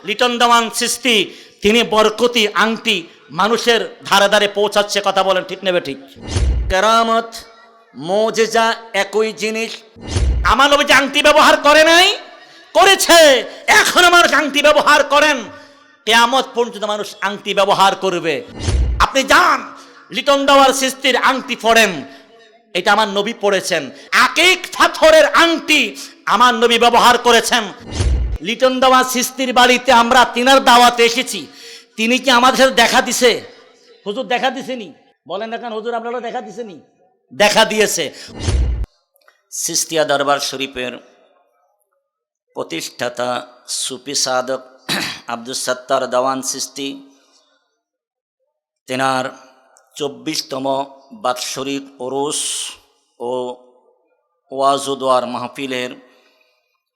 লিটন দেওয়ান চিশতি তিনি বরকতি আংটি মানুষের ধারে ধারে পৌঁছাচ্ছে। কথা বলেন ঠিক নেবে ঠিক? কেরামত মুজিজা একই জিনিস। আমার নবী যে আংটি ব্যবহার করে নাই, করেছে, এখনো মানুষ আংটি ব্যবহার করেন, কিয়ামত পর্যন্ত মানুষ আংটি ব্যবহার করবে। আপনি যান লিটন দেওয়ার চিশতির আংটি পড়েন, এটা আমার নবী পড়েছেন। আকিক পাথরের আংটি আমার নবী ব্যবহার করেছেন। লিটন দেওয়া চিশতির বাড়িতে আমরা তিনার দাওয়াতে এসেছি, তিনি কি আমাদের সাথে দেখা দিছে? হুজুর দেখা দিছেনি? বলেন না কেন হুজুর, আপনারা দেখা দিছেনি? দেখা দিয়েছে। চিশতিয়া দরবার শরীফের প্রতিষ্ঠাতা সুফি সাধক আব্দুস সত্তার দেওয়ান চিশতি, তেনার 24তম বাৎসরিক ওরস ও ওয়াজুদোয়ার মাহফিলের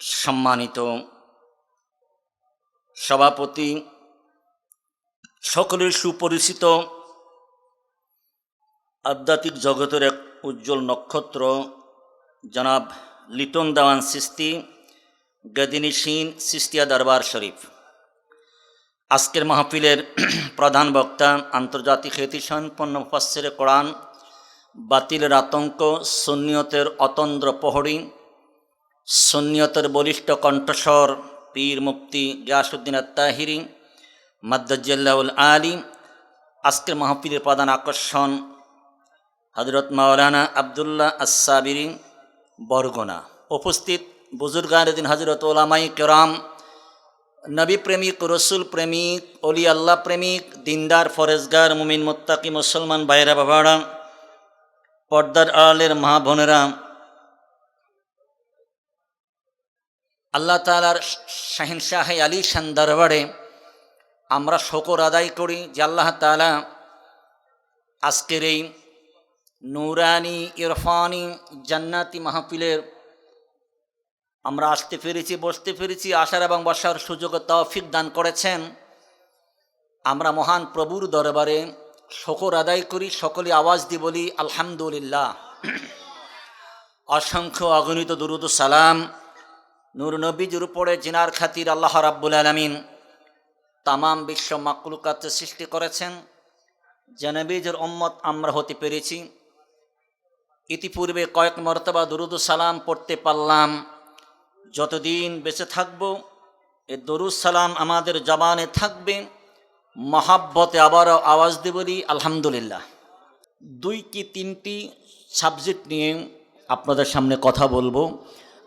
সম্মানিত সভাপতি, সকলের সুপরিচিত আধ্যাত্মিক জগতের এক উজ্জ্বল নক্ষত্র জনাব লিটন দেওয়ান চিশতি, গদিনিশীন চিশতিয়া দরবার শরীফ। আজকের মাহফিলের প্রধান বক্তা আন্তর্জাতিক খ্যাতিসম্পন্ন মুফাসসিরে কোরআন, বাতিলের আতঙ্ক, সুন্নিয়তের অতন্দ্র প্রহরী, সুন্নিয়তের বলিষ্ঠ কণ্ঠস্বর পীর মুফতি গিয়াসউদ্দিন আত-তাহিরি মাদ্দাজ্জাল্লাহুল আলী। আজকের মাহফিলের প্রধান আকর্ষণ হযরত মাওলানা আব্দুল্লাহ আস-সাবিরি বরগুনা। উপস্থিত বুজুর্গানে দিন হযরত উলামায়ে কেরাম, নবী প্রেমিক, রসুল প্রেমিক, অলি আল্লাহ প্রেমিক, দিনদার, ফরেজগার, মুমিন, মুত্তাকি মুসলমান ভাইরা বাবারা, পর্দার আড়ালের মা বোনেরা, আল্লাহ তাআলার শাহিনশাহে আলী শান দরবারে আমরা শুকর আদায় করি যে আল্লাহ তাআলা আজকের এই নূরানি ইরফানি জান্নাতি মাহফিলের আমরা আসতে পেরেছি, বসতে পেরেছি, আসার এবং বসার সুযোগ ও তৌফিক দান করেছেন। আমরা মহান প্রভুর দরবারে শুকর আদায় করি, সকলে আওয়াজ দিয়ে বলি আলহামদুলিল্লাহ। অসংখ্য অগণিত দুরূদ ও সালাম নূর নবীজির উপরে, জিনার খাতির আল্লাহ রাব্বুল আলামিন তামাম বিশ্ব মাখলুকাত সৃষ্টি করেছেন। যে নবীজির উম্মত আমরা হতে পেরেছি, ইতিপূর্বে কয়েক মর্তবা দুরূদ ও সালাম পড়তে পারলাম। যতদিন বেঁচে থাকব এ দরুদ সালাম আমাদের জবানে থাকবে। মহাব্বতে আবারও আওয়াজ দিয়ে বলি আলহামদুলিল্লাহ। 2 কি 3টি সাবজেক্ট নিয়ে আপনাদের সামনে কথা বলবো,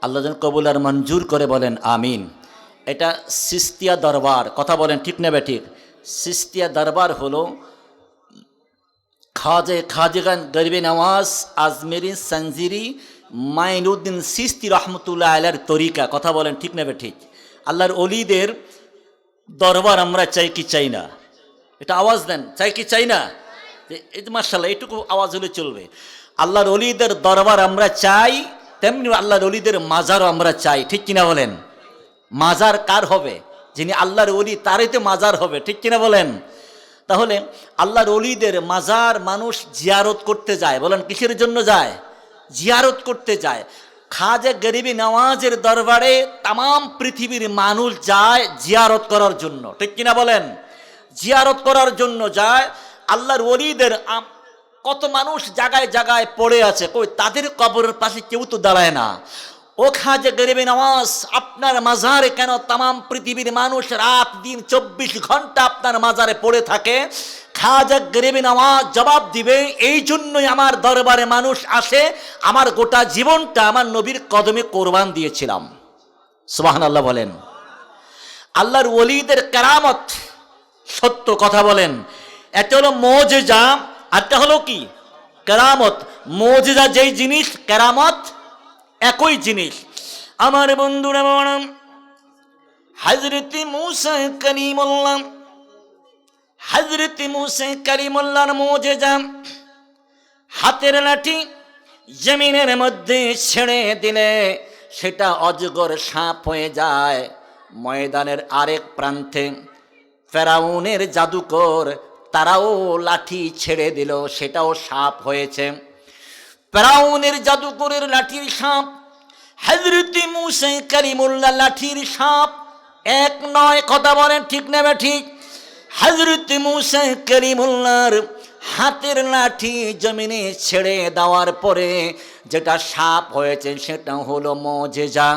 আল্লাহ যেন কবুল আর মঞ্জুর করে, বলেন আমিন। এটা চিশতিয়া দরবার, কথা বলেন ঠিক নেবে ঠিক? চিশতিয়া দরবার হলো খাজা গরিবে নওয়াজ আজমেরি সঞ্জিরি মাইনুদ্দিন চিশতি রহমতুল্লাহ আলাইহির তরিকা, কথা বলেন ঠিক নেবে ঠিক? আল্লাহর অলিদের দরবার আমরা চাই কি চাই না? এটা আওয়াজ দেন, চাই কি চাই না? এই মাশাআল্লাহ, এটুকু আওয়াজ হলে চলবে। আল্লাহর অলিদের দরবার আমরা চাই, তেমনি আল্লাহর অলিদের মাজারও আমরা চাই, ঠিক কিনা বলেন? মাজার কার হবে? যিনি আল্লাহর অলি তারই তো মাজার হবে, ঠিক কিনা বলেন? তাহলে আল্লাহর অলিদের মাজার মানুষ জিয়ারত করতে যায়, বলেন কিসের জন্য যায়? জিয়ারত করতে যায়। খাজা গরিবি নওয়াজের দরবারে তামাম পৃথিবীর মানুষ যায় জিয়ারত করার জন্য, ঠিক কিনা বলেন? জিয়ারত করার জন্য যায়। আল্লাহর ওলিদের কত মানুষ জায়গায় জায়গায় পড়ে আছে, কই তাদের কবরের পাশে কেউ তো দাঁড়ায় না। ও খাজা গরিবি নওয়াজ, আপনার মাজারে কেন তামাম পৃথিবীর মানুষ রাত দিন 24 ঘন্টা আপনার মাজারে পড়ে থাকে? খাজা গরিবি নওয়াজ জবাব দিবে, এই জন্যই আমার দরবারে মানুষ আসে, আমার গোটা জীবনটা আমার নবীর কদমে কোরবান দিয়েছিলাম। সুবহানাল্লাহ বলেন। আল্লাহর ওলিদের কেরামত সত্য, কথা বলেন। এটা হলো মুজিজা, আরটা হলো কি? কেরামত। মুজিজা যেই জিনিস, কেরামত একই জিনিস। আমার বন্ধুরা, হযরত মুসা কালিমুল্লাহ, হযরত মুসা কালিমুল্লাহর মুজিজা, হাতের লাঠি জমিনের মধ্যে ছেড়ে দিলে সেটা অজগর সাপ হয়ে যায়। ময়দানের আরেক প্রান্তে ফেরাউনের জাদুকর, তারাও লাঠি ছেড়ে দিল, সেটাও সাপ হয়েছে। ফেরাউনের জাদুকরের লাঠির সাপ, হযরত মুসা কালিমুল্লাহ লাঠির সাপ, এক নয়, কথা বলেন ঠিক নেবে ঠিক। হযরত মুসা কালিমুল্লাহর হাতের লাঠি জমিনে ছেড়ে দেওয়ার পরে যেটা সাপ হয়েছে সেটা হলো মুজিজা।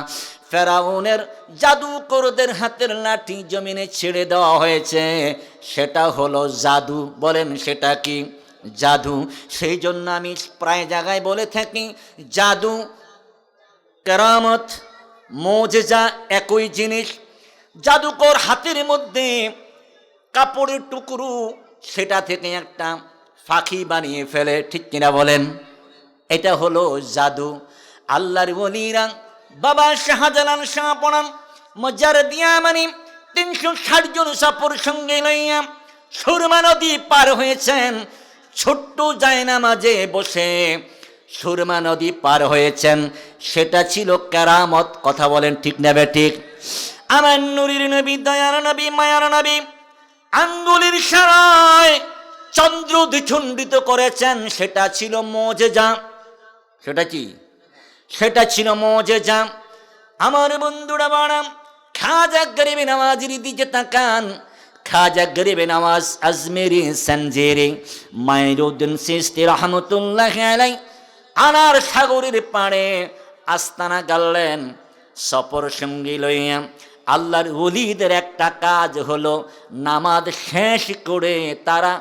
ফেরাউনের জাদুকরদের হাতের লাঠি জমিনে ছেড়ে দেওয়া হয়েছে, সেটা হলো জাদু। বলেন সেটা কি? জাদু। সেই জন্য আমি প্রায় জায়গায় বলে থাকি জাদু কেরামত মুজিজা একই জিনিস। জাদুকর হাতের মধ্যে কাপড়ের টুকরো, সেটা থেকে একটা পাখি বানিয়ে ফেলে, ঠিক কিনা বলেন? এটা হলো জাদু। আল্লাহর ওলিরা বাবা শাহজালাল শাহ পড়ান মজার দিয়া মানে 360 জন সাপর সঙ্গে লইয়া সুরমা নদী পার হয়েছেন। ছোট্ট জায়নামাজে বসে সুরমা নদী পার হয়েছেন, সেটা ছিল কেরামত। কথা বলেন ঠিক না বেঠিক? আমার নূরের নবী, দয়ার নবী, মায়ার নবী আঙ্গুলের ইশারায় চন্দ্র দ্বিখণ্ডিত করেছেন, সেটা ছিল মুজিজা। সেটা কি? সেটা ছিল মুজিজা। আমার বন্ধুরা বাড়াম, খাজা গরিব নওয়াজের দিকে তাকান। খাজা গরিব নওয়াজ আজমেরি সঞ্জেরি মাইনুদ্দিন চিশতি রহমতুল্লাহ আলাইহি আনার সাগরের পাড়ে আস্তানা গাড়লেন সফর সঙ্গী লইয়া। আল্লাহর ওলিদের একটা কাজ হলো নামাজ শেষ করে তারা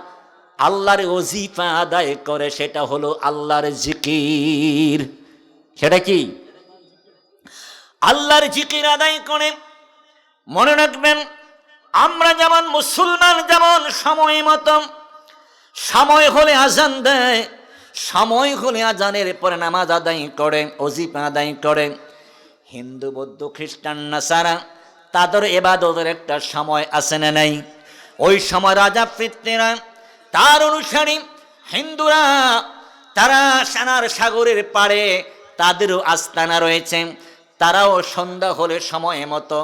আল্লাহর ওজিফা আদায় করে, সেটা হলো আল্লাহর জিকির। সেটা কি? আল্লাহর জিকির আদায় করে। মনে রাখবেন, আমরা যেমন মুসলমান যেমন সময় মতো সময় হলে আজান দেয়, সময় হলে আজানের পরে নামাজ আদায় করে, ওজিফা আদায় করে, হিন্দু বৌদ্ধ খ্রিস্টান নাসারা তাদের ইবাদতের একটা সময় আছে না নাই? ওই সময় রাজা পিতৃরা তার অনুসারী হিন্দুরা তারা সানার সাগরের পাড়ে তাদেরও আস্তানা রয়েছে। তারাও সন্ধ্যা হলে সময় মতো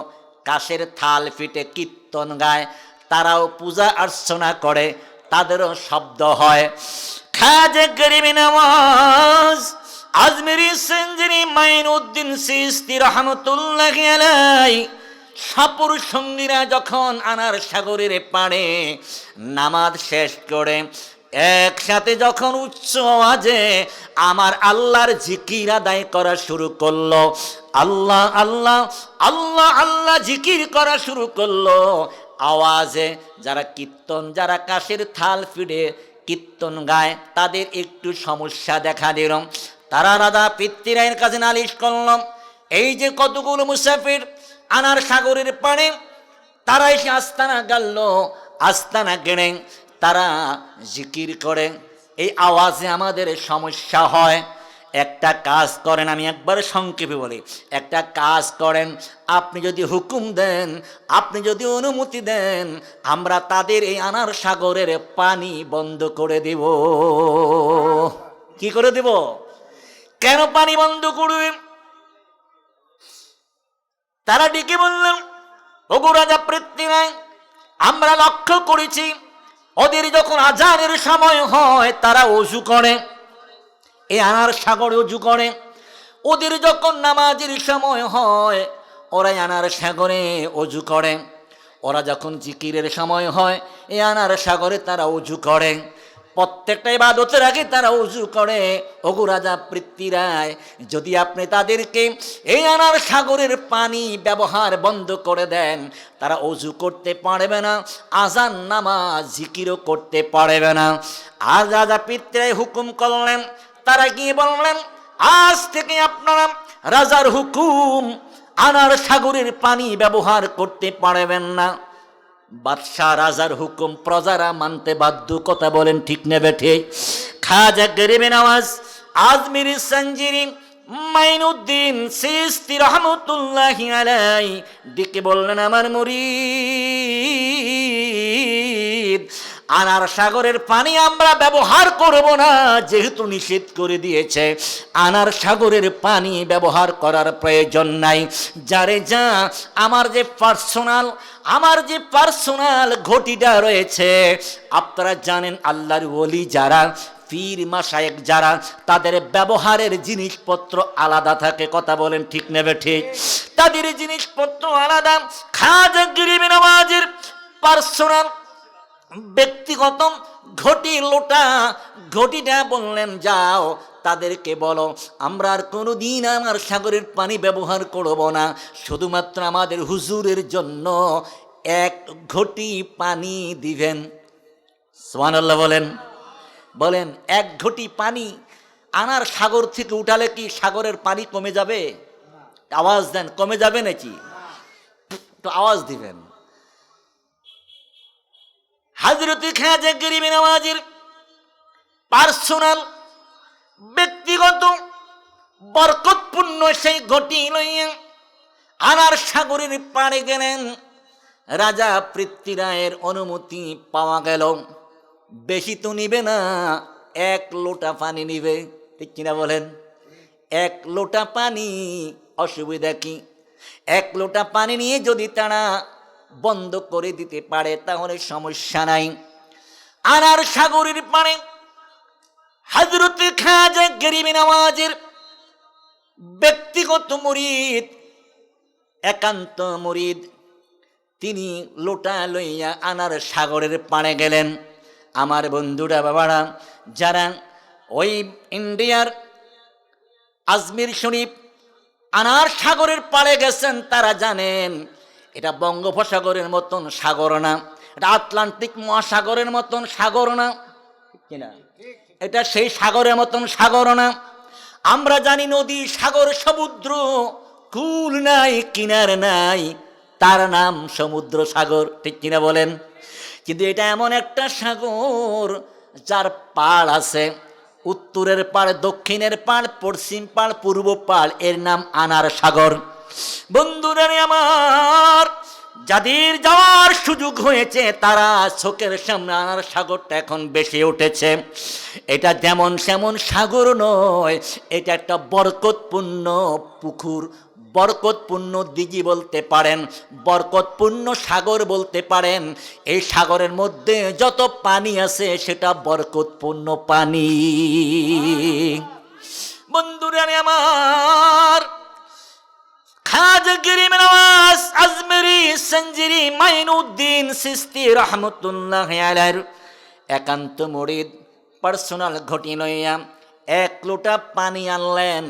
কাশের থাল ফিটে কীর্তন গায়, তারাও পূজা অর্চনা করে, তাদেরও শব্দ হয়। খাজা গরিব নওয়াজ আজমেরি সঞ্জেরি মাইনুদ্দিন চিশতি রহমতুল্লাহ আলাইহি সাপুর সঙ্গীরা যখন আনার সাগরের পাড়ে নামাজ শেষ করে একসাথে যখন উচ্চ আওয়াজে আমার আল্লাহর জিকির আদায় করা শুরু করলো, আল্লাহ আল্লাহ আল্লাহ আল্লাহ জিকির করা শুরু করলো আওয়াজে, যারা কীর্তন, যারা কাশের থাল ফিডে কীর্তন গায়, তাদের একটু সমস্যা দেখা দিল। তারা রাজা পিতৃরায়ের কাছে নালিশ করল, এই যে কতগুলো মুসাফির আনার সাগরের পাড়ে তারা এসে আস্তানা গাড়ল, আস্তানা গেড়ে তারা জিকির করে, এই আওয়াজে আমাদের সমস্যা হয়। একটা কাজ করেন, আমি একবার সংক্ষেপে বলি, একটা কাজ করেন, আপনি যদি হুকুম দেন, আপনি যদি অনুমতি দেন, আমরা তাদের এই আনার সাগরের পানি বন্ধ করে দেব। কি করে দেব? কেন পানি বন্ধ করবে? তারা ডেকে বললেন, ওগো রাজা পৃথ্বীরাজ, আমরা লক্ষ্য করেছি ওদের যখন আজানের সময় হয় তারা ওযু করে, এই আনার সাগরে ওযু করে। ওদের যখন নামাজের সময় হয় ওরা আনার সাগরে ওযু করে। ওরা যখন জিকিরের সময় হয় এই আনার সাগরে তারা ওযু করে। প্রত্যেকটা ইবাদতের আগে তারা ওযু করে। ওগো রাজা পৃথ্বীরাজ, যদি আপনি তাদেরকে এই আনার সাগরের পানি ব্যবহার বন্ধ করে দেন, তারা ওযু করতে পারবে না, আজান নামাজ জিকিরও করতে পারবে না। আর রাজা পৃথ্বীরাজ হুকুম করলেন, তারা গিয়ে বললেন, আজ থেকে আপনারা রাজার হুকুম, আনার সাগরের পানি ব্যবহার করতে পারবেন না। বাদশাহ রাজার হুকুম প্রজারা মানতে বাধ্য। কথা বলেন ঠিক নেবে ঠিক? খাজা গরিব নওয়াজ আজমেরি সঞ্জেরি মাইনুদ্দিন চিশতি রহমতুল্লাহ আলাইহি ডেকে বললেন, আমার মুরিদ, আনার সাগরের পানি আমরা ব্যবহার করব না, যেহেতু নিষেধ করে দিয়েছে, আনার সাগরের পানি ব্যবহার করার প্রয়োজন নাই। যারে যা, আমার যে পার্সোনাল ঘটিটা রয়েছে, আপনারা জানেন আল্লাহর ওলি যারা পীর মাশায়েখ যারা, তাদের ব্যবহারের জিনিসপত্র আলাদা থাকে। কথা বলেন ঠিক নেবে ঠিক? তাদের জিনিসপত্র আলাদা। খাজা গরিব নওয়াজের পার্সোনাল ব্যক্তিগত ঘটি লোটা, ঘটিটা বললেন যাও তাদেরকে বলো আমরা আর কোনোদিন আমার সাগরের পানি ব্যবহার করব না, শুধুমাত্র আমাদের হুজুরের জন্য এক ঘটি পানি দিবেন। সুবহানাল্লাহ বলেন। বলেন এক ঘটি পানি আনার সাগর থেকে উঠালে কি সাগরের পানি কমে যাবে? আওয়াজ দেন, কমে যাবে নাকি? তো আওয়াজ দিবেন। হযরত খাজা গরিব নওয়াজের পার্সোনাল ব্যক্তিগত বরকতপূর্ণ সেই ঘটি লইয়া আনার সাগরের পাড়ে গেলেন। রাজা পৃথ্বীরায়ের অনুমতি পাওয়া গেল। বেশি তো নিবে না, এক লোটা পানি নিবে, ঠিক কিনা বলেন? এক লোটা পানি, অসুবিধা কি? এক লোটা পানি নিয়ে যদি তারা বন্ধ করে দিতে পারে তাহলে সমস্যা নাই। আনার সাগরের পাড়ে হযরত খাজা গরিব নওয়াজের ব্যক্তিগত মুরিদ, একান্ত মুরিদ, তিনি লোটা লইয়া আনার সাগরের পাড়ে গেলেন। আমার বন্ধুরা, বাবারা, যারা ওই ইন্ডিয়ার আজমির শরীফ আনার সাগরের পাড়ে গেছেন তারা জানেন এটা বঙ্গোপসাগরের মতন সাগর না, এটা আটলান্টিক মহাসাগরের মতন সাগর না, কিনা? এটা সেই সাগরের মতন সাগর না। আমরা জানি নদী, সাগর, সমুদ্র, কুল নাই, কিনার নাই, তার নাম সমুদ্র সাগর, ঠিক কিনা বলেন? কিন্তু এটা এমন একটা সাগর যার পাড় আছে, উত্তরের পাড়, দক্ষিণের পাড়, পশ্চিম পাড়, পূর্ব পাড়, এর নাম আনার সাগর। বন্ধুরা আমার, যাদের যাওয়ার সুযোগ হয়েছে তারা চোখের সামনে আনার সাগরটা এখন বেশি উঠেছে। এটা যেমন সেমন সাগর নয়, এটা একটা বরকতপূর্ণ পুকুর, বরকতপূর্ণ দিঘি বলতে পারেন, বরকতপূর্ণ সাগর বলতে পারেন। এই সাগরের মধ্যে যত পানি আছে সেটা বরকতপূর্ণ পানি। বন্ধুরা আমার, খাজা গরিব নওয়াজ আজমেরি সঞ্জিরি মাইনুদ্দিন চিশতি রহমতুল্লাহ আলাইহির একান্ত মুরিদ পার্সোনাল ঘটি লইয়া এক লোটা পানি আনলেন।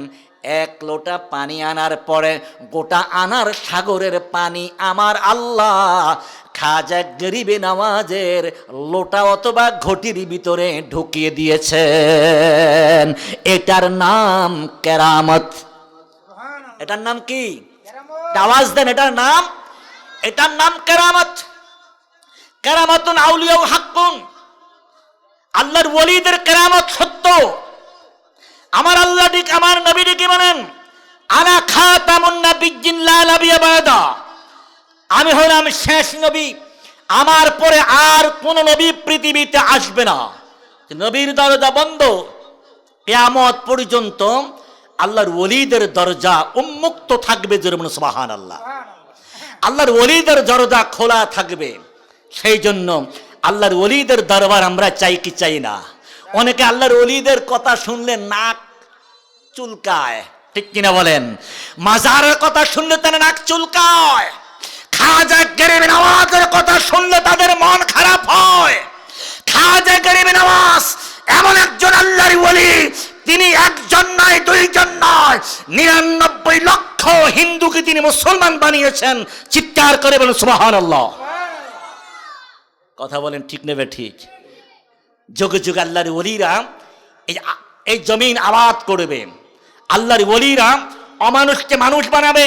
এক লোটা পানি আনার পরে গোটা আনার সাগরের পানি আমার আল্লাহ খাজা গরিব নওয়াজের লোটা অথবা ঘটির ভিতরে ঢুকিয়ে দিয়েছেন। এটার নাম কেরামত। এটার নাম কি? আওয়াজ দেন, এটার নাম কেরামত। কেরামতুন আউলিয়া হাক্কুন, আল্লাহর ওলিদের কেরামত সত্য। আমার আল্লাহ আমার নবী ডেকে বলেন আনা খাতামুন নাবিয়্যিন লা নাবিয়্যা বাদা, আমি হলাম শেষ নবী, আমার পরে আর কোন নবী পৃথিবীতে আসবে না। নবীর দরজা বন্ধ, কিয়ামত পর্যন্ত আল্লাহর ওলিদের দরজা উন্মুক্ত থাকবে। যেরকম সুবহানাল্লাহ, আল্লাহর ওলিদের দরজা খোলা থাকবে। সেই জন্য আল্লাহর ওলিদের দরবার আমরা চাই কি চাই না? অনেকে আল্লাহর ওলিদের কথা শুনলে নাক চুলকায়, ঠিক কিনা বলেন? মাজারের কথা শুনলে তার নাক চুলকায়। খাজা গরিব নওয়াজের কথা শুনলে তাদের মন খারাপ হয়। খাজা গরিব নওয়াজ এমন একজন আল্লাহর ওলি, তিনি একজন নয়, দুইজন নয়, 99 লক্ষ হিন্দুকে তিনি মুসলমান বানিয়েছেন। চিৎকার করে বলেন সুবহানাল্লাহ। কথা বলেন ঠিক নেবে ঠিক? যুগে যুগে আল্লাহর ওলিরা এই জমিন আবাদ করবে। আল্লাহর ওলিরা অমানুষকে মানুষ বানাবে।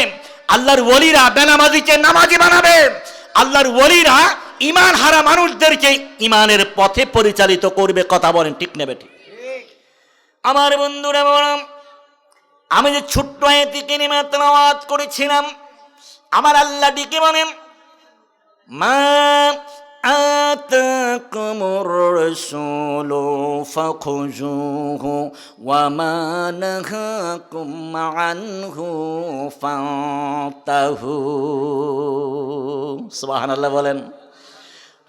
আল্লাহর ওলিরা বেনামাজিকে নামাজি বানাবে। আল্লাহর ওলিরা ঈমান হারা মানুষদেরকে ঈমানের পথে পরিচালিত করবে। কথা বলেন ঠিক নেবে ঠিক? আমার বন্ধুরা বললাম, আমি যে ছোট্ট আয়াতে কারিমা তেলাওয়াত করেছিলাম, আমার আল্লাহ ডেকে বলেন মা আতাকুমুর রাসূলু ফাখুযুহু ওয়া মা নাহাকুম আনহু ফান্তাহু। সুবহানাল্লাহ বলেন।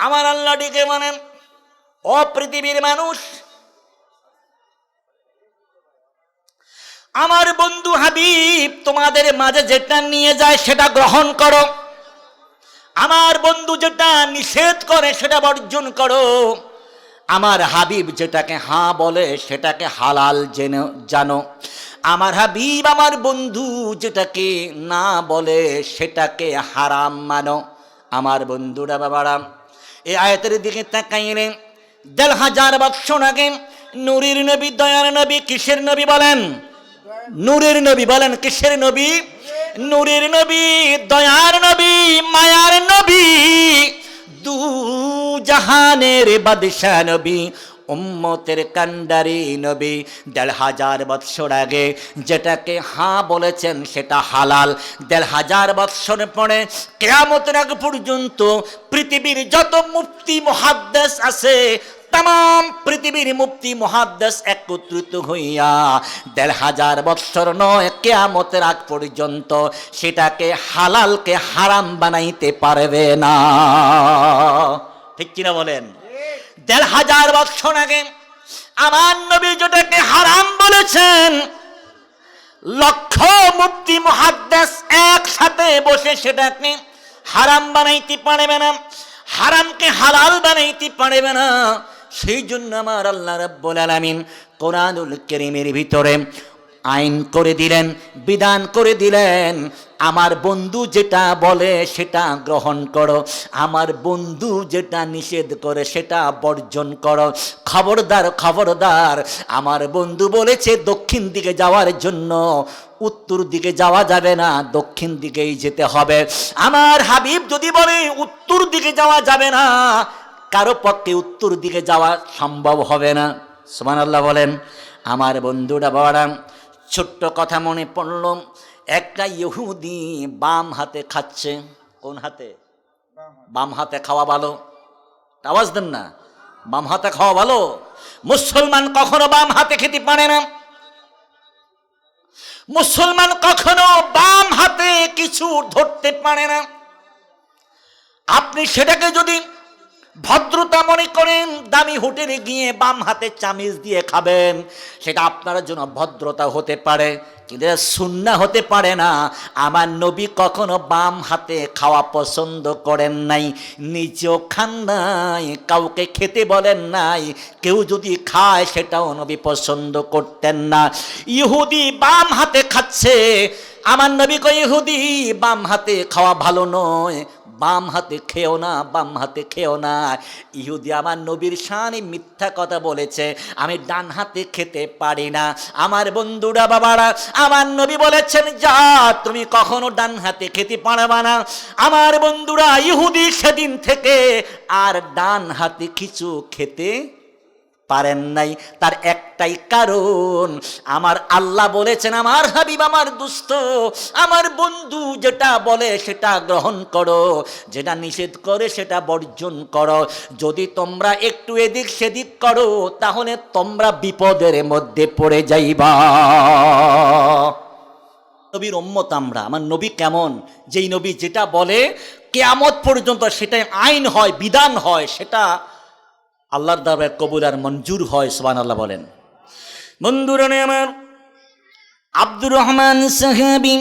আমার আল্লাহ ডেকে বলেন, ও পৃথিবীর মানুষ, আমার বন্ধু হাবিব তোমাদের মাঝে যেটা নিয়ে যায় সেটা গ্রহণ করো, আমার বন্ধু যেটা নিষেধ করে সেটা বর্জন করো। আমার হাবিব যেটাকে হাঁ বলে সেটাকে হালাল জানো, আমার হাবিব আমার বন্ধু যেটাকে না বলে সেটাকে হারাম মানো। আমার বন্ধুরা বাবারা, এই আয়াতের দিকে তাকাইলে ১,৫০০ বৎসর আগে নূরের নবী, দয়ার নবী, কিসের নবী বলেন? নূরের নবী। বলেন কিসের নবী? নূরের নবী, দয়ার নবী, মায়ার নবী, দু জাহানের বাদশা নবী, উম্মতের কান্ডারি নবী ১,৫০০ বৎসর আগে যেটাকে হাঁ বলেছেন সেটা হালাল। ১,৫০০ বৎসর পরে কিয়ামতের আগ পর্যন্ত পৃথিবীর যত মুফতি মুহাদ্দিস আছে, তাম পৃথিবীর মুফতি মুহাদ্দিস একত্রিত হইয়া ১,৫০০ বৎসর নয়, কিয়ামতের আগ পর্যন্ত সেটাকে হালালকে হারাম বানাইতে পারবে না। ঠিক কিনা বলেন? ১,৫০০ বৎসর আগে আমার নবী যেটাকে হারাম বলেছেন, লক্ষ মুফতি মুহাদ্দিস একসাথে বসে সেটাকে হারাম বানাইতে পারবে না, হারামকে হালাল বানাইতে পারবে না। সেই জন্য আমার আল্লাহ রাব্বুল আলামিন কোরআনুল কারীমের ভিতরে আইন করে দিলেন, বিধান করে দিলেন, আমার বন্ধু যেটা বলে সেটা গ্রহণ করো, আমার বন্ধু যেটা নিষেধ করে সেটা বর্জন করো। খবরদার খবরদার, আমার বন্ধু বলেছে দক্ষিণ দিকে যাওয়ার জন্য, উত্তর দিকে যাওয়া যাবে না, দক্ষিণ দিকেই যেতে হবে। আমার হাবিব যদি বলে উত্তর দিকে যাওয়া যাবে না, কারো পক্ষে উত্তর দিকে যাওয়া সম্ভব হবে না। সুবহানাল্লাহ বলেন। আমার বন্ধুরা বাবারা, ছোট্ট কথা মনে পড়ল, একটা ইহুদি বাম হাতে খাচ্ছে। কোন হাতে? বাম হাতে খাওয়া ভালো। আওয়াজ দেন না, বাম হাতে খাওয়া ভালো। মুসলমান কখনো বাম হাতে খেতে পারে না, মুসলমান কখনো বাম হাতে কিছু ধরতে পারে না। আপনি সেটাকে যদি ভদ্রতা মনে করেন, দামি হোটেলে গিয়ে বাম হাতে চামিচ দিয়ে খাবেন, সেটা আপনার জন্য ভদ্রতা হতে পারে, কিন্তু সুন্নাহ হতে পারে না। আমার নবী কখনো বাম হাতে খাওয়া পছন্দ করেন নাই, নিজেও খান নাই, কাউকে খেতে বলেন নাই। কেউ যদি খায় সেটাও নবী পছন্দ করতেন না। ইহুদি বাম হাতে খাচ্ছে, আমার নবী কয় ইহুদি বাম হাতে খাওয়া ভালো নয়, বাম হাতে খেও না, বাম হাতে খেও না। ইহুদি আমার নবীর শানে মিথ্যা কথা বলেছে, আমি ডান হাতে খেতে পারি না। আমার বন্ধুরা বাবারা, আমার নবী বলেছেন যা তুমি কখনো ডান হাতে খেতে পারবা না। আমার বন্ধুরা, ইহুদি সেদিন থেকে আর ডান হাতে কিছু খেতে পারেন নাই। তার একটাই কারণ, আমার আল্লাহ বলেছেন আমার হাবিব আমার দুস্থ, আমার বন্ধু যেটা বলে সেটা গ্রহণ করো, যেটা নিষেধ করে সেটা বর্জন করো। যদি তোমরা একটু এদিক সেদিক করো তাহলে তোমরা বিপদের মধ্যে পড়ে যাইবা। নবীর উম্মত আমরা। আমার নবী কেমন? যেই নবী যেটা বলে কিয়ামত পর্যন্ত সেটাই আইন হয়, বিধান হয়, সেটা আল্লাহর দরবারে কবুল আর মঞ্জুর হয়। সুবহানাল্লাহ বলেন। বন্ধুরা আমার, আব্দুর রহমান সাহাবী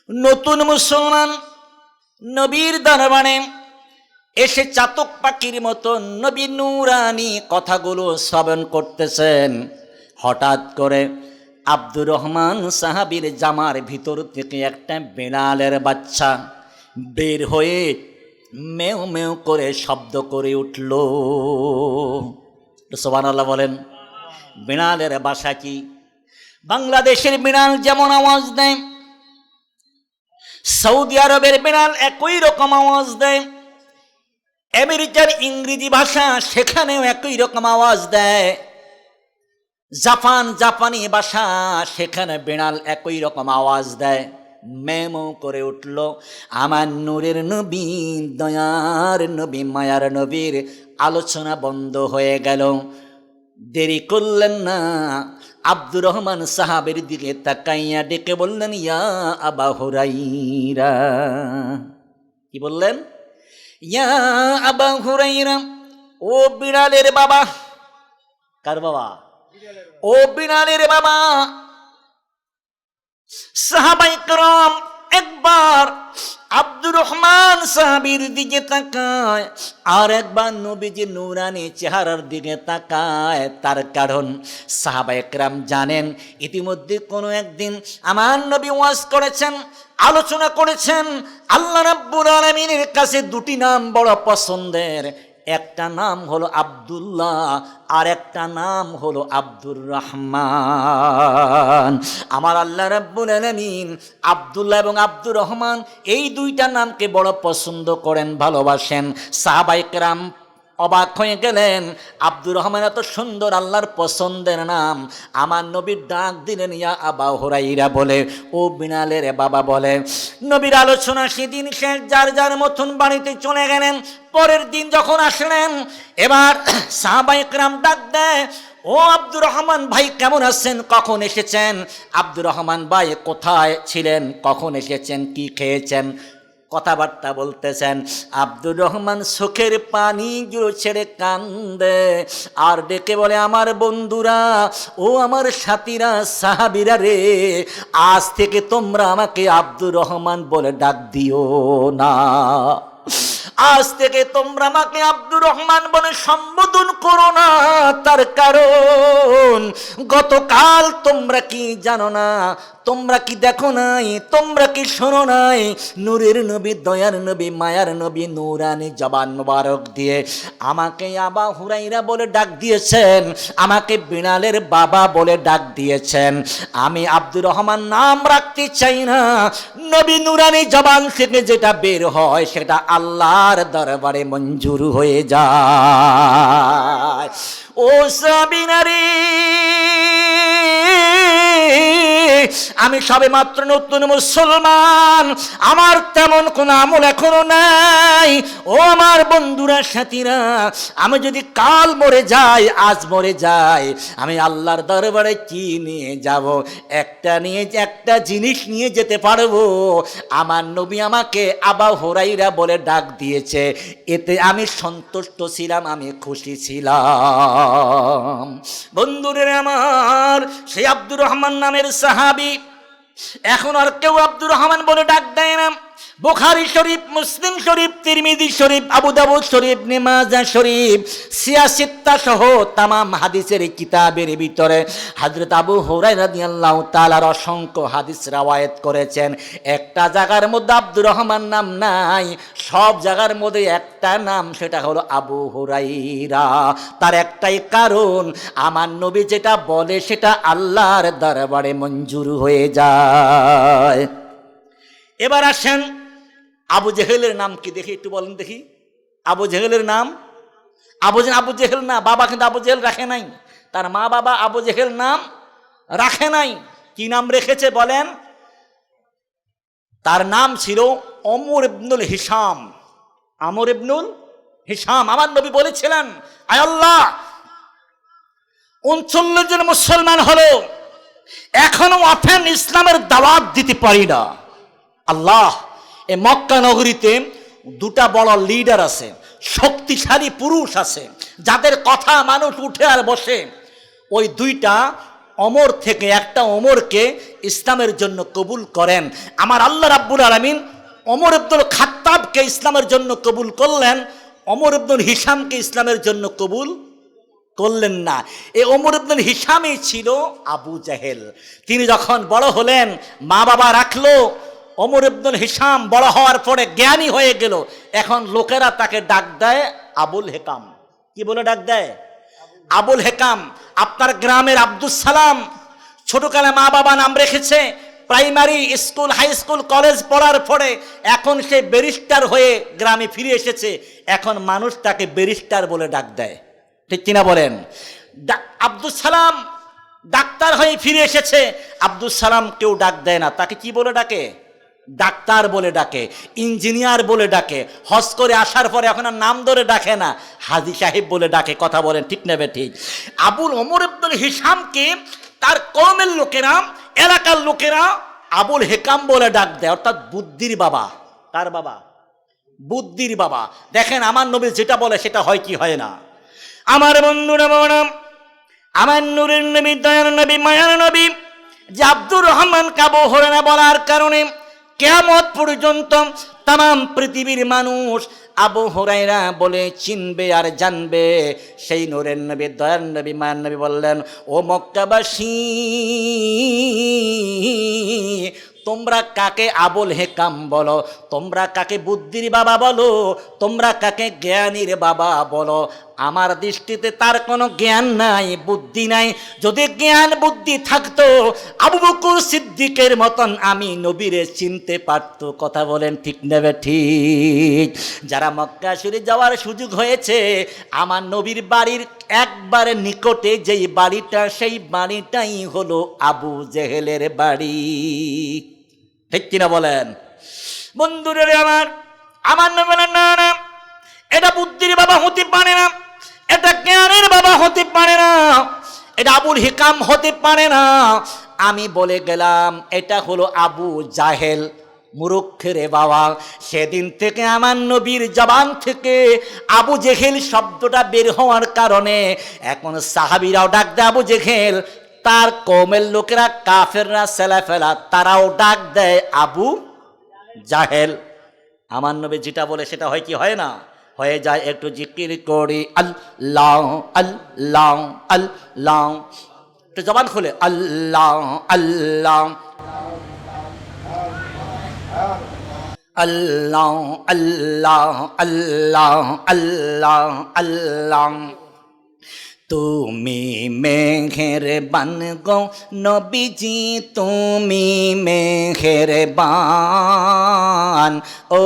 নতুন মুসলমান, নবীর দরবারে এসে চাতক পাখির মতো নবী নূরানি কথাগুলো শ্রবণ করতেছেন। হঠাৎ করে আব্দুর রহমান সাহাবীর জামার ভিতর থেকে একটা বিড়ালের বাচ্চা বের হয়ে মেও মেও করে শব্দ করে উঠল। সুবহানাল্লাহ বলেন। বিড়ালের বাসা কি? বাংলাদেশের বিড়াল যেমন আওয়াজ দেয়, সৌদি আরবের বিড়াল একই রকম আওয়াজ দেয়, আমেরিকার ইংরেজি ভাষা সেখানেও একই রকম আওয়াজ দেয়, জাপানি ভাষা সেখানে বিড়াল একই রকম আওয়াজ দেয়। মেমো করে উঠল। আমার নূরের নবী, দয়ার নবী, মায়ার নবীর আলোচনা বন্ধ হয়ে গেল। দেরি করলেন না, আব্দুর রহমান সাহাবের দিকে তাকাইয়া ডেকে বললেন ইয়া আবা হুরাইরা। কি বললেন? ইয়া আবা হুরাইরা, ও বিড়ালের বাবা। কার বাবা? ও বিড়ালের বাবা। সাহাবায়ে কেরাম একবার আব্দুর রহমান সাহাবীর দিকে তাকায়, আর একবার নবীজি নূরানী চেহারার দিকে তাকায়। তার কারণ সাহাবায়ে কেরাম জানেন ইতিমধ্যে কোনো একদিন আমার নবী ওয়াজ করেছেন, আলোচনা করেছেন। আল্লাহ রাব্বুল আলামিনের কাছে দুটি নাম বড় পছন্দের, একটা নাম হলো আব্দুল্লাহ, আর একটা নাম হলো আব্দুর রহমান। আমার আল্লাহ রাব্বুল আলামিন আব্দুল্লাহ এবং আব্দুর রহমান এই দুইটা নামকে বড় পছন্দ করেন, ভালোবাসেন। সাহাবায়ে কেরাম অবাক হয়ে গেলেন, আব্দুর রহমান এত সুন্দর আল্লাহর পছন্দের নাম। আমার নবীর ডাক দিলেন ইয়া আবা হুরাইরা বলে, ও বিনালের বাবা বলে। নবীর আলোচনা সেদিন শেষ, যার যার মতন বাড়িতে চলে গেলেন। পরের দিন যখন আসলেন, এবার সাহাবায়ে কেরাম ডাক দেয়, ও আব্দুর রহমান ভাই কেমন আছেন, কখন এসেছেন? আব্দুর রহমান ভাই কোথায় ছিলেন, কখন এসেছেন, কি খেয়েছেন, কথাবার্তা বলতেছেন। আব্দুর রহমান চোখের পানিগুলো ছেড়ে কান্দে, আর ডেকে বলে, আমার বন্ধুরা, ও আমার সাথীরা, সাহাবীরা রে, আজ থেকে তোমরা আমাকে আব্দুর রহমান বলে ডাক দিও না। আজ থেকে তোমরা আমাকে আব্দুর রহমান বলে সম্বোধন করো না। তার কারণ গতকাল তোমরা কি জানো না, তোমরা কি দেখো নাই, তোমরা কি শোনো নাই, নূরের নবী, দয়ার নবী, মায়ার নবী নূরানী জবান মোবারক দিয়ে আমাকে আবা হুরাইরা বলে ডাক দিয়েছেন, আমাকে বিড়ালের বাবা বলে ডাক দিয়েছেন। আমি আব্দুর রহমান নাম রাখতে চাই না, নবী নূরানী জবান থেকে যেটা বের হয় সেটা আল্লাহর দরবারে মঞ্জুর হয়ে যায়। ও সাবিনারে, আমি সবে মাত্র নতুন মুসলমান, আমার তেমন কোন আমল এখনো নাই। ও আমার বন্ধুরা, সাথীরা, আমি যদি কাল মরে যাই, আজ মরে যাই, আমি আল্লাহর দরবারে কি নিয়ে যাব? একটা জিনিস নিয়ে যেতে পারবো। আমার নবী আমাকে আবা হুরাইরা বলে ডাক দিয়েছে, এতে আমি সন্তুষ্ট ছিলাম, আমি খুশি ছিলাম। বন্ধুদের আমার, সেই আব্দুর রহমান নামের সাহাবী এখন আর কেউ আব্দুর রহমান বলে ডাক দেয় না। বুখারী শরীফ, মুসলিম শরীফ, তিরমিজি শরীফ, আবু দাউদ শরীফ, ইবনে মাজাহ শরীফ, সিয়াসিত্তা সহ তামাম হাদিসের কিতাবের ভিতরে হযরত আবু হুরায়রা রাদিয়াল্লাহু তাআলার অসংখ্য হাদিস রওয়ায়াত করেছেন। একটা জায়গার মধ্যে আব্দুর রহমান নাম নাই, সব জায়গার মধ্যে একটা নাম, সেটা হলো আবু হুরায়রা। তার একটাই কারণ, আমার নবী যেটা বলে সেটা আল্লাহর দরবারে মঞ্জুর হয়ে যায়। এবার আসেন আবু জেহেলের নাম কি দেখি, একটু বলেন দেখি। আবু জেহেলের নাম, আবু জেহেল না, বাবা কিন্তু আবু জেহেল রাখে নাই, তার মা বাবা আবু জেহেল নাম রাখে নাই। কি নাম রেখেছে বলেন? তার নাম ছিল আমর ইবনুল হিশাম। আমর ইবনুল হিশাম। আমার নবী বলেছিলেন, আয় আল্লাহ, 39 জন মুসলমান হলো, এখনো ওয়াফেন ইসলামের দাওয়াত দিতে পারি না। আল্লাহ, এ মক্কা নগরীতে দুটা বড় লিডার আছে, শক্তিশালী পুরুষ আছে, যাদের কথা মানুষ উঠে আর বসে। ওই দুইটা ওমর থেকে একটা ওমরকে ইসলামের জন্য কবুল করেন। আমার আল্লাহ রাব্বুল আলামিন ওমর ইবনুল খাত্তাবকে ইসলামের জন্য কবুল করলেন, ওমর ইবনুল হিশামকে ইসলামের জন্য কবুল করলেন না। এই ওমর ইবনুল হিশামই ছিল আবু জেহেল। তিনি যখন বড় হলেন, মা বাবা রাখলো। ওমর ইবনুল হিশাম বড় হওয়ার পরে জ্ঞানী হয়ে গেল। এখন লোকেরা তাকে ডাক দেয় আবুল হেকাম। কি বলে ডাক দেয়? আবুল হেকাম। আপনার গ্রামের আব্দুস সালাম ছোটকালে মা বাবা নাম রেখেছে, primary school, high school, college পড়ার পরে এখন সে ব্যারিস্টার হয়ে গ্রামে ফিরে এসেছে। এখন মানুষ তাকে ব্যারিস্টার বলে ডাক দেয়, ঠিক কিনা বলেন? আব্দুস সালাম ডাক্তার হয়ে ফিরে এসেছে, আব্দুস সালাম কেউ ডাক দেয় না, তাকে কি বলে ডাকে? ডাক্তার বলে ডাকে, ইঞ্জিনিয়ার বলে ডাকে। হজ করে আসার পরে এখন আর নাম ধরে ডাকে না, হাজী সাহেব বলে ডাকে। কথা বলেন ঠিক নেবে ঠিক? ওমর ইবনুল হিশামকে তার কওমের লোকেরা, এলাকার লোকেরা আবুল হেকাম বলে ডাক দেয়, অর্থাৎ বুদ্ধির বাবা। কার বাবা? বুদ্ধির বাবা। দেখেন আমার নবী যেটা বলে সেটা হয় কি হয় না। আমার বন্ধুরা বললাম, আমার নূরের নবী, দয়ার নবী, মায়ার নবী যে আব্দুর রহমান আবু হুরায়রা বলার কারণে কিয়ামত পর্যন্ত তাম পৃথিবীর মানুষ আবু হুরায়রা বলে চিনবে আর জানবে। সেই নূরের নবী, দয়ার নবী, মায়ার নবী বললেন, ও মক্কাবাসী, তোমরা কাকে আবুল হেকাম বলো, তোমরা কাকে বুদ্ধির বাবা বলো, তোমরা কাকে জ্ঞানীর বাবা বলো? আমার দৃষ্টিতে তার কোনো জ্ঞান নাই, বুদ্ধি নাই। যদি জ্ঞান বুদ্ধি থাকতো আবু বকর সিদ্দিকের মতন আমি নবীরে চিনতে পারতো। কথা বলেন ঠিক নেবে ঠিক? যারা মক্কা শরীফ যাওয়ার সুযোগ হয়েছে, আমার নবীর বাড়ির একবারে নিকটে যেই বাড়িটা, সেই বাড়িটাই হলো আবু জেহেলের বাড়ি। ঠিক কিনা বলেন বন্ধুরা? আমার নবী বলেন, না না, এটা বুদ্ধির বাবা হতে পারে না, এটা জ্ঞানের বাবা হতে পারে না, এটা আবুল হিকাম হতে পারে না। আমি বলে গেলাম এটা হলো আবু জাহেল, মূর্খের বাবা। সেদিন থেকে আমার নবীর জবান থেকে আবু জেহেল শব্দটা বের হওয়ার কারণে এখন সাহাবীরাও ডাক দেয় আবু জেহেল, তার কওমের লোকেরা, কাফেররা, সেলাফেলা, তারাও ডাক দেয় আবু জাহেল। আমার নবী যেটা বলে সেটা হয় কি হয় না? হয়ে যায়। একটু জিকির করি আল্লাহ আল্লাহ আল্লাহ, একটু জবান খুলে আল্লাহ আল্লাহ আল্লাহ আল্লাহ আল্লাহ আল্লাহ আল্লাহ। তুমি মেহেরবান গো নবীজি, তুমি মেহেরবান, ও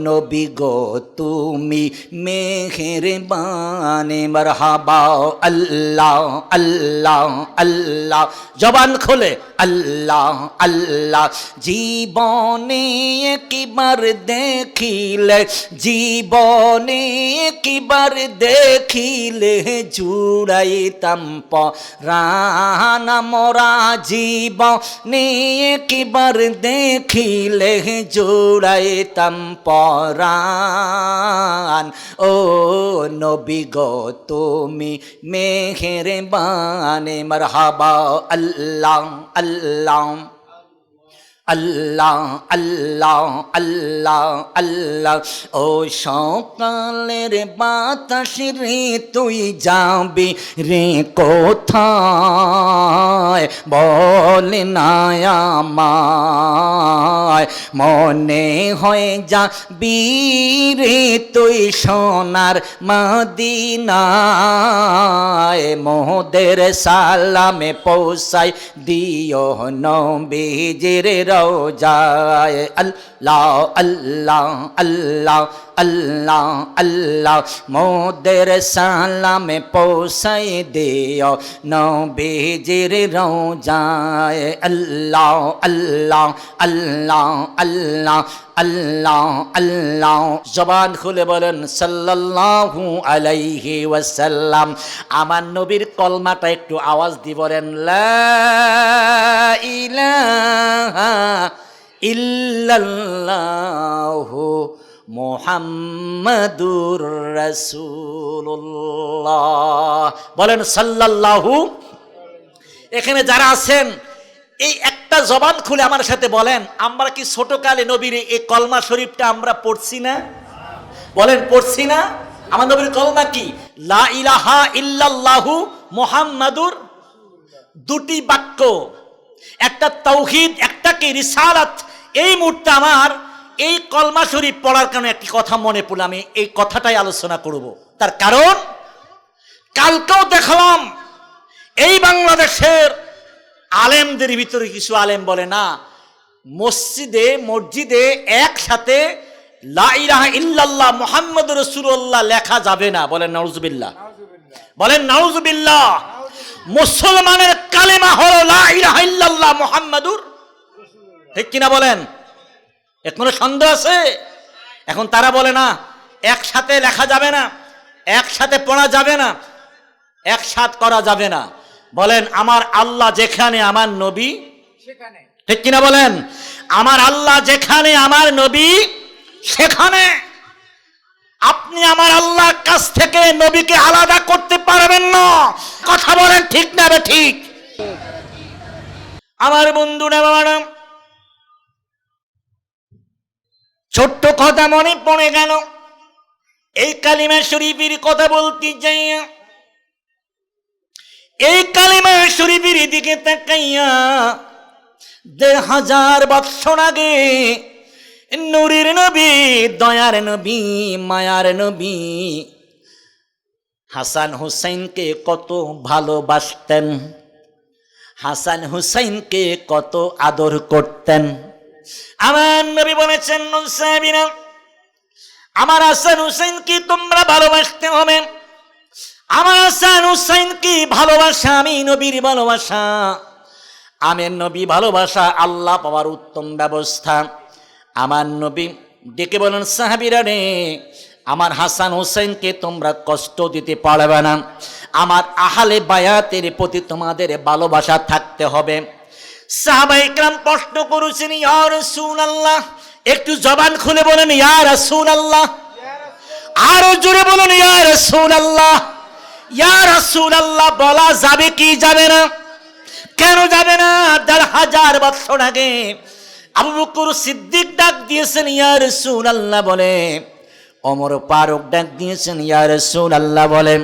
নবী গো তুমি মেহেরবান। মারহাবা আল্লাহ আল্লাহ আল্লাহ, জবান খোলে আল্লাহ আল্লাহ। জীবনে একবার দেখিলে, জীবনে একবার দেখিলে জুড়াইতাম পরাণ মোরা, জীবনে একবার দেখিলে জুড়াইতাম পরাণ। ও নবী গো তুমি মেহেরবান। মারহাবা আল্লাহ আল্লাহ আল্লাহ আল্লাহ আল্লাহ আল্লাহ। ও সকালের বাতাস রে তুই যাবি রে কোথায়, বল না আমায়, মনে হয় যাবি রে তুই সোনার মদিনায়। মোদের সালামে পৌঁছাই দিও নবীজির রওজায়। আল্লাহ আল্লাহ আল্লাহ আল্লাহ আল্লাহ, মোদের সালামে পৌঁছাই দিও নবীজির রওজায়। আল্লাহ আল্লাহ আল্লাহ আল্লাহ আল্লাহ আল্লাহ। জবান খুলে বলেন সাল্লাল্লাহু আলাইহি ওয়াসাল্লাম। আমার নবীর কলমাটা একটু আওয়াজ দিয়ে বলেন, লা ইলাহা ইল্লাল্লাহু মুহাম্মাদুর রাসূলুল্লাহ। বলেন সাল্লাল্লাহু। এখানে যারা আছেন এই একটা জবান খুলে আমার সাথে বলেন, আমরা কি ছোটকালে নবীর এই কলমা শরীফটা আমরা পড়ছি না? বলেন পড়ছি না? আমার নবীর কলমা কি? লা ইলাহা ইল্লাল্লাহু মুহাম্মাদুর। দুটি বাক্য, একটা তাওহীদ, একটা কি রিসালাত। এই মুহূর্তে আমার এই কলমা শরীফ পড়ার কারণে একটি কথা মনে পড়ল, আমি এই কথাটাই আলোচনা করব। তার কারণ কালকেও দেখলাম এই বাংলাদেশের আলেমদের ভিতরে কিছু আলেম বলে না, মসজিদে একসাথে লা ইলাহা ইল্লাল্লাহ মুহাম্মাদুর রাসূলুল্লাহ লেখা যাবে না। বলেন নাউজুবিল্লাহ, বলেন নাউজুবিল্লাহ। মুসলমানের কালেমা হলো লা ইলাহা ইল্লাল্লাহ মুহাম্মাদুর, ঠিক কিনা বলেন? এর কোনো সন্দেহ আছে? এখন তারা বলে না একসাথে লেখা যাবে না, একসাথে পড়া যাবে না, একসাথ করা যাবে না। বলেন আমার আল্লাহ যেখানে আমার নবী সেখানে, ঠিক কিনা বলেন? আমার আল্লাহ যেখানে আমার নবী সেখানে। আপনি আমার আল্লাহর কাছ কাছ থেকে নবীকে আলাদা করতে পারবেন না। কথা বলেন ঠিক না ঠিক? আমার বন্ধুরা বাবারা, ছোট্ট কথা মনে পড়ে গেল, এই কালিমা শরীফের কথা বলতে চাই। এই কালিমা শরীফের দিকে তাকাইয়া ১,৫০০ বৎসর আগে নূরের নবী, দয়ার নবী, মায়ার নবী হাসান হুসাইনকে কত ভালোবাসতেন, হাসান হুসাইনকে কত আদর করতেন। আমার নবী বলেছেন, সাহাবীরা, আমার হাসান হুসাইনকে তোমরা ভালোবাসতে হবে। আমার হাসান হুসাইনকে ভালোবাসা আমি নবীর ভালোবাসা, আমের নবী ভালোবাসা আল্লাহ পাওয়ার উত্তম ব্যবস্থা। আমার নবী ডেকে বলেন, সাহাবীরা রে, আমার হাসান হুসাইনকে তোমরা কষ্ট দিতে পারবে না। আমার আহলে বায়াতের প্রতি তোমাদের ভালোবাসা থাকতে হবে। সাহাবায়ে কেরাম প্রশ্ন করেছেন, ইয়া রাসূলুল্লাহ, একটু জবান খুলে বলেন ইয়া রাসূলুল্লাহ, আরো জোরে বলেন ইয়া রাসূলুল্লাহ। ইয়া রাসূলুল্লাহ বলা যাবে কি যাবে না? কেন যাবে না? ১,৫০০ বছর আগে আবু বকর সিদ্দিক ডাক দিয়েছেন ইয়া রাসূলুল্লাহ বলে, ওমর ফারুক ডাক দিয়েছেন ইয়া রাসূলুল্লাহ বলে,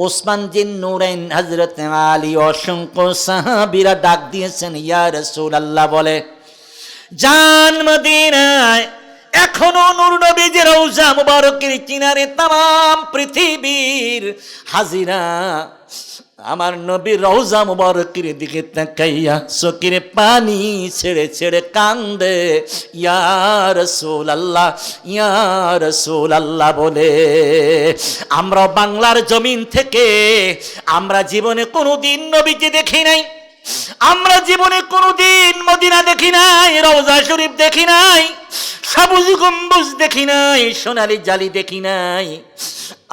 ওসমান জিন নূরাইন হযরত আলী, অসংখ্য সাহাবীরা ডাক দিয়েছেন ইয়া রাসূলুল্লাহ বলে। জান মদিনায় এখনো নূর নবীজির রওজা মুবারকের কিনারে तमाम পৃথিবীর হাজিরা আমার নবীর রওজা মুবারকের দিকে তাকাইয়া চোখের পানি ছেড়ে ছেড়ে কান্দে ইয়া রাসূলুল্লাহ, ইয়া রাসূলুল্লাহ বলে। আমরা বাংলার জমিন থেকে আমরা জীবনে কোনোদিন নবীকে দেখি নাই, আমরা জীবনে কোনোদিন মদিনা দেখি নাই, রওজা শরীফ দেখি নাই, সবুজ গম্বুজ দেখি নাই, সোনালী জালি দেখি নাই।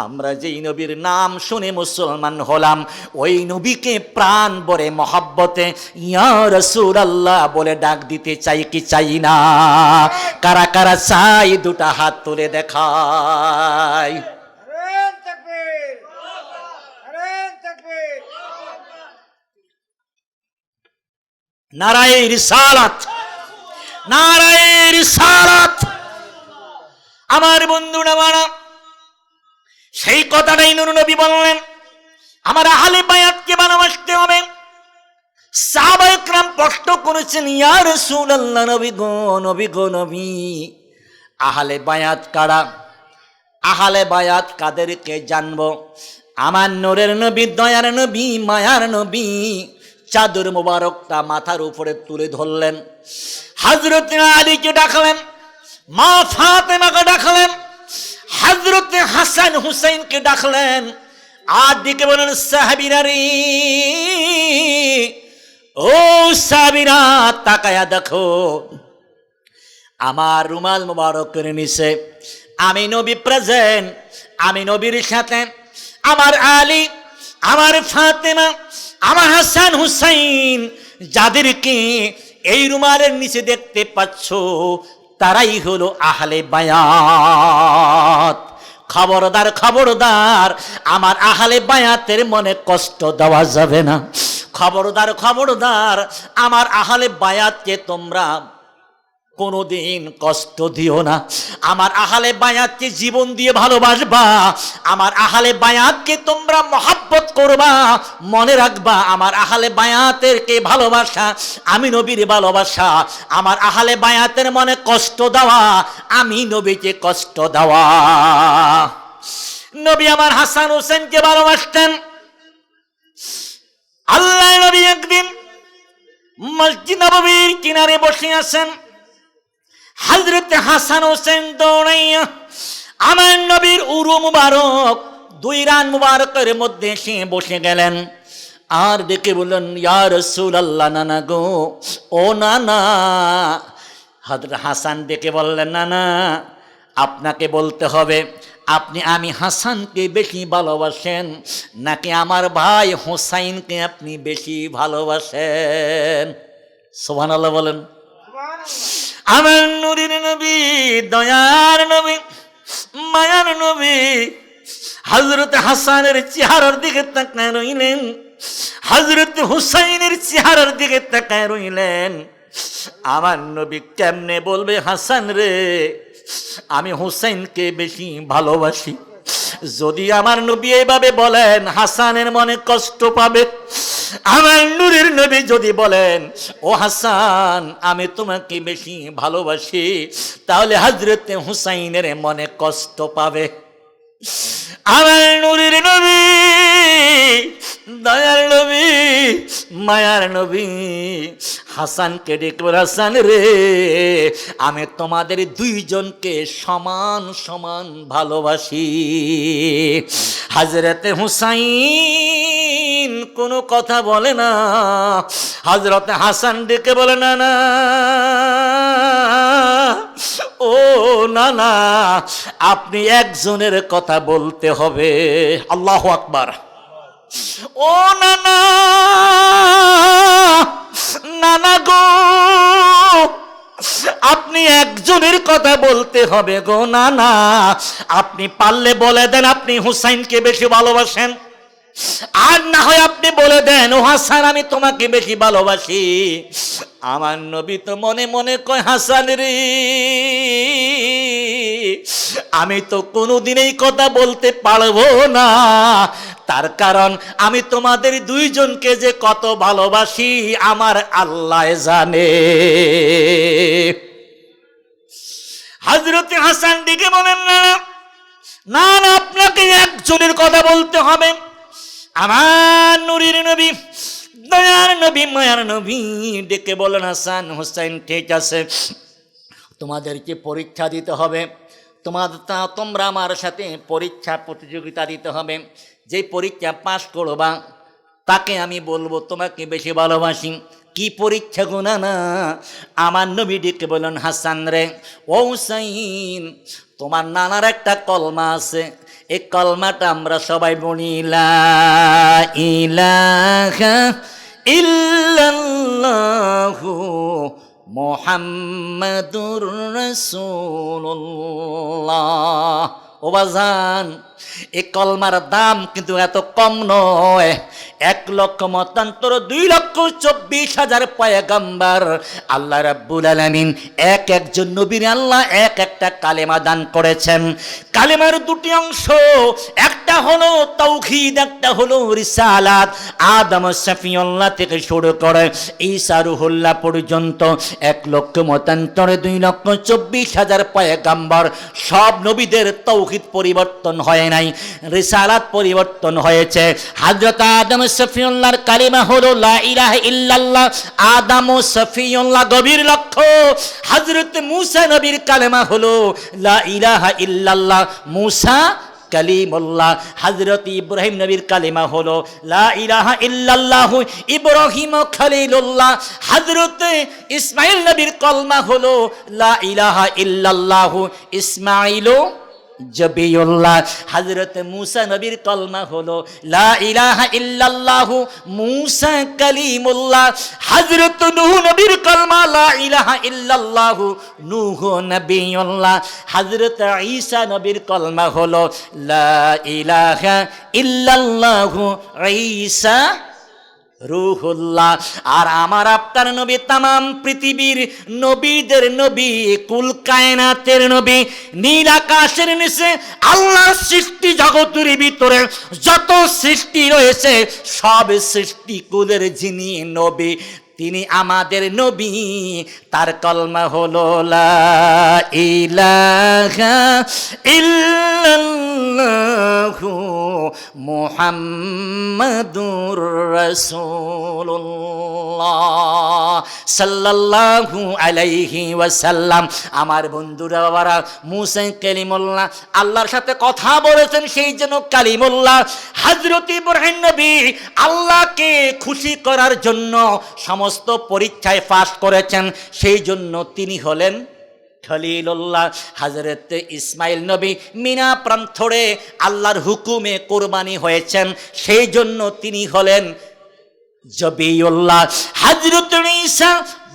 আমরা যেই নবীর নাম শুনে মুসলমান হলাম, ওই নবীকে প্রাণ ভরে মহব্বতে ইয়া রাসূলুল্লাহ বলে ডাক দিতে চাই কি চাই না? কারা কারা চাই দুটা হাত তুলে দেখায়। নারায়ে রিসালাত, নারায়ে রিসালাত। আমার বন্ধুরা মারা, সেই কথাটাই নূর নবী বললেন, আমার আহলে বায়াতকে ভালোবাসতে হবে। সাহাবায়ে কেরাম প্রশ্ন করেছেন, ইয়া রাসূলুল্লাহ, নবী গো, নবী গো, নবী, আহলে বায়াত কারা? আহলে বায়াত কাদেরকে জানবো? আমার নূরের নবী, দয়ার নবী, মায়ার নবী চাদর মোবারকটা মাথার উপরে তুলে ধরলেন, হযরত আলীকে ডাকলেন, মা ফাতেমাকে ডাকলেন, হযরত হাসান হুসাইনকে ডাকলেন, আর দিকে বলেন, সাহাবীরা রে, ও সাহাবীরা তাকায়া দেখো, আমার রুমাল মোবারকের নিচে আমি নবী প্রেজেন্ট, আমি নবীর সাথে আমার আলী, আমার ফাতেমা, আমার হাসান হুসাইন, যাদেরকে এই রুমালের নিচে দেখতে পাচ্ছ তারাই হলো আহলে বায়াত। খবরদার, খবরদার, আমার আহলে বায়াতের মনে কষ্ট দেওয়া যাবে না। খবরদার, খবরদার, আমার আহলে বায়াতকে তোমরা কোনোদিন কষ্ট দিও না। আমার আহলে বায়াতকে জীবন দিয়ে ভালোবাসবা, আমার আহলে বায়াতকে তোমরা মহব্বত করবা। মনে রাখবা, আমার আহলে বায়াতের কে ভালোবাসা আমি নবীর ভালোবাসা। আমার আহলে বায়াতের মনে কষ্ট দেওয়া আমি নবীকে কষ্ট দেওয়া। নবী আমার হাসান হোসেনকে ভালোবাসতেন। আল্লাহ নবী একদিন মসজিদ নববীর কিনারে বসে আছেন, হযরত হাসান হোসেন দৌড়াইয়া আমার নবীর উরু মুবারক, দুই রান মুবারকের মধ্যে এসে বসে গেলেন, আর ডেকে বললেন, ইয়া রাসূলুল্লাহ, নানা গো, ও নানা। হযরত হাসান ডেকে বললেন, নানা, আপনাকে বলতে হবে, আপনি আমি হাসানকে বেশি ভালোবাসেন নাকি আমার ভাই হোসাইনকে আপনি বেশি ভালোবাসেন? সুবহানাল্লাহ বলেন। আমার নূরের নবী, দয়ার নবী, মায়ার নবী হযরত হাসানের চেহারার দিকে তাকায় রইলেন, হযরত হুসাইনের চেহারার দিকে তাকায় রইলেন। আমার নবী কেমনে বলবে, হাসান রে আমি হুসাইনকে বেশি ভালোবাসি। যদি আমার নবী এইভাবে বলেন হাসানের মনে কষ্ট পাবে। আমার নূরের নবী যদি বলেন ও হাসান আমি তোমাকে বেশি ভালোবাসি, তাহলে হযরত হুসাইনের মনে কষ্ট পাবে। আমার নূরের নবী, দয়ার নবী, মায়ার নবী হাসানকে ডেকে বলে, হাসান রে আমি তোমাদের দুইজনকে সমান সমান ভালোবাসি। হযরতে হুসাইন কোনো কথা বলে না। হযরতে হাসান ডেকে বলে, না না ও না না, আপনি একজনের কথা বলতে হবে। আল্লাহু আকবার। ও না না, না না গো, আপনি একজনের কথা বলতে হবে গো। না না, আপনি পারলে বলে দেন আপনি হুসাইনকে বেশি ভালোবাসেন, আর না হয় আপনি বলে দেন ও হাসান আমি তোমাকে বেশি ভালোবাসি। আমার নবী তো মনে মনে কয়, হাসান রে আমি তো কোনোদিন এই কথা বলতে পারবো না, তার কারণ আমি তোমাদের দুইজনকে যে কত ভালোবাসি আমার আল্লাহ জানে। হযরত হাসান দিকে বলেন, না না না আপনাকে একজনের কথা বলতে হবে। আমার নূরের নবী, দয়ার নবী, মায়ার নবী ডেকে বলেন, হাসান হুসাইন ঠিক আছে, তোমাদেরকে পরীক্ষা দিতে হবে। তোমরা আমার সাথে পরীক্ষা প্রতিযোগিতা দিতে হবে। যে পরীক্ষা পাশ করবা তাকে আমি বলবো তোমাকে বেশি ভালোবাসি। কি পরীক্ষা গো? না না, আমার নবী ডেকে বলেন, হাসান রে ও হুসাইন তোমার নানার একটা কলমা আছে, এই কলমাটা আমরা সবাই বলি, লা ইলাহা ইল্লাল্লাহু মুহাম্মাদুর রাসূলুল্লাহ। ও বাজান, এই কলমার দাম কিন্তু এত কম নয়। 1,00,000 মতান্তর 2,24,000 পয়গম্বর আল্লাহ রাব্বুল আলামিন একজন নবীর আল্লাহ একটা কালেমা দান করেছেন। কালেমার দুটি অংশ, একটা হলো তাওহীদ, একটা হলো রিসালাত। আদম শফিউল্লাহ থেকে শুরু করে ঈসা রুহুল্লাহ পর্যন্ত 1,00,000 মতান্তরে 2,24,000 পয়গম্বর। সব নবীদের তাওহীদ পরিবর্তন হয় নাই, রিসালাত পরিবর্তন হয়েছে। হযরত আদম শফিউল্লাহর কালিমা হলো লা ইলাহা ইল্লাল্লাহ, আদম ও শফিউল্লাহ গভীর লক্ষ্য। হযরত মূসা নবীর কালিমা হলো লা ইলাহা ইল্লাল্লাহ, মূসা কালিমুল্লাহ। হযরত ইব্রাহিম নবীর কালিমা হলো লা ইলাহা ইল্লাল্লাহু, ইব্রাহিম খলিলুল্লাহ। হযরত ইসমাঈল নবীর কলমা হলো লা ইলাহা ইল্লাল্লাহু, ইসমাঈল জবিউল্লাহ। হযরত মূসা নবীর কলমা হলো লা ইলাহা ইল্লাল্লাহু, মূসা কালিমুল্লাহ। হযরত নূহ নবীর কলমা লা ইলাহা ইল্লাল্লাহু, নূহ নবিয়ুল্লাহ। হযরত ঈসা নবীর কলমা হলো লা ইলাহা ইল্লাল্লাহু, ঈসা রুহুল্লাহ। আর আমার আপনার নবী তামাম পৃথিবীর নবীদের নবী, কুল কায়নাতের নবী। নীল আকাশের নিচে আল্লাহর সৃষ্টি জগতের ভিতরে যত সৃষ্টি রয়েছে সব সৃষ্টি কুলের যিনি নবী তিনি আমাদের নবী। তার কলমা হলো লা ইলাহা ইল্লাল্লাহু মুহাম্মাদুর রাসূলুল্লাহ সাল্লাল্লাহু আলাইহি ওয়াসাল্লাম। আমার বন্ধুরা বাবারা, মূসা কালিমুল্লাহ আল্লাহর সাথে কথা বলেছেন, সেই জন্য কালিমুল্লাহ। হযরত ইব্রাহিম নবী আল্লাহকে খুশি করার জন্য সমস্ত পরীক্ষায় পাস করেছেন, সেই জন্য তিনি হলেন খলিলুল্লাহ। হযরত ইসমাইল নবী মিনা প্রান্তরে আল্লাহর হুকুমে কোরবানি হয়েছেন, সেই জন্য তিনি হলেন জবিউল্লাহ। হযরত ঈসা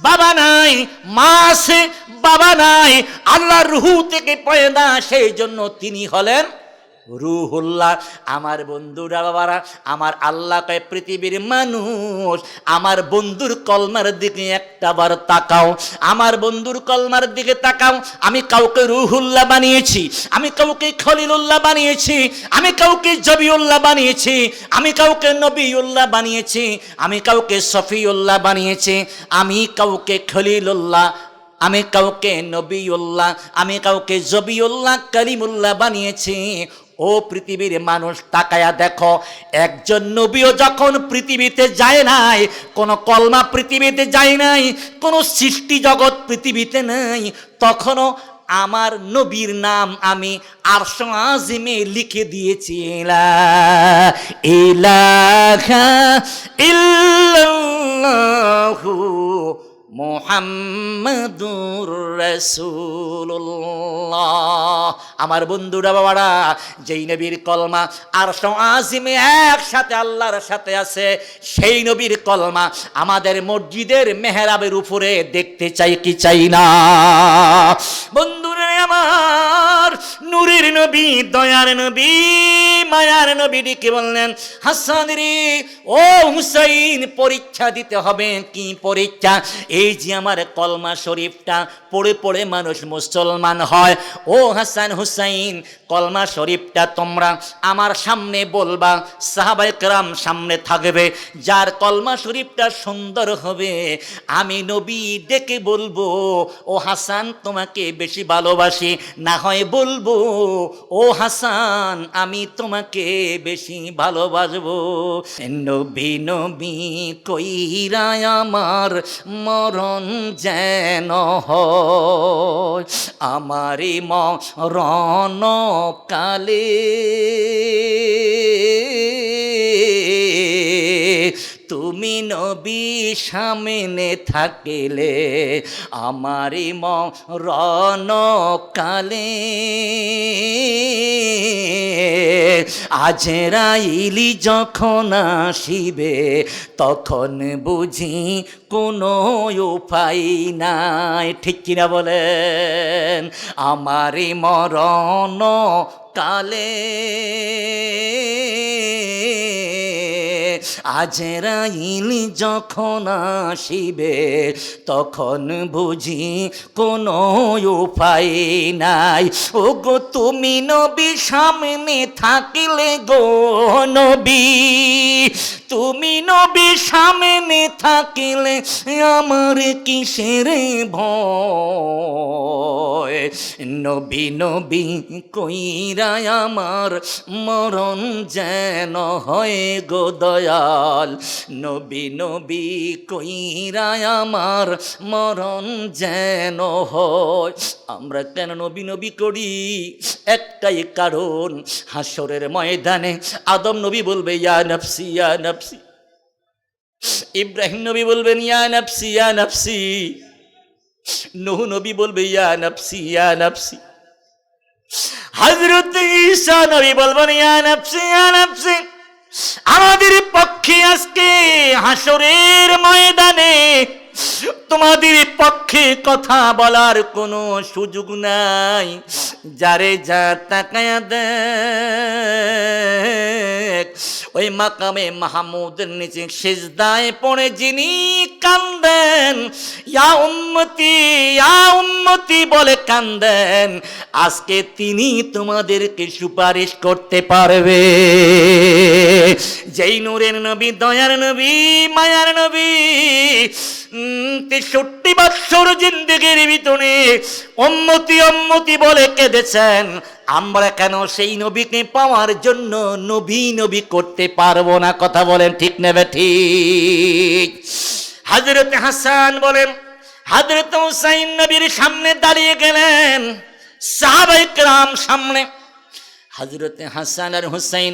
বাবা নাই, মা আছে, বাবা নাই, আল্লাহর রূহ থেকে পয়দা, সেই জন্য তিনি হলেন রুহুল্লাহ। আমার বন্ধুরা বাবারা, আমার আল্লাহ কয় পৃথিবীর মানুষ আমার বন্ধুর কলমার দিকে একটাবার তাকাও, আমার বন্ধুর কলমার দিকে তাকাও। আমি কাউকে রুহুল্লাহ বানিয়েছি, আমি কাউকে খলিলুল্লাহ বানিয়েছি, আমি কাউকে জবিউল্লাহ বানিয়েছি, আমি কাউকে নবিউল্লাহ বানিয়েছি, আমি কাউকে সফিউল্লাহ বানিয়েছি, আমি কাউকে খলিলুল্লাহ, আমি কাউকে নবিউল্লাহ, আমি কাউকে জবিউল্লাহ কালিমুল্লাহ বানিয়েছি। ও পৃথিবীর মানুষ তাকায়া দেখো, একজন নবীও যখন পৃথিবীতে যায় নাই, কোন কলমা পৃথিবীতে যায় নাই, কোন সৃষ্টি জগৎ পৃথিবীতে নাই, তখনও আমার নবীর নাম আমি আরশ আজিমে লিখে দিয়েছি, লা ইলাহা ইল্লাল্লাহু মুহাম্মাদুর রাসূলুল্লাহ। আমার বন্ধুরা বাবারা, যেই নবীর কলমা আরশ আজিমে একসাথে আল্লাহর সাথে আছে, সেই নবীর কলমা আমাদের মসজিদের মেহরাবের উপরে দেখতে চাই কি চাই না? বন্ধুরা আমার, নূরের নবী, দয়ার নবী, মায়ার নবী ডেকে বললেন, হাসান রে, ও হুসাইন, পরীক্ষা দিতে হবে। কি পরীক্ষা? এই যে আমার কলমা শরীফটা পড়ে পড়ে মানুষ মুসলমান হয়, ও হাসান হুসাইন, কলমা শরীফটা তোমরা আমার সামনে বলবা, সাহাবায়ে কেরাম সামনে থাকবে, যার কলমা শরীফটা সুন্দর হবে আমি নবী ডেকে বলবো, ও হাসান তোমাকে বেশি ভালোবাসি, না হয় বলবো, ও হাসান আমি তোমাকে বেশি ভালোবাসবো। নবী নবী কইরা আমার মরণ যেন হয়, আমারি মরণ কালে তুমি নবী সামনে থাকিলে, আমারি মরণ কালে আজরাইলি যখন আসিবে, তখন বুঝি কোনো উপায় নাই। ঠিক কিনা বলেন? আমারি মরণ কালে আজরাইল যখন আসিবে, তখন বুঝি কোনো উপায় নাই। ও গো তুমি নবী সামনে থাকিলে গো নবী, তুমি নবী সামনে থাকিলে আমার কিসের ভয়? নবী নবী কইরা আমার মরণ যেন হয় গো দয়াল, নবী নবী কইরা আমার মরণ যেন হয়। আমরা কেন নবী নবী করি? একটাই কারণ, হাসরের ময়দানে আদম নবী বলবে ইয়া নফসি ইয়া নফসি, ইব্রাহিম নবী বলবেন ইয়া নফসি ইয়া নফসি, নূহ নবী বলবে ইয়া নফসি ইয়া নফসি, হযরত ঈসা নবী বলবেন ইয়া নফসি ইয়া নফসি। আমাদের পক্ষে আজকে হাসরের ময়দানে তোমাদের পক্ষে কথা বলার কোনো সুযোগ নাই। যারে যা তাকায়া দেখ, ওই মাকামে মাহমুদের নিচে সিজদায় পড়ে যিনি কান্দেন, ইয়া উম্মতি বলে কান্দেন, আজকে তিনি তোমাদেরকে সুপারিশ করতে পারবে। যেই নূরের নবী, দয়ার নবী, মায়ার নবী 63 বৎসর জিন্দেগির ভিতরে উম্মতি উম্মতি বলে কেঁদেছেন, আমরা কেন সেই নবীকে পাওয়ার জন্য নবী নবী করতে পারবো না? কথা বলেন ঠিক নেবে ঠিক? হযরত হাসান বলেন, হযরত হুসাইন নবীর সামনে দাঁড়িয়ে গেলেন, সাহাবায়ে কেরাম সামনে। হযরত হাসান আর হুসাইন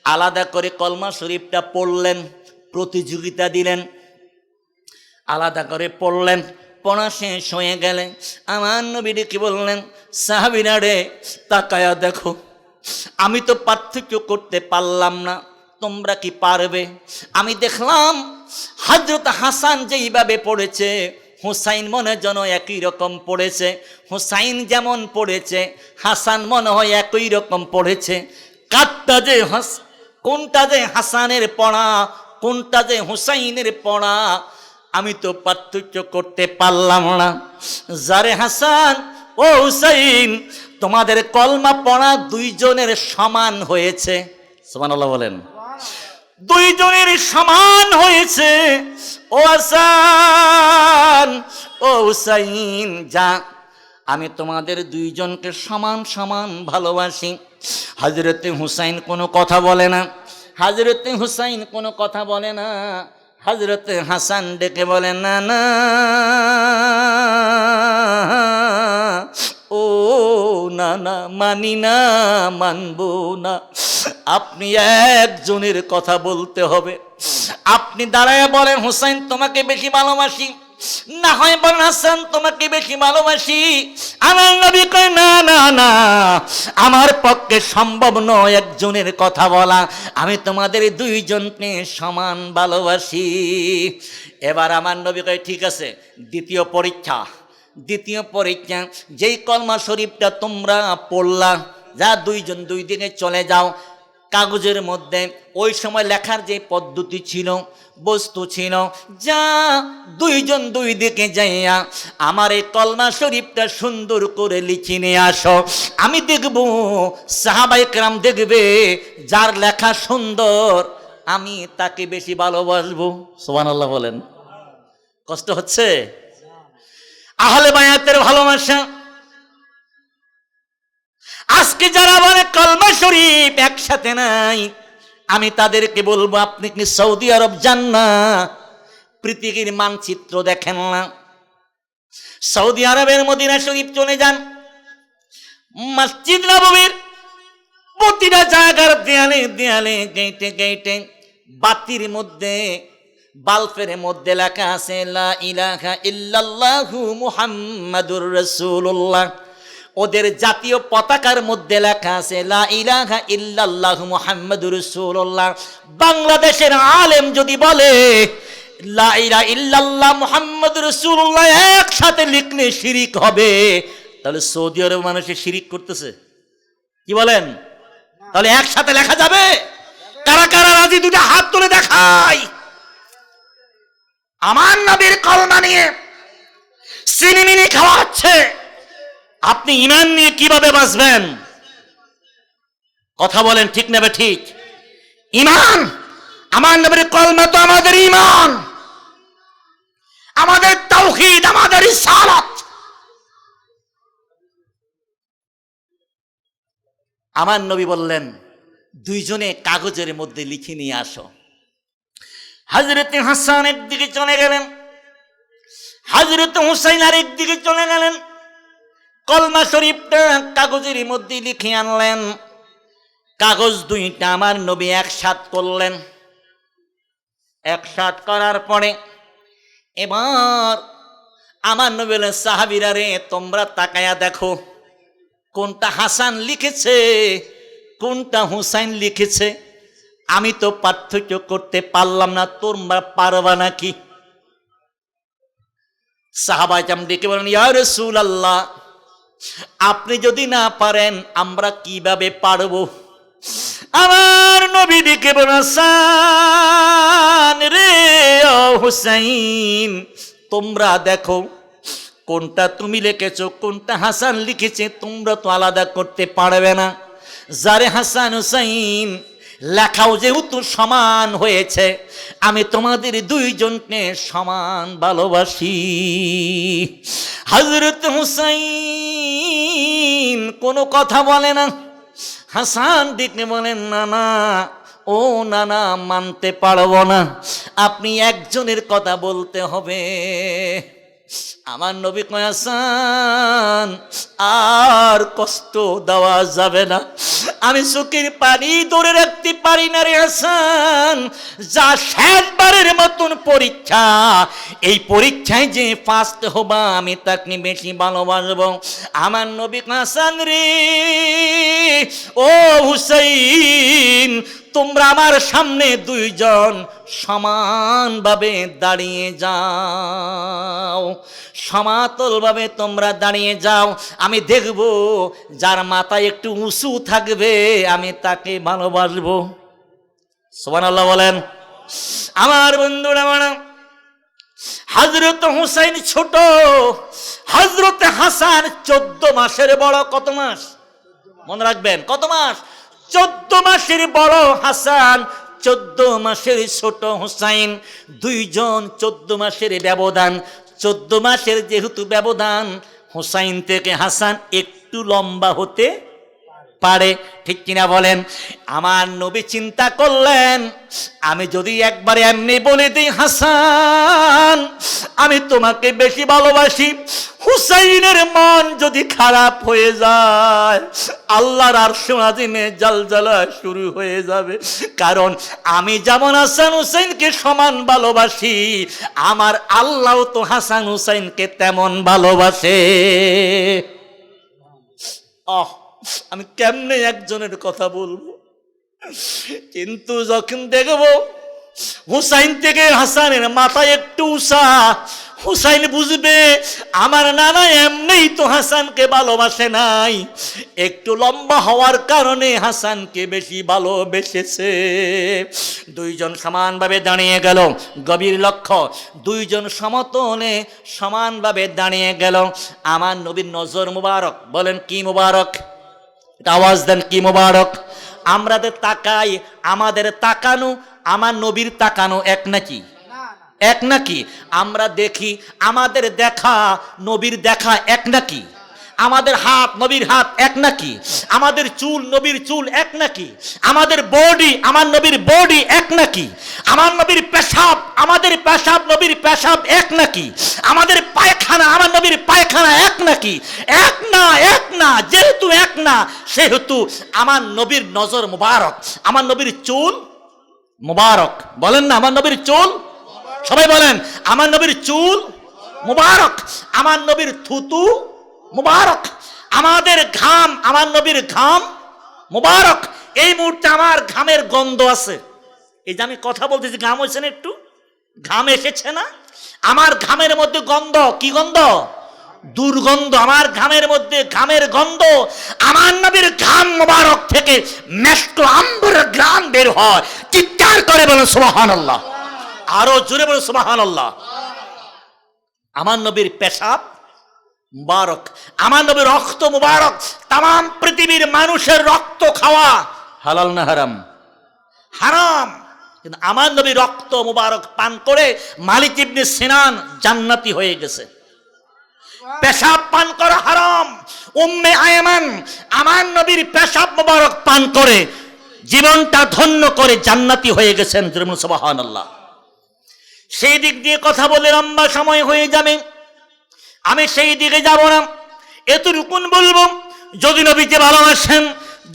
আলাদা করে কলমা শরীফটা পড়লেন, প্রতিযোগিতা দিলেন, আলাদা করে পড়লেন। পড়া শেষ হয়ে গেলে আমার নবী কি বললেন, সাহাবীরা রে তাকায়া দেখো, আমি তো পার্থক্য করতে পারলাম না, তোমরা কি পারবে? আমি দেখলাম হযরত হাসান যেইভাবে পড়েছে, হুসাইন মনে যেন একই রকম পড়েছে। হুসাইন যেমন পড়েছে, হাসান মনে হয় একই রকম পড়েছে। কাঠটা যে কোনটা যে হাসানের পড়া, কোনটা যে হুসাইনের পড়া, আমি তো পার্থক্য করতে পারলাম না। যারে হাসান ও হুসাইন, তোমাদের কলমা পড়া দুইজনের সমান হয়েছে। সুবহানাল্লাহ বলেন। দুইজনের সমান হয়েছে। ও হাসান ও হুসাইন, যা আমি তোমাদের দুইজনকে সমান সমান ভালোবাসি। হযরতে হুসাইন কোনো কথা বলে না, হযরতে হুসাইন কোনো কথা বলে না। হযরতে হাসান ডেকে বলে, না না ও না না, মানি না, মানবো না। আপনি একজনের কথা বলতে হবে। আপনি দাঁড়ায় বলেন হুসাইন তোমাকে বেশি ভালোবাসি, না হয় বলেন হাসান তোমাকে বেশি ভালোবাসি। আমার নবী কয়, না না না, আমার পক্ষে সম্ভব নয় একজনের কথা বলা, আমি তোমাদের দুইজনকে সমান ভালোবাসি। এবার আমার নবী কয়, ঠিক আছে, দ্বিতীয় পরীক্ষা। যেই কলমা শরীফটা তোমরা পড়লা, যা দুইজন দুই দিকে চলে যাও। কাগজের মধ্যে ওই সময় লেখার যে পদ্ধতি ছিল, বস্তু ছিল, যা দুইজন দুই দিকে যাইয়া আমার এই কলমা শরীফটা সুন্দর করে লিখে নিয়ে আসো। আমি দেখব, সাহাবায়ে কেরাম দেখবে, যার লেখা সুন্দর আমি তাকে বেশি ভালোবাসবো। সুবহানাল্লাহ বলেন। কষ্ট হচ্ছে? আহলে বায়াতের ভালোবাসা। আজকে যারা বলে কলমা শরীফ একসাথে নাই, আমি তাদেরকে বলবো, আপনি কি সৌদি আরব যান না? পৃথিবীর মানচিত্র দেখেন না? সৌদি আরবের মদিনা শরীফ চলে যান, মসজিদ নববীর প্রতিটা জায়গার দেয়ালে দেয়ালে, গেটে গেটে, বাতির মধ্যে, বাল্বের মধ্যে লেখা আছে লা ইলাহা ইল্লাল্লাহু মুহাম্মাদুর রাসূলুল্লাহ। ওদের জাতীয় পতাকার মধ্যে লেখা আছে লা ইলাহা ইল্লাল্লাহু মুহাম্মাদুর রাসূলুল্লাহ। বাংলাদেশের আলেম যদি বলে লা ইলাহা ইল্লাল্লাহ মুহাম্মাদুর রাসূলুল্লাহ একসাথে লিখলে শিরিক হবে, তাহলে সৌদি আরব মানুষে শিরিক করতেছে। কি বলেন? তাহলে একসাথে লেখা যাবে? কারা কারা রাজি? দুটো হাত তুলে দেখাই। আমার নবীর কলমা নিয়ে সিনিমিনি খাওয়াচ্ছে, আপনি ঈমান নিয়ে কিভাবে বাঁচবেন? কথা বলেন, ঠিক নেবে ঠিক? ঈমান, আমার নবীর কলমা তো আমাদের ঈমান, আমাদের তাওহীদ, আমাদের রিসালাত। আমার নবী বললেন, দুইজনে কাগজের মধ্যে লিখে নিয়ে আসো। হযরত হাসান একদিকে চলে গেলেন, হযরত হুসাইন আরেক দিকে চলে গেলেন। কলমা শরীফটা কাগজের মধ্যে লিখে আনলেন। কাগজ দুইটা আমার নবী একসাথ করলেন। একসাথ করার পরে এবার আমার নবী বলেন, সাহাবীরা রে, তোমরা তাকায়া দেখো, কোনটা হাসান লিখেছে, কোনটা হুসাইন লিখেছে। আমি তো পার্থক্য করতে পারলাম না, তোমরা পারবা নাকি? সাহাবায়ে কেরাম ডেকে বলেন, ইয়া রাসূলুল্লাহ, আপনি যদি না পারেন আমরা কিভাবে পারব? আমার নবী ডেকে বলেন, হাসান রে ও হুসাইন, তোমরা দেখো, কোনটা তুমি লিখেছো, কোনটা হাসান লিখেছে, তোমরা তো আলাদা করতে পারবে না। যারে হাসান হুসাইন লেখাও যেহেতু সমান হয়েছে, আমি তোমাদের দুইজনকে সমান ভালোবাসি। হযরত হুসাইন কোনো কথা বলে না। হাসান ডেকে বলেন, না না, ও না না, মানতে পারবো না, আপনি একজনের কথা বলতে হবে। আমার নবী কয়, হাসান আর কষ্ট দেওয়া যাবে না, আমি চোখের পানি ধরে রাখতে থাকতে পারি না রে হাসান, যা শেষবারের মতন পরীক্ষা, এই পরীক্ষায় যে ফার্স্ট হবা আমি তাকে বেশি ভালোবাসবো। আমার নবী হাসান রে, ও হুসাইন, তোমরা আমার সামনে দুইজন সমানভাবে দাঁড়িয়ে যাও, সমাতলভাবে তোমরা দাঁড়িয়ে যাও। আমি দেখব যার মাথা একটু উঁচু থাকবে আমি তাকে ভালোবাসবো। সুবহানাল্লাহ বলেন। আমার বন্ধুরা, হযরত হুসাইন ছোট, হযরত হাসান 14 মাসের বড়। কত মাস মনে রাখবেন? কত মাস? 14 মাসের বড় হাসান, 14 মাসের ছোট হুসাইন। দুইজন 14 মাসের ব্যবধান। 14 মাসের যেহেতু ব্যবধান, হুসাইন থেকে হাসান একটু লম্বা হতে পারে, ঠিক কিনা বলেন? আমার নবী চিন্তা করলেন, আমি যদি একবারে এমনি বলে দিই হাসান আমি তোমাকে বেশি ভালোবাসি, হুসাইনের মন যদি খারাপ হয়ে যায় আল্লাহর আরশে আজিমে জালজালা শুরু হয়ে যাবে। কারণ আমি যেমন হাসান হুসাইনকে সমান ভালোবাসি, আমার আল্লাহ তো হাসান হুসাইনকে তেমন ভালোবাসে। আমি কেমনে একজনের কথা বলবো? কিন্তু যখন দেখব হুসাইন থেকে হাসানের মাথা একটু উঁচা, হুসাইন বুঝবে আমার নানা এমনিই তো হাসানকে ভালোবাসে নাই, একটু লম্বা হওয়ার কারণে হাসানকে বেশি ভালোবেসেছে। দুইজন সমানভাবে দাঁড়িয়ে গেল। গভীর লক্ষ্য, দুইজন সমতলে সমানভাবে দাঁড়িয়ে গেল। আমার নবীর নজর মুবারক, বলেন কি মুবারক? এটা আওয়াজ দেন, কি মুবারক? আমরা তাকাই, আমাদের তাকানো আমার নবীর তাকানো এক নাকি? এক নাকি? আমরা দেখি, আমাদের দেখা নবীর দেখা এক নাকি? আমাদের হাত নবীর হাত এক নাকি? আমাদের চুল নবীর চুল এক নাকি? আমাদের বডি আমার নবীর বডি এক নাকি? আমার নবীর পেশাব আমাদের পেশাব নবীর পেশাব এক নাকি? আমাদের পায়খানা আমার নবীর পায়খানা এক নাকি? এক না, এক না। যেহেতু এক না, সেহেতু আমার নবীর নজর মুবারক, আমার নবীর চুল মুবারক। বলেন না আমার নবীর চুল? সবাই বলেন আমার নবীর চুল মুবারক, আমার নবীর থুতু মুবারক, আমাদের ঘাম আমার নবীর ঘাম মুবারক। এই মুহূর্তে আমার ঘামের গন্ধ আছে। এই যে আমি কথা বলতেছি, ঘাম হয়েছে না? একটু ঘাম এসেছে না? আমার ঘামের মধ্যে গন্ধ, কি গন্ধ? দুর্গন্ধ। আমার ঘামের মধ্যে ঘামের গন্ধ। আমার নবীর ঘাম মুবারক থেকে মেশক আম্বর গ্রাম বের হয়। চিৎকার করে বলেন সুবহানাল্লাহ। আরো জোরে বলেন সুবহানাল্লাহ। আমার নবীর পেশাব মুবারক, আমার নবীর রক্ত মুবারক। তাম পৃথিবীর মানুষের রক্ত খাওয়া হালাল না হারাম? হারাম। কিন্তু আমার নবীর রক্ত মুবারক পান করে মালিক ইবনে সিনান জান্নাতি হয়ে গেছে। পেশাব পান করা হারাম। উম্মে আয়মান আমার নবীর পেশাব মুবারক পান করে জীবনটা ধন্য করে জান্নাতি হয়ে গেছেন। সুবহানাল্লাহ। সেই দিক দিয়ে কথা বলে লম্বা সময় হয়ে যাবে, আমি সেই দিকে যাব না। এতটুকুন বলবো, যদি নবীকে ভালোবাসেন,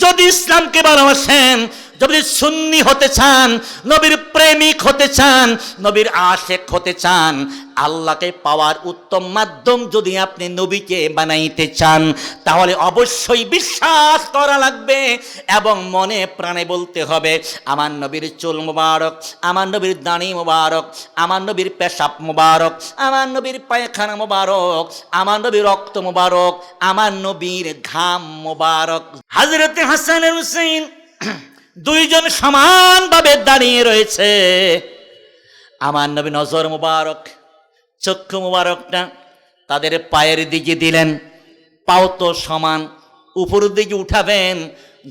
যদি ইসলামকে ভালোবাসেন, যদি সুন্নি হতে চান, নবীর প্রেমিক হতে চান, নবীর আশেক হতে চান, আল্লাহকে পাওয়ার উত্তম মাধ্যম যদি আপনি নবীকে বানাইতে চান, তাহলে অবশ্যই বিশ্বাস করা লাগবে এবং মনে প্রাণে বলতে হবে আমার নবীর চুল মুবারক, আমার নবীর দাড়ি মুবারক, আমার নবীর পেশাব মুবারক, আমার নবীর পায়খানা মুবারক, আমার নবীর রক্ত মুবারক, আমার নবীর ঘাম মুবারক। হযরত হাসান আর হুসাইন দুইজন সমানভাবে দাঁড়িয়ে রয়েছে। আমার নবী নজর মুবারক, চক্ষু মুবারকটা তাদের পায়ের দিকে দিলেন। পাও তো সমান, উপরের দিকে উঠাবেন,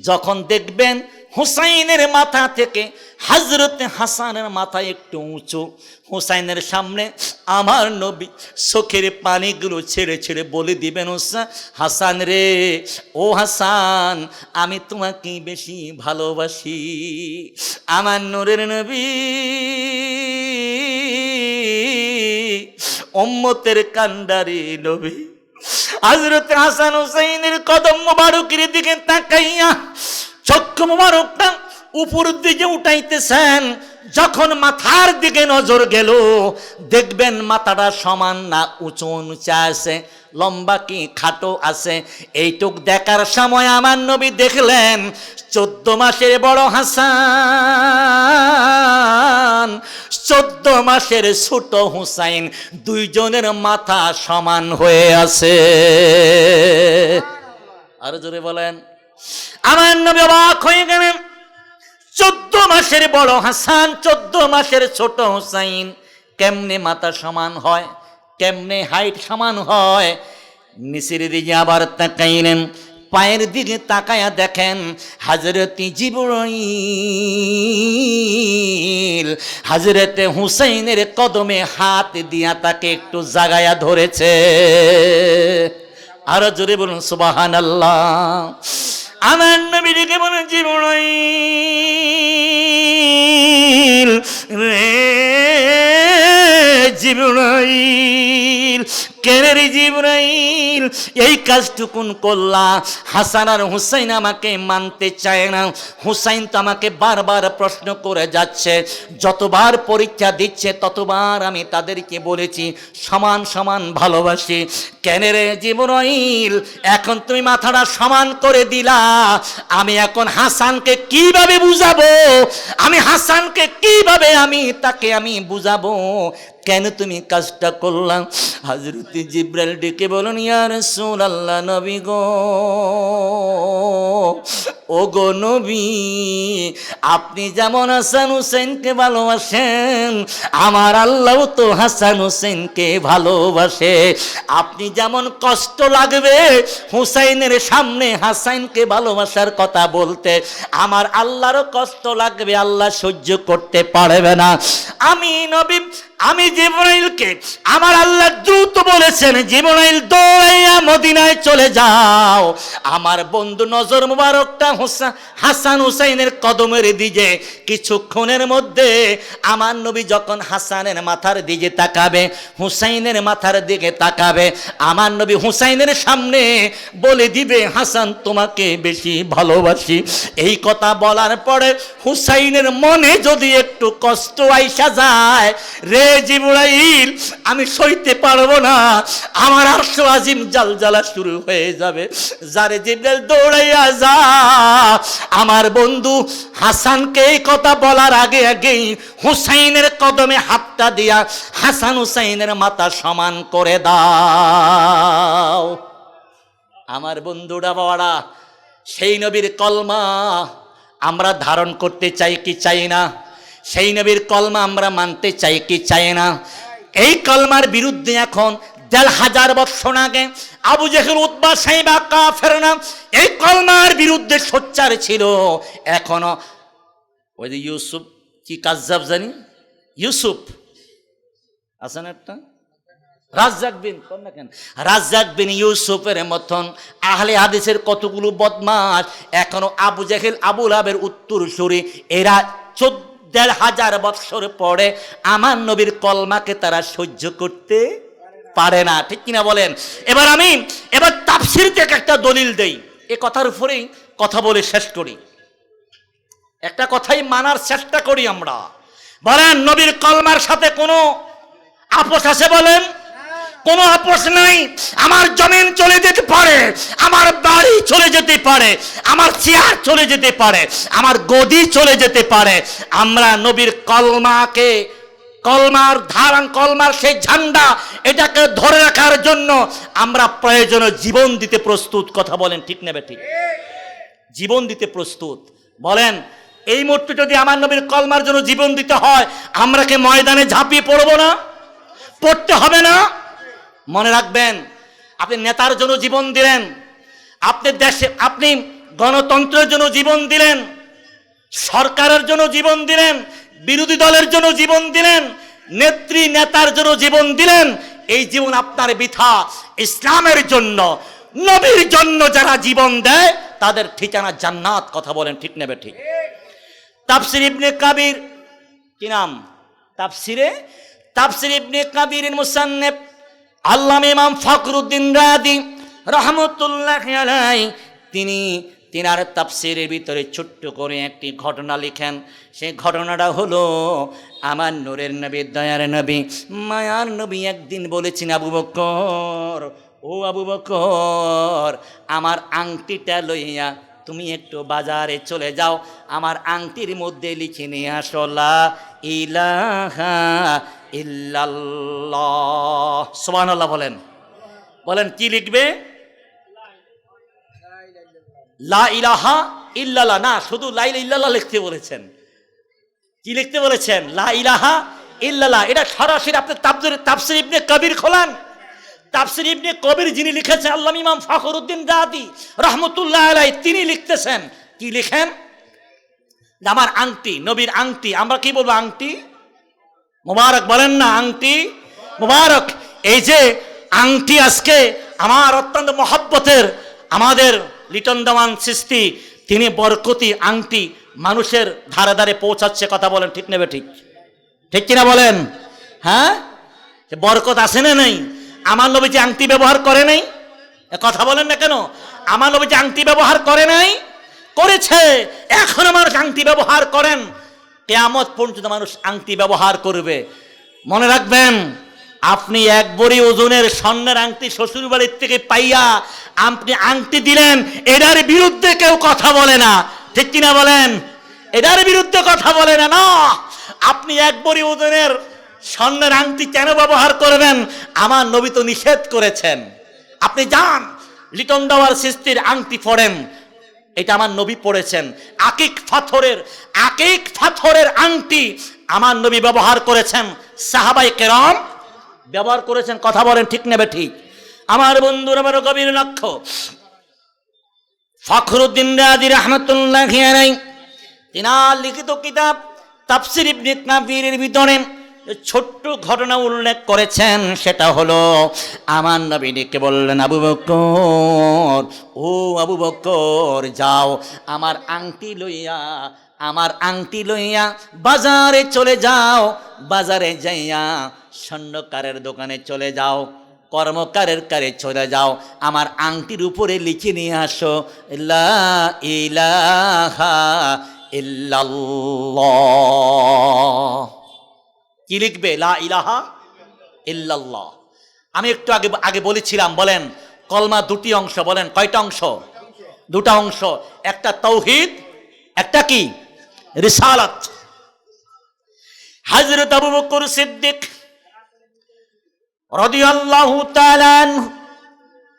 যখন দেখবেন হুসাইনের মাথা থেকে হযরত হাসানের মাথা একটু উঁচু, হুসাইনের সামনে আমার নবী চোখের পানিগুলো ছেড়ে ছেড়ে বলে দিবেন, হাসান রে, ও হাসান, আমি তোমাকে বেশি ভালোবাসি। আমার নূরের নবী, উম্মতের কান্ডারি নবী হযরত হাসান হুসাইনের কদম মুবারকের দিকে তাকাইয়া চক্ষু মুবারকটা উপর দিকে উঠাইতেছেন, যখন মাথার দিকে নজর গেল দেখবেন মাথাটা সমান না, উঁচু উঁচা আছে, লম্বা কি খাটো আছে। এইটুক দেখার সময় আমার নবী দেখলেন 14 মাসের বড় হাসান, 14 মাসের ছোট হুসাইন, দুইজনের মাথা সমান হয়ে আছে। আরো জোরে বলেন। আমার নবী অবাক হয়ে গেলেন, 14 মাসের বড় হাসান, 14 মাসের ছোট হুসাইন কেমনে মাথা সমান হয়, কেমনে হাইট সমান হয়। নিচের দিকে আবার তাকাইলেন, পায়ের দিকে তাকায়া দেখেন হযরতে জিবরাইল হযরতে হুসাইনের কদমে হাত দিয়া তাকে একটু জাগায়া ধরেছে। আরো জোরে বলুন সুবহানাল্লাহ। আমার নবী ডেকে বলেন, জিবরাইল রে জিবরাইল, কেন রে জিবরাইল এই কাজটুকুন করলা? হাসান আর হুসাইন আমাকে মানতে চায় না, হুসাইন তো আমাকে বারবার প্রশ্ন করে যাচ্ছে, যতবার পরীক্ষা দিচ্ছে ততবার আমি তাদেরকে বলেছি সমান সমান ভালোবাসি। কেন রে জিবরাইল এখন তুমি মাথাটা সমান করে দিলা, আমি এখন হাসানকে কিভাবে বুঝাবো? আমি হাসানকে কিভাবে তাকে বুঝাবো কেন তুমি কাজটা করলাম? হযরত জিবরাইল ডেকে বলেন, ইয়া রাসূলুল্লাহ, নবী গো, ও গো নবী, আপনি যেমন হাসান হুসাইনকে ভালোবাসেন আমার আল্লাহ তো হাসান হুসাইনকে ভালোবাসে। আপনি যেমন কষ্ট লাগবে হুসাইনের সামনে হাসানকে ভালোবাসার কথা বলতে, আমার আল্লাহরও কষ্ট লাগবে, আল্লাহ সহ্য করতে পারবে না। আমি জিবরাইলকে আমার আল্লাহ দ্রুত বলেছেন, জিবরাইল দৌড়াইয়া মদিনায় চলে যাও, আমার বন্ধু নজর মুবারকটা হাসান হুসাইনের কদমের দিকে। কিছুক্ষণের মধ্যে আমার নবী যখন হাসানের মাথার দিকে তাকাবে, হুসাইনের মাথার দিকে তাকাবে, আমার নবী হুসাইনের সামনে বলে দিবে, হাসান তোমাকে বেশি ভালোবাসি। এই কথা বলার পরে হুসাইনের মনে যদি একটু কষ্ট আইসা যায়, রে জিবরাইল আমি সইতে পারবো না, আমার আরশ আজিম জালজালা শুরু হয়ে যাবে। যারে জিবরাইল দৌড়াইয়া যা, আমার বন্ধু হাসানকে এই কথা বলার আগে আগেই হুসাইনের কদমে হাতটা দিয়া হাসান হুসাইনের মাথা সমান করে দাও। আমার বন্ধুরা বাবারা, সেই নবীর কলমা আমরা ধারণ করতে চাই কি চাই না? সেই নবীর কলমা আমরা মানতে চাই কি চাই না? এই কলমার বিরুদ্ধে এখন ১,৫০০ বছর আগে আবু জেহেল, উতবা, সাইবা, কাফেররা এই কলমার বিরুদ্ধে সোচ্চার ছিল। এখনো ওই যে ইউসুফ কি কাজ্জাব জানি, ইউসুফ আছেন একটা রাজ্জাক বিন ইউসুফের মতন আহলে হাদিসের কতগুলো বদমাশ এখনো আবু জেহেল, আবু লাহাবের উত্তরসূরি, এরা ১,৫০০ বছর পরে আমার নবীর কলমাকে তারা সহ্য করতে পারে না, ঠিক কিনা বলেন? এবার তাফসীর থেকে একটা দলিল দেই, এ কথার উপরেই কথা বলে শেষ করি। একটা কথাই মানার চেষ্টা করি আমরা। বলেন নবীর কলমার সাথে কোনো আপোষ আছে? বলেন কোনো আপোষ নাই। আমার জমিন চলে যেতে পারে, আমার বাড়ি চলে যেতে পারে, আমার চেয়ার চলে যেতে পারে, আমার গদি চলে যেতে পারে, আমরা নবীর কলমাকে, কলমার ধারণ, কলমার সেই ঝান্ডা, এটাকে ধরে রাখার জন্য আমরা প্রয়োজনে জীবন দিতে প্রস্তুত। কথা বলেন ঠিক নেবে ঠিক? জীবন দিতে প্রস্তুত। বলেন এই মুহূর্তে যদি আমার নবীর কলমার জন্য জীবন দিতে হয়, আমরা কি ময়দানে ঝাঁপিয়ে পড়বো না? পড়তে হবে না? মনে রাখবেন, আপনি নেতার জন্য জীবন দিলেন, আপনি দেশে, আপনি গণতন্ত্রের জন্য জীবন দিলেন, সরকারের জন্য জীবন দিলেন, বিরোধী দলের জন্য জীবন দিলেন, নেত্রী নেতার জন্য জীবন দিলেন, এই জীবন আপনার বৃথা। ইসলামের জন্য, নবীর জন্য যারা জীবন দেয় তাদের ঠিকানা জান্নাত। কথা বলেন ঠিক নেবে ঠিক? তাফসীর ইবনে কাবির, কি নাম? তাফসীর ইবনে কাবিরের মুসান্নিফ আল্লামা ইমাম ফখরুদ্দিন রাজি রাহমাতুল্লাহি আলাইহি তিনি তিনার তাফসিরের ভিতরে ছোট্ট করে একটি ঘটনা লিখেন। সেই ঘটনাটা হলো আমার নূরের নবী, দয়ার নবী, মায়ার নবী একদিন বলেছেন, আবু বকর, ও আবু বকর, আমার আংটিটা লইয়া তুমি একটু বাজারে চলে যাও, আমার আংটির মধ্যে লিখে নিয়ে আসো লা ইলাহা ইল্লাল্লাহ। সুবহানাল্লাহ বলেন, বলেন কি লিখবে? লা ইলাহা ইল্লাল্লাহ না, শুধু লা ইলাহা ইল্লাল্লাহ লিখতে বলেছেন। কি লিখতে বলেছেন? লা ইলাহা ইল্লাল্লাহ। এটা সরাসরি আপনি তাফসীর ইবনে কবির খোলান। তাফসীর ইবনে কবির যিনি লিখেছেন, আল্লামা ইমাম ফখরুদ্দীন রাজি রাহমাতুল্লাহ আলাইহি, তিনি লিখতেছেন, কি লিখেন? আমার আংটি, নবীর আংটি, আমরা কি বলবো? আংটি মুবারক বলেন না, আংটি মুবারক। এই যে আংটি আজকে আমার অত্যন্ত মহব্বতের আমাদের লিটন দেওয়ান সৃষ্টি, তিনি বরকতি আংটি মানুষের ধারে ধারে পৌঁছাচ্ছে। কথা বলেন ঠিক নেবে? ঠিক ঠিক কিনা বলেন? হ্যাঁ, বরকত আছে না নেই? আমার নবী যে আংটি ব্যবহার করে নাই, কথা বলেন না কেন? আমার নবী যে আংটি ব্যবহার করে নাই, করেছে। এখন মানুষ আংটি ব্যবহার করেন, কিয়ামত পর্যন্ত মানুষ আংটি ব্যবহার করবে। মনে রাখবেন, আপনি এক বড়ি ওজনের স্বর্ণের আংটি শ্বশুর বাড়ির থেকে পাইয়া আপনি আংটি দিলেন, এটার বিরুদ্ধে কেউ কথা বলে না, ঠিক কিনা বলেন? এটার বিরুদ্ধে কথা বলে না। না, আপনি এক বড়ি ওজনের স্বর্ণের আংটি কেন ব্যবহার করবেন? আমার নবী তো নিষেধ করেছেন। আপনি যান লিটন দেওয়ার সৃষ্টির আংটি পড়েন, এটা আমার নবী পড়েছেন। আকিক পাথরের আংটি আমার নবী ব্যবহার করেছেন, সাহাবায়ে কেরাম ব্যবহার করেছেন। কথা বলেন ঠিক নেবে? ঠিক। আমার বন্ধুরা, আমার গভীর লক্ষ্য, ফখরুদ্দীন রাজি রাহমাতুল্লাহি আলাইহি তিনার লিখিত কিতাব তাফসীর ইবনে কাসিরের ভিতরে ছোট্ট ঘটনা উল্লেখ করেছেন। সেটা হলো, আমার নবী ডেকে বললেন, আবু বকর, ও আবু বকর, যাও আমার আংটি লইয়া বাজারে চলে যাও, বাজারে যাইয়া স্বর্ণকারের দোকানে চলে যাও, কর্মকারের কারে চলে যাও, আমার আংটির উপরে লিখে নিয়ে আসো লা ইলাহা ইল্লাল্লাহ। কি লিখবে? লা ইলাহা ইল্লাল্লাহ। আমি একটু আগে বলেছিলাম, বলেন কলমা দুটি অংশ, বলেন কয়টা অংশ? দুটা অংশ। একটা তাওহীদ, একটা কি? রিসালাত। হযরত আবু বকর সিদ্দিক রাদিয়াল্লাহু তাআলা আনহু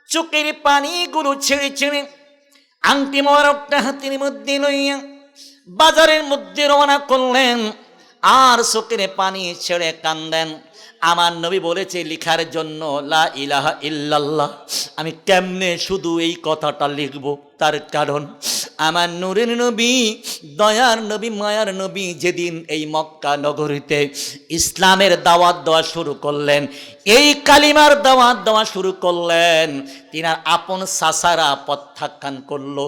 চোখের পানিগুলো ছেড়ে ছেড়ে আংটি মোবারকটা হাতের মধ্যে লইয়া বাজারের মধ্যে রওনা করলেন, আর চোখের পানি ছেড়ে কান্দেন। আমার নবী বলেছে লিখার জন্য লা ইলাহা ইল্লাল্লাহ। আমি কেমনে শুধু এই কথাটা লিখব? তার কারণ আমার নূরের নবী, দয়ার নবী, মায়ার নবী যেদিন এই মক্কা নগরীতে ইসলামের দাওয়াত দেওয়া শুরু করলেন, এই কালিমার দাওয়াত দেওয়া শুরু করলেন, তিনার আপন চাচারা প্রত্যাখ্যান করলো,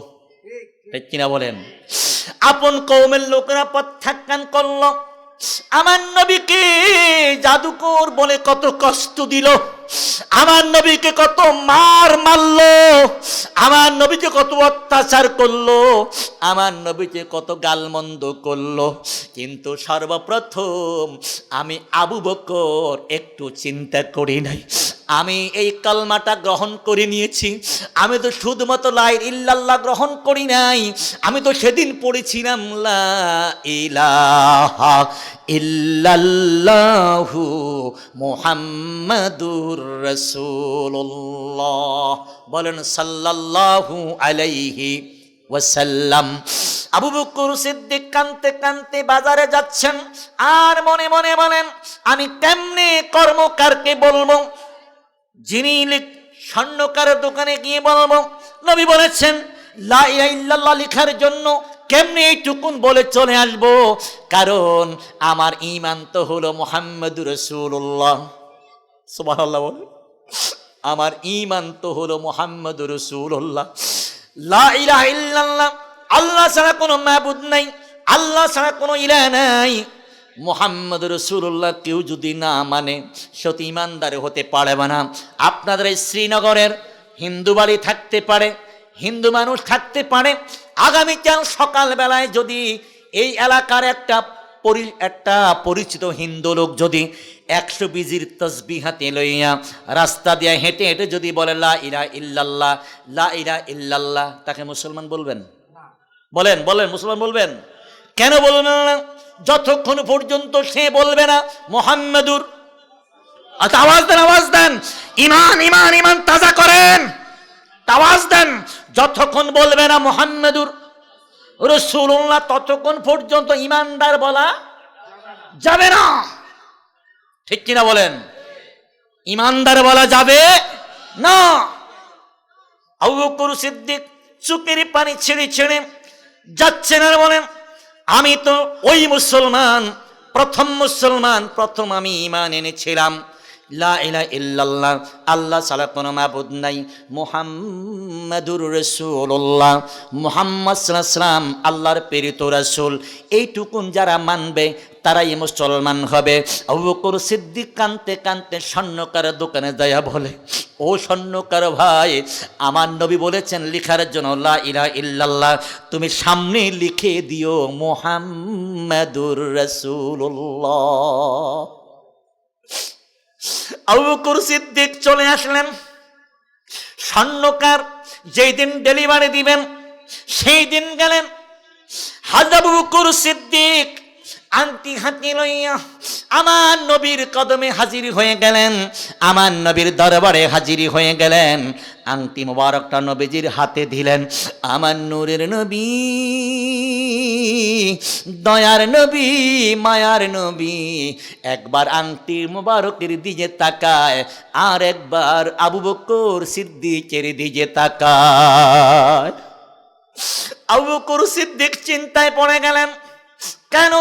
ঠিক কিনা বলেন? আপন কওমের লোকেরা প্রত্যাখ্যান করলো। আমার নবীকে জাদুকর বলে কত কষ্ট দিল, আমার নবীকে কত মারলো, আমার নবীকে কত অত্যাচার করলো, আমার নবীকে কত গালমন্দ করলো। কিন্তু সর্বপ্রথম আমি আবু বকর একটু চিন্তা করি নাই, আমি এই কালমাটা গ্রহণ করে নিয়েছি। আমি তো শুধুমাত্র লা ইলাহা ইল্লাল্লাহ গ্রহণ করি নাই, আমি তো সেদিন পড়েছিলাম লা ইলাহা ইল্লাল্লাহু মুহাম্মাদুর রাসূলুল্লাহ। বলেন সাল্লাল্লাহু আলাইহি ওয়াসাল্লাম। আবু বকর সিদ্দিক কাঁদতে কাঁদতে বাজারে যাচ্ছেন, আর মনে মনে বলেন, আমি কেমনে কর্মকারকে বলবো, যিনি স্বর্ণকারের দোকানে গিয়ে বলবো নবী বলেছেন লা ইলাহা ইল্লাল্লাহ লেখার জন্য, কেমনে এইটুকুন বলে চলে আসবো? কারণ আমার ঈমান তো হলো মুহাম্মাদুর রাসূলুল্লাহ। সুবহানাল্লাহ বলে, আমার ঈমান তো হলো মুহাম্মাদুর রাসূলুল্লাহ। লা ইলাহা ইল্লাল্লাহ, আল্লাহ ছাড়া কোনো মাবুদ নাই, আল্লাহ ছাড়া কোনো ইলাহ নাই, মুহাম্মদ রাসূলুল্লাহ কেউ যদি না মানে সত্যি ইমানদার হতে পারবে না। আপনাদের এই শ্রীনগরের হিন্দু বাড়ি থাকতে পারে, হিন্দু মানুষ থাকতে পারে। আগামীকাল সকালবেলায় যদি এই এলাকার একটা পরিচিত হিন্দু লোক যদি 100 বিজির তসবিহ হাতে লইয়া রাস্তা দিয়ে হেঁটে হেঁটে যদি বলে লা ইলাহা ইল্লাল্লাহ, লা ইলাহা ইল্লাল্লাহ, তাকে মুসলমান বলবেন? বলেন বলেন, মুসলমান বলবেন? কেন বলবেন না? যতক্ষণ পর্যন্ত সে বলবে না মুহাম্মাদুর, আওয়াজ দেন, আওয়াজ দেন, ইমান ইমান ইমান তাজা করেন, আওয়াজ দেন, যতক্ষণ বলবে না মুহাম্মাদুর রাসূলুল্লাহ ততক্ষণ পর্যন্ত ইমানদার বলা যাবে না। ঠিক কিনা বলেন? ইমানদার বলা যাবে না। আবু বকর সিদ্দিক চোখের পানি ছেড়ে ছেড়ে যাচ্ছেন আর বলেন, আমি তো ওই মুসলমান, প্রথম মুসলমান, প্রথম আমি ঈমান এনেছিলাম লা ইলাহা ইল্লাল্লাহ, আল্লাহ ছাড়া কোনো মাবুদ নাই, মুহাম্মাদুর রাসূলুল্লাহ, মুহাম্মদ সাল্লাল্লাহু আলাইহি ওয়াসাল্লাম আল্লাহর প্রেরিত রাসূল। এইটুকুন যারা মানবে তারাই মুসলমান হবে। আবু বকর সিদ্দিক কাঁদতে কাঁদতে স্বর্ণকার দোকানে যায়া বলে, ও স্বর্ণকার ভাই, আমার নবী বলেছেন লিখার জন্য লা ইলাহা ইল্লাল্লাহ, তুমি সামনে লিখে দিও মুহাম্মাদুর রাসূলুল্লাহ। আবু বকর সিদ্দিক চলে আসলেন। স্বর্ণকার যেই দিন ডেলিভারি দিবেন সেই দিন গেলেন। হযরত আবু বকর সিদ্দিক আংটি হাতে লইয়া আমার নবীর কদমে হাজির হয়ে গেলেন, আমার নবীর দরবারে হাজির হয়ে গেলেন। আংটি মোবারকটা নবীজির হাতে দিলেন। আমার নূরের নবী, দয়ার নবী, মায়ার নবী একবার আংটি মোবারকের দিকে তাকায়, আর একবার আবু বকর সিদ্দিকের দিকে তাকায়। আবু বকর সিদ্দিক চিন্তায় পড়ে গেলেন, কেন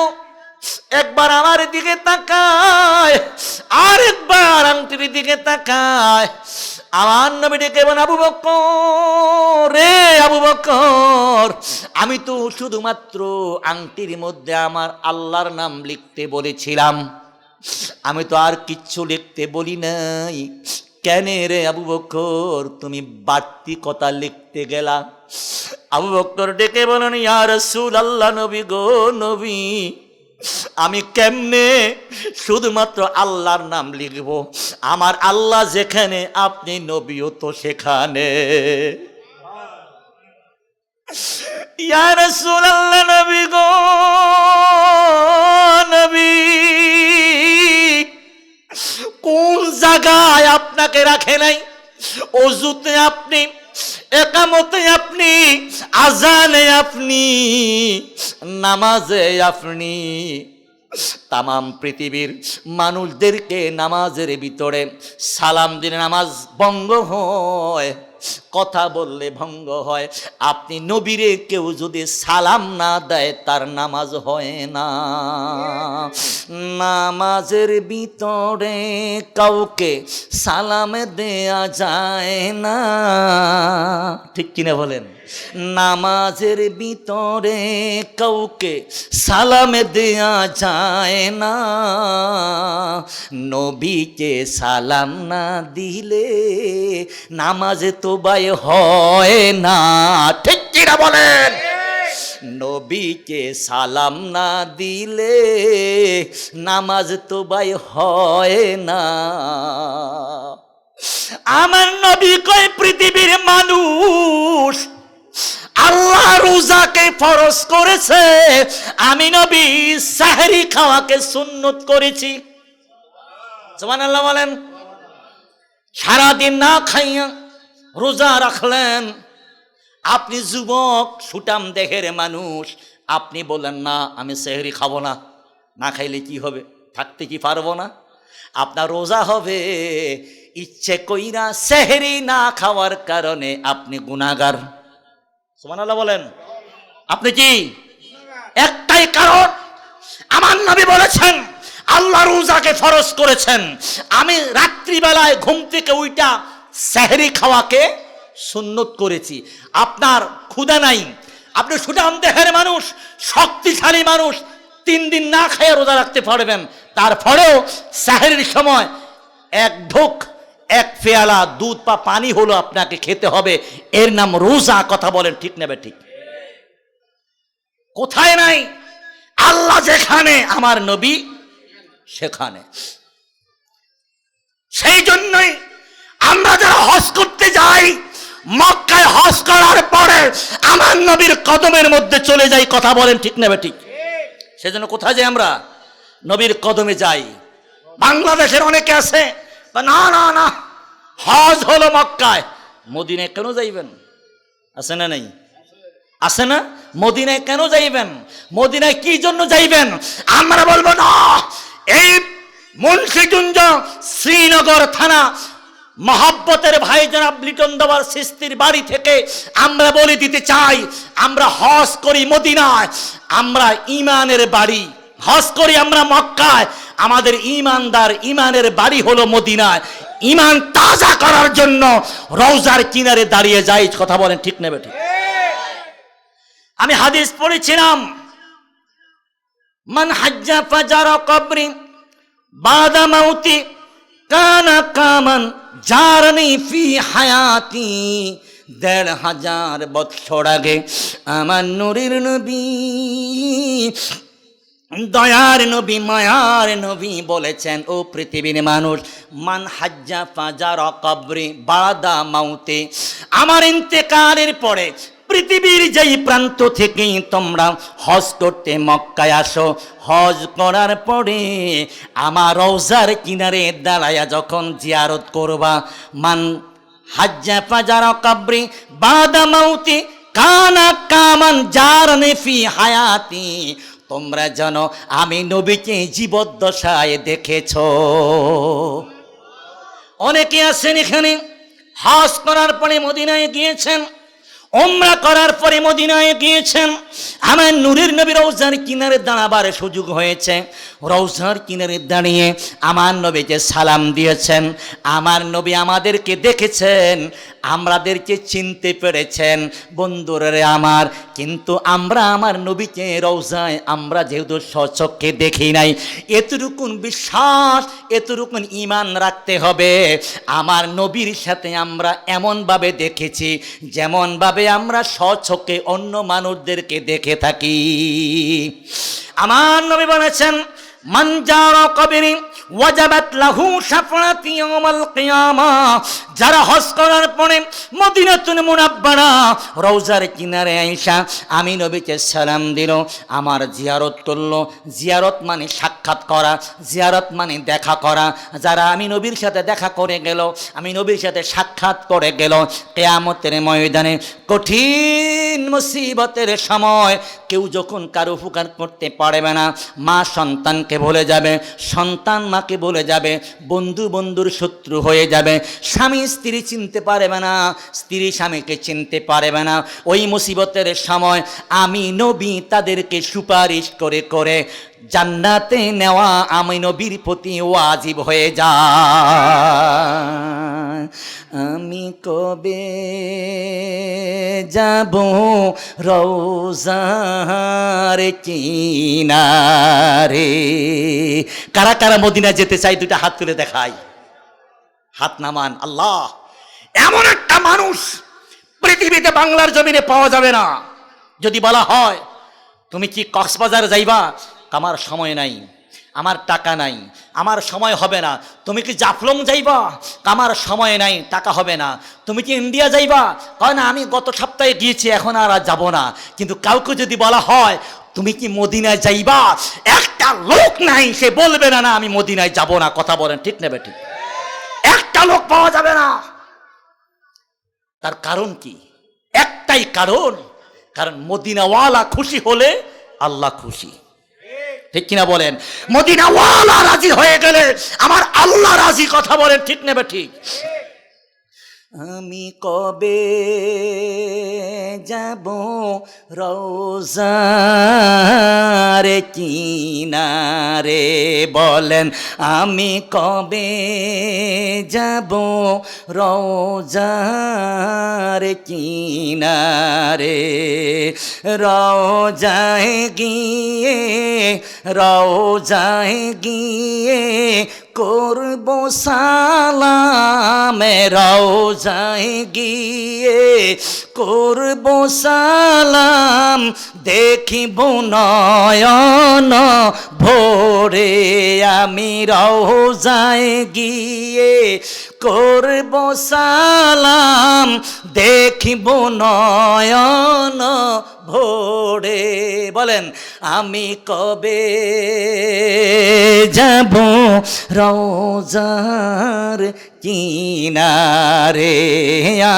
একবার আমার দিকে তাকায় আর একবার আংটির দিকে তাকায়? আমার নবী ডেকে বলেন, আবু বকর রে, আবু বকর, আমি তো শুধুমাত্র আংটির মধ্যে আমার আল্লাহর নাম লিখতে বলেছিলাম, আমি তো আর কিচ্ছু লিখতে বলি নাই। কেন রে আবু বকর তুমি বাড়তি কথা লিখতে গেলা? আবু বকর ডেকে বলেন, ইয়া রাসূলুল্লাহ, নবী গো নবী, আমি কেমনে শুধুমাত্র আল্লাহর নাম লিখব? আমার আল্লাহ যেখানে আপনি নবীও তো সেখানে। ইয়া রাসূলুল্লাহ, নবী গো নবী, কোন জায়গায় আপনাকে রাখে নাই? ওযুতে আপনি, একামতে আপনি, আজানে আপনি, নামাজে আপনি তামাম পৃথিবীর মানুষদেরকে নামাজের ভিতরে সালাম দিলে নামাজ ভঙ্গ হয়, কথা বললে ভঙ্গ হয়। আপনি নবীরে কেউ যদি সালাম না দেয় তার নামাজ হয় না। নামাজের ভিতরে কাউকে সালাম দেয়া যায় না। ঠিক কিনা বলেন? নামাজের ভিতরে কাউকে সালাম দেয়া যায় না। নবীকে সালাম না দিলে নামাজে তো বাই হয় না। ঠিক কিনা বলেন? নবীকে সালাম না দিলে নামাজ তো বাই হয় না। আমার নবী কয়, পৃথিবীর মানুষ আল্লাহ রোজাকে ফরজ করেছে, আমি নবী সাহরি খাওয়াকে সুন্নত করেছি। সুবহানাল্লাহ বলেন। সারাদিন না খাইয়া রোজা রাখলেন। আপনি যুবক, সুটাম দেহের মানুষ, আপনি বলেন না আমি সেহরি খাবো না, না খাইলে কি হবে? থাকতে কি পারবো না? আপনার রোজা হবে, ইচ্ছে কইরা সেহরি না খাওয়ার কারণে আপনি গুনাহগার। সুবহানাল্লাহ বলেন। আপনি কি? একটাই কারণ, আমার নবী বলেছেন আল্লাহ রোজাকে ফরজ করেছেন, আমি রাত্রিবেলায় ঘুম থেকে উইটা সেহরি খাওয়াকে সুন্নত করেছি। আপনার ক্ষুধা নাই, আপনি সুঠাম দেহের মানুষ, শক্তিশালী মানুষ, 3 দিন না খেয়ে রোজা রাখতে পারবেন, তারপরেও সেহরির সময় এক ঢোক এক পেয়ালা দুধ বা পানি হলো আপনাকে খেতে হবে, এর নাম রোজা। কথা বলেন ঠিক নেবে ঠিক? কোথায় নাই? আল্লাহ যেখানে, আমার নবী সেখানে। সেই জন্যই আমরা যারা হজ করতে যাই, মক্কায় হজ করার পরে আমার নবীর কদমের মধ্যে চলে যাই। কথা বলেন ঠিক নেবে ঠিক? সেজন্য কোথায় যাই আমরা? নবীর কদমে যাই। বাংলাদেশের অনেকে আছে, না না না, হজ হলো মক্কায়, মদিনায় কেন যাইবেন? আছে না নেই? আছে না? মদিনায় কেন যাইবেন? মদিনায় কি জন্য যাইবেন? আমরা বলবো না, এই মুন্সিগঞ্জ শ্রীনগর থানা মহব্বতের ভাই জনাব লিটন দেওয়ার সিস্তির বাড়ি থেকে আমরা বলে দিতে চাই, আমরা হজ করি মদিনায়, আমরা ইমানের বাড়ি। হজ করি আমরা মক্কায়, আমাদের ইমানদার ইমানের বাড়ি হলো মদিনায়। ইমান তাজা করার জন্য রওজার কিনারে দাঁড়িয়ে যাই। কথা বলেন ঠিক নেবে ঠিক? আমি হাদিস পড়েছিলাম, মান হাজ্জা ফাজারা কবরি বাদা মাউতি কানা কামান জারনি ফি হায়াতি। ১৫০০ বছর আগে আমার নূরের নবী, দয়ার নবী, মায়ার নবী বলেছেন, ও পৃথিবীর মানুষ, মান হাজ্জা ফাজারা কবরি বাদা মাউতি, আমার ইন্তেকালের পরে পৃথিবীর যেই প্রান্ত থেকে তোমরা হজ করতে মক্কায় আসো, হজ করার পরে আমার রওজার কিনারে দাঁড়ায়া যখন জিয়ারত করবা, মান হাজ্জা ফাজারা কবরি বাদা মাউতি কানা কামান জারনি ফি হায়াতি, তোমরা জানো আমি নবীকে জীবদ্দশায় দেখেছো। অনেকে আছেন এখানে হজ করার পরে মদিনায় গিয়েছেন, উমরা করার পরে মদিনায় গিয়েছেন, আমার নূরের নবী রওজার কিনারে দাঁড়াবার সুযোগ হয়েছে। রওজার কিনারে দাঁড়িয়ে আমার নবীকে সালাম দিয়েছেন, আমার নবী আমাদেরকে দেখেছেন, আমাদেরকে চিনতে পেরেছেন। বন্ধুরে আমার, কিন্তু আমরা আমার নবীকে রওজায় আমরা যেহেতু স্বচক্ষে দেখি নাই, এতটুকুন বিশ্বাস, এতটুকুন ঈমান রাখতে হবে, আমার নবীর সাথে আমরা এমনভাবে দেখেছি যেমনভাবে আমরা স্বচক্ষে অন্য মানুষদেরকে দেখে থাকি। আমার নবী বলেছেন, মান জারা কবরি ওয়াজাবাত লাহু শাফাআতি ইয়াউমাল কিয়ামাহ, যারা হজ করার পরে মদিনাতুল মুনাব্বারা রওজার কিনারে আইসা আমি নবীকে সালাম দিল, আমার জিয়ারত করলো। জিয়ারত মানে সাক্ষাৎ করা, জিয়ারত মানে দেখা করা। যারা আমি নবীর সাথে দেখা করে গেল, আমি নবীর সাথে সাক্ষাৎ করে গেল, কিয়ামতের ময়দানে কঠিন মুসিবতের সময় কেউ যখন কারো উপকার করতে পারবে না, মা সন্তানকে ভুলে যাবে, সন্তান মাকে বলে যাবে, বন্ধু বন্ধুর শত্রু হয়ে যাবে, স্বামী স্ত্রী চিনতে পারবে না, স্ত্রী স্বামীকে চিনতে পারবে না। ওই মুসিবতের সময় আমি নবী তাদেরকে সুপারিশ করে করে জান্নাতে নেওয়া আমি নবীর প্রতি ওয়াজিব হয়ে যায়। আমি কবে যাব রওজার কিনারে? কারা কারা মদিনা যেতে চাই দুটা হাত তুলে দেখাই, হাত নামান। আল্লাহ, এমন একটা মানুষ পৃথিবীতে বাংলার জমিনে পাওয়া যাবে না। যদি বলা হয় তুমি কি কক্সবাজার যাইবা, আমার সময় নাই, আমার টাকা নাই, আমার সময় হবে না। তুমি কি জাফলং যাইবা, আমার সময় নাই, টাকা হবে না। তুমি কি ইন্ডিয়া যাইবা, কয় না আমি গত সপ্তাহে গিয়েছি, এখন আর যাব না। কিন্তু কাউকে যদি বলা হয় তুমি কি মদিনায় যাইবা, একটা লোক নাই সে বলবে না না আমি মদিনায় যাব না। কথা বলেন ঠিক নেবে ঠিক? একটা লোক পাওয়া যাবে না। তার কারণ কি? একটাই কারণ, কারণ মদিনাওয়ালা খুশি হলে আল্লাহ খুশি। ঠিক কিনা বলেন? মদিনাওয়ালা রাজি হয়ে গেলে আমার আল্লাহ রাজি। কথা বলেন ঠিক নেবে ঠিক? আমি কবে যাব রোজার কিনারে, বলেন আমি কবে যাব রোজার কিনারে, রোজায় গিয়ে রোজায় গিয়ে করব সালাম, রোজায় গিয়ে করব সালাম, দেখিব নয়ন ভোরে, আমি রোজায় গিয়ে করব সালাম, দেখিব নয়ন ভোরে, বলেন আমি কবে যাব রোজার কিনারে,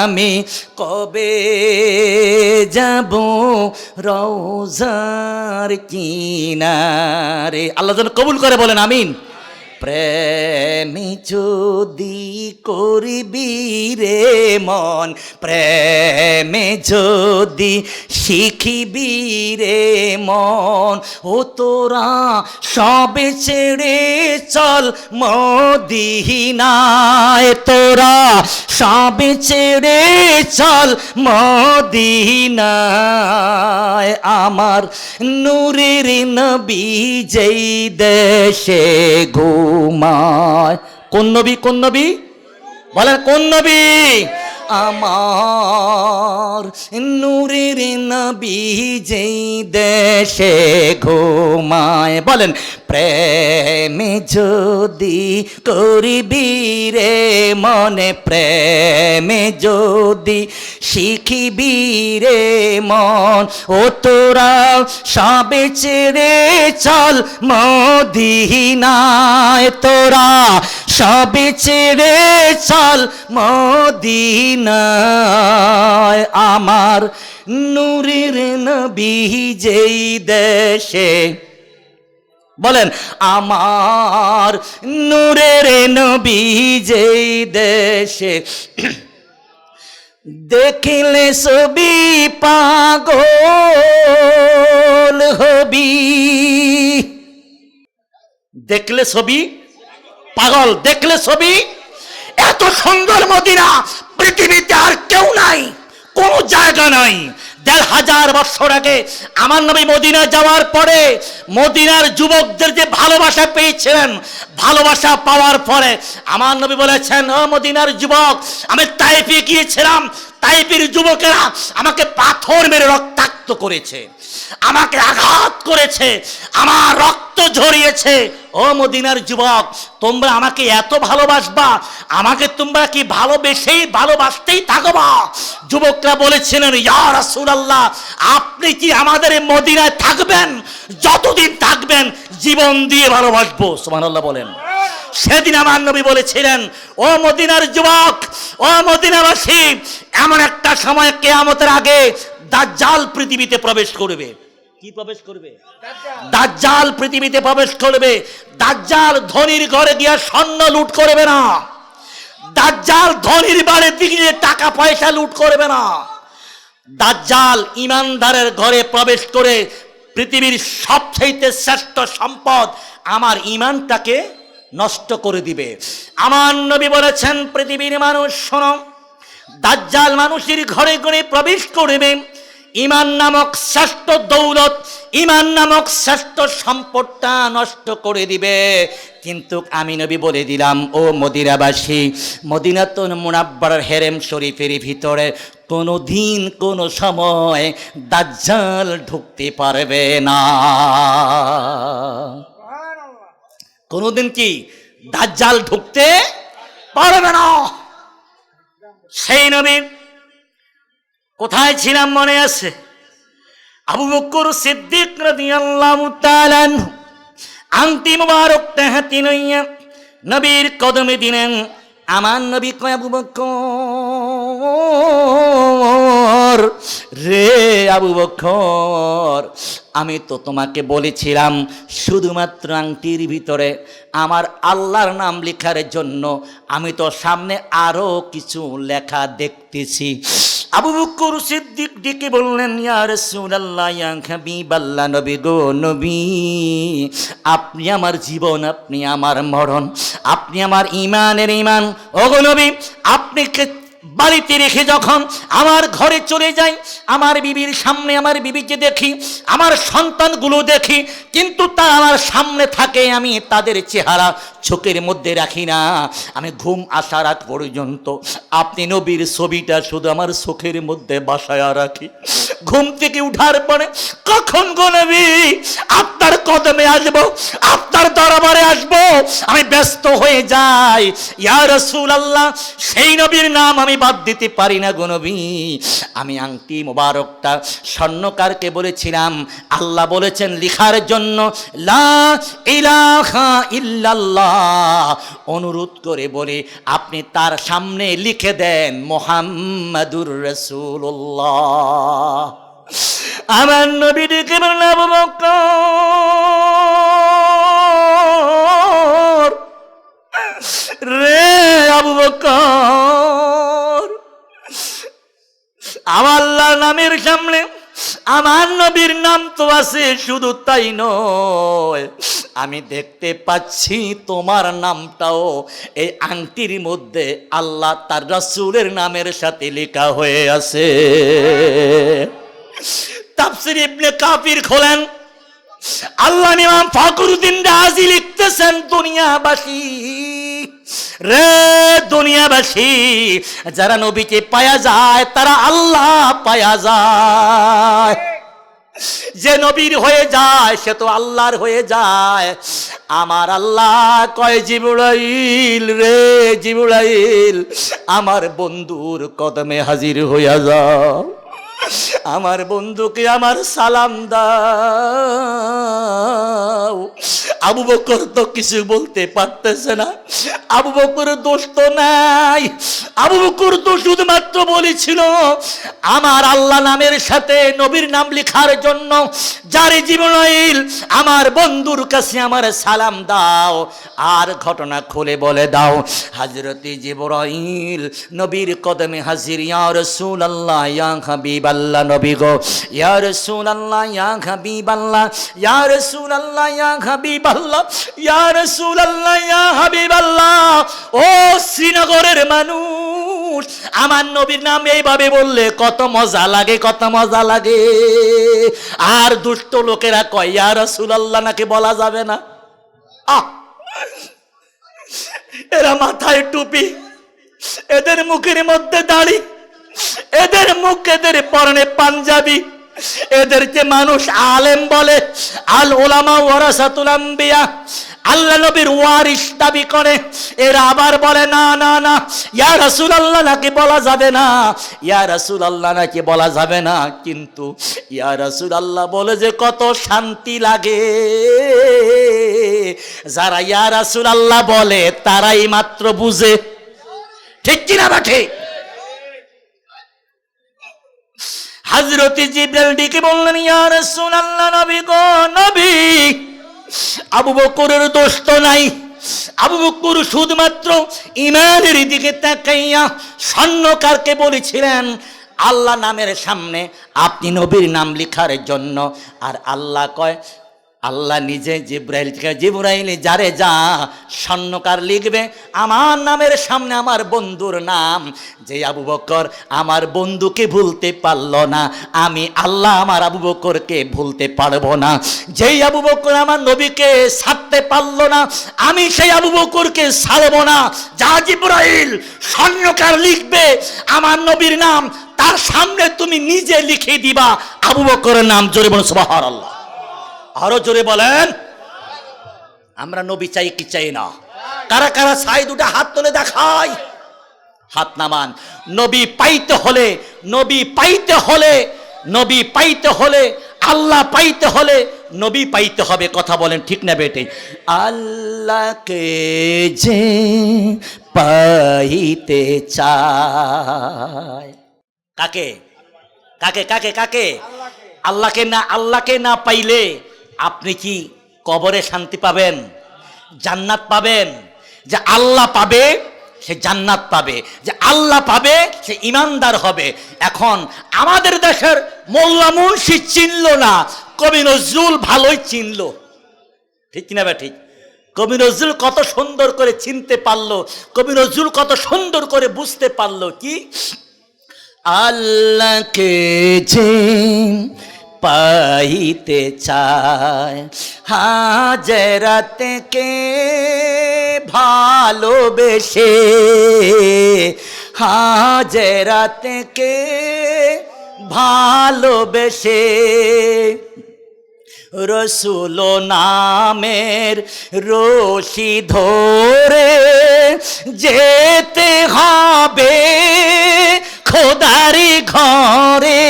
আমি কবে যাব রোজার কিনারে। আল্লাহ যেন কবুল করে, বলেন আমিন। প্রেমে যদি করিবি রে মন, প্রেমে যদি শিখিবি রে মন, ও তোরা সবে ছেড়ে চল মদিনায়, তোরা সবে ছেড়ে চল মদিনায়, আমার নূরের নবী যেই দেশে ঘুমায়। কোন নবী? কোন নবী? বলেন কোন নবী? আমার নূরের নবী যেই দেশে ঘুমায়, বলেন প্রেমে যদি করিবি রে মনে, প্রেমে যদি শিখিবি রে মন, ও তোরা সবে ছেড়ে চল মদিনায়, তোরা সবে ছেড়ে চল মদিনায়, আমার নূরের নবী যেই দেশে, বলেন আমার নূরের নবী যেই দেশে, দেখিলে ছবি পাগল হবি, দেখলে ছবি পাগল, দেখলে ছবি। এত সুন্দর মদিনা পৃথিবীতে আর কেউ নাই, কোন জায়গা নাই। ১,৫০০ বছর আগে আমার নবী মদিনা যাওয়ার পরে মদিনার যুবকদের যে ভালোবাসা পেয়েছিলেন, ভালোবাসা পাওয়ার পরে আমার নবী বলেছেন, ও মদিনার যুবক, আমি তাইফে গিয়েছিলাম, তাইফের যুবকেরা আমাকে পাথর মেরে রক্তাক্ত করেছে, আমাকে আঘাত করেছে, আমার রক্ত ঝরিয়েছে। ও মদিনার যুবক, তোমরা আমাকে এত ভালোবাসবা, আমাকে তোমরা কি ভালোবাসতেই থাকবা? যুবকরা বলেছিলেন, ইয়া রাসূলুল্লাহ, আপনি কি আমাদের মদিনায় থাকবেন? যতদিন থাকবেন জীবন দিয়ে ভালোবাসবো। সুবহানাল্লাহ বলেন। সেদিন আমার নবী বলেছিলেন, ও মদিনার যুবক, ও মদিনাবাসী, এমন একটা সময় কিয়ামতের আগে দাজ্জাল পৃথিবীতে প্রবেশ করবে। কি প্রবেশ করবে? দাজ্জাল পৃথিবীতে প্রবেশ করবে। দাজ্জাল ধনীর ঘরে গিয়ে স্বর্ণ লুট করবে না, দাজ্জাল ধনীর বাড়ির দিকে টাকা পয়সা লুট করবে না, দাজ্জাল ইমানদারের ঘরে প্রবেশ করে পৃথিবীর সবচেয়ে শ্রেষ্ঠ সম্পদ আমার ঈমানটাকে নষ্ট করে দিবে। আমার নবী বলেছেন, পৃথিবীর মানুষ শোনো, দাজ্জাল মানুষের ঘরে ঘরে প্রবেশ করবে, ঈমান নামক শ্রেষ্ঠ দৌলত, ঈমান নামক শ্রেষ্ঠ সম্পদটা নষ্ট করে দিবে। কিন্তু আমি নবী বলে দিলাম, ও মদিনাবাসী, মদিনাতুল মুনাব্বারার হেরেম শরীফের ভিতরে কোনো দিন কোনো সময় দাজ্জাল ঢুকতে পারবে না। কোনোদিন কি দাজ্জাল ঢুকতে পারবে না। সেই নবী কোথায় ছিলাম মনে আছে? আবু বকর সিদ্দিক রাদিয়াল্লাহু তাআলা আংটি মুবারকটা হাতে লইয়া নবীর কদমে দিলেন। আমার নবী কয়, আবু বকর বকর, রে আবু বকর, আমি তো তোমাকে বলেছিলাম শুধুমাত্র আংটির ভিতরে আমার আল্লাহর নাম লেখার জন্য, আমি তো সামনে আরো কিছু লেখা দেখতেছি। আবু বকর সিদ্দিক ডেকে বললেন, ইয়া রাসূলুল্লাহ, ইয়া হাবিবাল্লাহ, নবী গো নবী, আপনি আমার জীবন, আপনি আমার মরণ, আপনি আমার ঈমানের ঈমান। ওগো নবী, আপনি বাড়িতে রেখে যখন আমার ঘরে চলে যাই, আমার বিবির সামনে আমার বিবিকে দেখি, আমার সন্তানগুলো দেখি, কিন্তু তা আমার সামনে থাকে, আমি তাদের চেহারা চোখের মধ্যে রাখি না। আমি ঘুম আসার আগ পর্যন্ত আপনি নবীর ছবিটা শুধু আমার চোখের মধ্যে বাসায় রাখি। ঘুম থেকে উঠার পরে কখন গো নবী আপনার কদমে আসবো, আপনার দরবারে আসবো, আমি ব্যস্ত হয়ে যাই। ইয়া রাসূলুল্লাহ, সেই নবীর নাম আমি বাদ দিতে পারি না গো নবী। আমি আংটি মোবারকটা স্বর্ণকারকে বলেছিলাম, আল্লাহ বলেছেন লিখার জন্য লা ইলাহা ইল্লাল্লাহ, অনুরোধ করে বলে আপনি তার সামনে লিখে দেন মুহাম্মাদুর রাসূলুল্লাহ। আমার নবী ডেকে বললেন, আবু বকর, রে আবু বকর, আমার আল্লাহর নামের সামনে আমার নবীর নাম তো আছে, শুধু তাই নয়, আমি দেখতে পাচ্ছি তোমার নামটাও এই আংটির মধ্যে আল্লাহ তার রাসূলের নামের সাথে লেখা হয়ে আছে। তাফসীর ইবনে কাসির খোলেন, আল্লাহ ইমাম ফখরুদ্দিন রাজি লিখতেছেন, দুনিয়াবাসী রে দুনিয়াবাসী, যারা নবীকে পায়া যায় তারা আল্লাহ পায়া যায়। যে নবীর হয়ে যায় সে তো আল্লাহর হয়ে যায়। আমার আল্লাহ কয়, জিবরাইল রে জিবরাইল, আমার বন্ধুর কদমে হাজির হইয়া যাও, আমার বন্ধুকে আমার সালাম দাও। আবু বকর তো কিছু বলতে পারতেছে না, আবু বকর দোষ তো নাই, আবু বকর তো শুধুমাত্র বলেছিল আমার আল্লাহ নামের সাথে নবীর নাম লেখার জন্য যারে জিবরাইল আমার বন্ধুর কাছে আমার সালাম দাও। আর ঘটনা খুলে বলে দাও, হযরতে জিবরাইল নবীর কদমে হাজির। ইয়া রাসূলুল্লাহ, ইয়া হাবিবাল্লাহ, নবী গো, ইয়া রাসূলুল্লাহ, ইয়া হাবিবাল্লাহ, ইয়া রাসূলুল্লাহ, ইয়া হাবিবাল্লাহ, ইয়া রাসূলুল্লাহ, ইয়া হাবিবাল্লাহ। ও শ্রীনগরের মানুষ, আমার নবীর নাম এইভাবে বললে কত মজা লাগে, কত মজা লাগে। আর দুষ্ট লোকেরা কয় ইয়া রাসূলুল্লাহ নাকি বলা যাবে না। এরা মাথায় টুপি, এদের মুখের মধ্যে দাড়ি, এদের মুখ, এদের পরনে পাঞ্জাবি, এদেরকে মানুষ আলেম বলে। আল উলামা ওয়ারাসাতুল আম্বিয়া, আল্লাহ নবীর ওয়ারিস দাবি করে। এরা আবার বলে না না না, ইয়া রাসূলুল্লাহ নাকি বলা যাবে না, ইয়া রাসূলুল্লাহ নাকি বলা যাবে না। কিন্তু ইয়া রাসূলুল্লাহ বলে যে কত শান্তি লাগে। যারা ইয়া রাসূলুল্লাহ বলে তারাই মাত্র বুঝে, ঠিক কিনা বাঠে? হযরত জিবরাইল ডেকে বললেন, ইয়া রাসূলুল্লাহ, নবী গো নবী, আবু বকরের দোষ তো নাই। আবু বকর শুধুমাত্র ঈমানের দিকে তাকাইয়া স্বর্ণকারকে বলেছিলেন আল্লাহ নামের সামনে আপনি নবীর নাম লেখার জন্য। আর আল্লাহ কয়, আল্লাহ নিজে জিবরাইল যারে যা স্বর্ণকার লিখবে আমার নামের সামনে আমার বন্ধুর নাম। যে আবু বকর আমার বন্ধুকে ভুলতে পারল না, আমি আল্লাহ আমার আবু বকরকে ভুলতে পারবো না। যেই আবু বকর আমার নবীকে ছাড়তে পারল না, আমি সেই আবু বকরকে ছাড়বো না। যা জিবরাইল স্বর্ণকার লিখবে আমার নবীর নাম, তার সামনে তুমি নিজে লিখে দিবা আবু বকরের নাম। জোরে বলুন সুবহানাল্লাহ। আরো জোরে বলেন। আমরা নবী চাই কি চাই না? কারা কারা চাই দুটা হাত তুলে দেখাই, হাত নামান। নবী পাইতে হলে, নবী পাইতে হলে, নবী পাইতে হলে, আল্লাহ পাইতে হলে নবী পাইতে হবে। কথা বলেন ঠিক না বেটে? আল্লাহকে যে পাইতে চায়, কাকে? কাকে কাকে কাকে? আল্লাহকে না। আল্লাহকে না পাইলে আপনি কি কবরে শান্তি পাবেন, জান্নাত পাবেন? যে আল্লাহ পাবে সে জান্নাত পাবে, যে আল্লাহ পাবে সে ইমানদার হবে। এখন আমাদের দেশের মোল্লা মুন্সি চিনল না, কবি নজরুল ভালোই চিনল, ঠিক কিনা বে ঠিক? কবি নজরুল কত সুন্দর করে চিনতে পারলো, কবি নজরুল কত সুন্দর করে বুঝতে পারলো কি আল্লাহকে যে পাইতে চায় হাজরাতকে ভালোবেসে, হাজরাতকে ভালোবেসে রসুল নামের রশি ধরে যেতে হবে খোদারি ঘরে,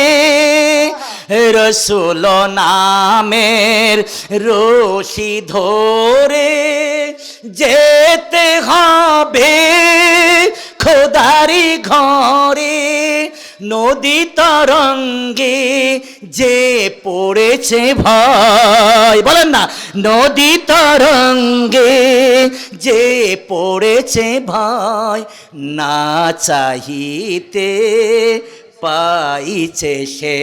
রসুল নামের রশি ধরে যেতে হবে খোদারি ঘরে। নদী তরঙ্গে যে পড়েছে ভাই, বলেন না, নদী তরঙ্গে যে পড়েছে ভাই, না চাহিতে পাইছে সে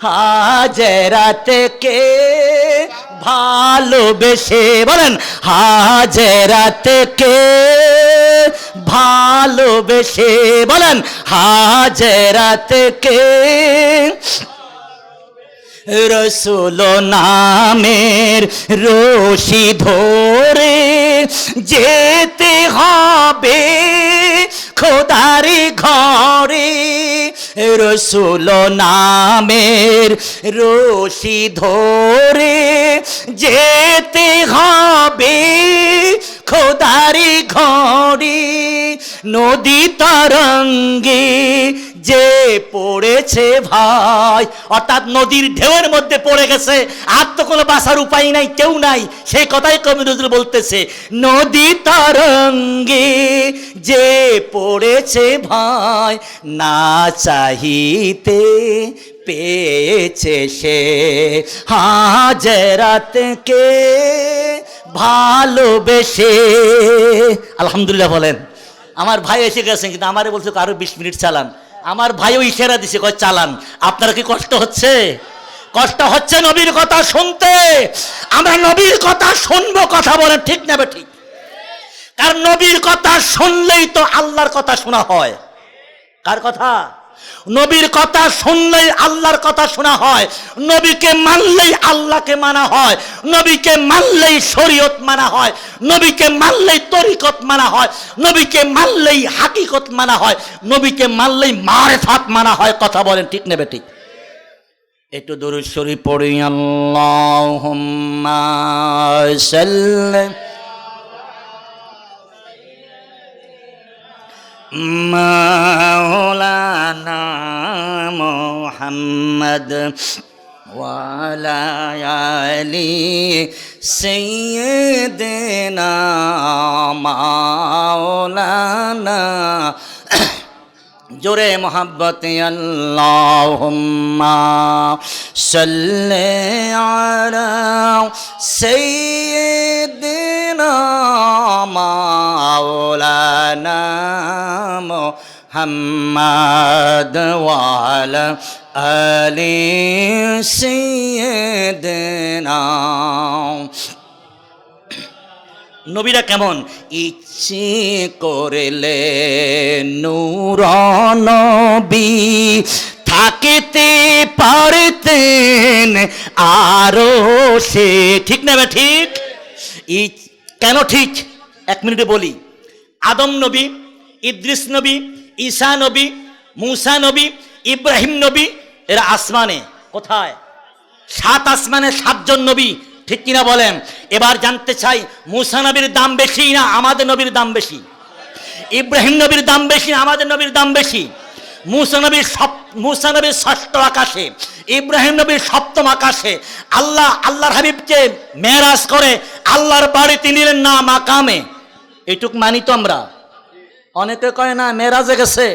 হাজরাতকে ভালোবেসে। বলেন হাজরাতকে ভালোবেসে, বলেন হাজরাতকে রসুল নামের রশি ধরে যেতে হবে খোদারি ঘরে, রসুল নামের রশি ধরে যেতে হবে খোদারি ঘরে। নদী তরঙ্গে যে পড়েছে ভাই, অর্থাৎ নদীর ঢেউয়ের মধ্যে পড়ে গেছে, আর তো কোনো বাঁচার উপায় নাই, কেউ নাই, সেই কথাই কবি নজরুল বলতেছে। নদী তরঙ্গে যে পড়েছে ভাই, না চাহিতে পেয়েছে সে হাজরাতকে ভালোবেসে। আলহামদুলিল্লাহ বলেন। আমার ভাই এসে গেছেন, কিন্তু আমারে বলছে আরো 20 মিনিট চালান। আমার ভাইও ইশারা দিছে, কয় চালান। আপনারা কি কষ্ট হচ্ছে? কষ্ট হচ্ছে নবীর কথা শুনতে? আমরা নবীর কথা শুনবো, কথা বলেন ঠিক না ঠিক? কারণ নবীর কথা শুনলেই তো আল্লাহর কথা শোনা হয়। কার কথা? নবীর কথা শুনলেই আল্লাহর কথা শোনা হয়। নবীকে মানলেই আল্লাহকে মানা হয়, নবীকে মানলেই শরীয়ত মানা হয়, নবীকে মানলেই তরিকত মানা হয়, নবীকে মানলেই হাকিকত মানা হয়, নবীকে মানলেই মারিফাত মানা হয়। কথা বলেন ঠিক নেবে ঠিক? একটু দরুদ শরীফ পড়ি। আল্লাহুম্মা সাল্লি মাওলানা মুহাম্মদ ওয়া আলা আলি সাইয়্যিদিনা মাওলানা। জোরে মোহাব্বতে আল্লাহুম্মা সাল্লি আলা সাইয়্যিদিনা মাওলানা মুহাম্মদ ওয়া আলা আলি সাইয়্যিদিনা। নবীরা কেমন? ইচ্ছে করলে নূর নবী থাকিতে পারতেন আরো সে। ঠিক না ঠিক? কেন ঠিক? 1 মিনিটে বলি। আদম নবী, ইদ্রিস নবী, ঈসা নবী, মুসা নবী, ইব্রাহিম নবী, এরা আসমানে। কোথায়? 7 আসমানে 7 জন নবী। ঠিক কিনা বলেন? এবার জানতে চাই, মুসা নবীর দাম বেশি না আমাদের নবীর দাম বেশি? ইব্রাহিম নবীর দাম বেশি না আমাদের নবীর দাম বেশি? মুসা নবীর 6ষ্ঠ আকাশে, ইব্রাহিম নবীর 7ম আকাশে। আল্লাহর হাবিবকে মেরাজ করে আল্লাহর বাড়িতে নিলেন না মাকামে। এইটুক মানি তো আমরা। অনেকে কয় না মেরাজে গেছে,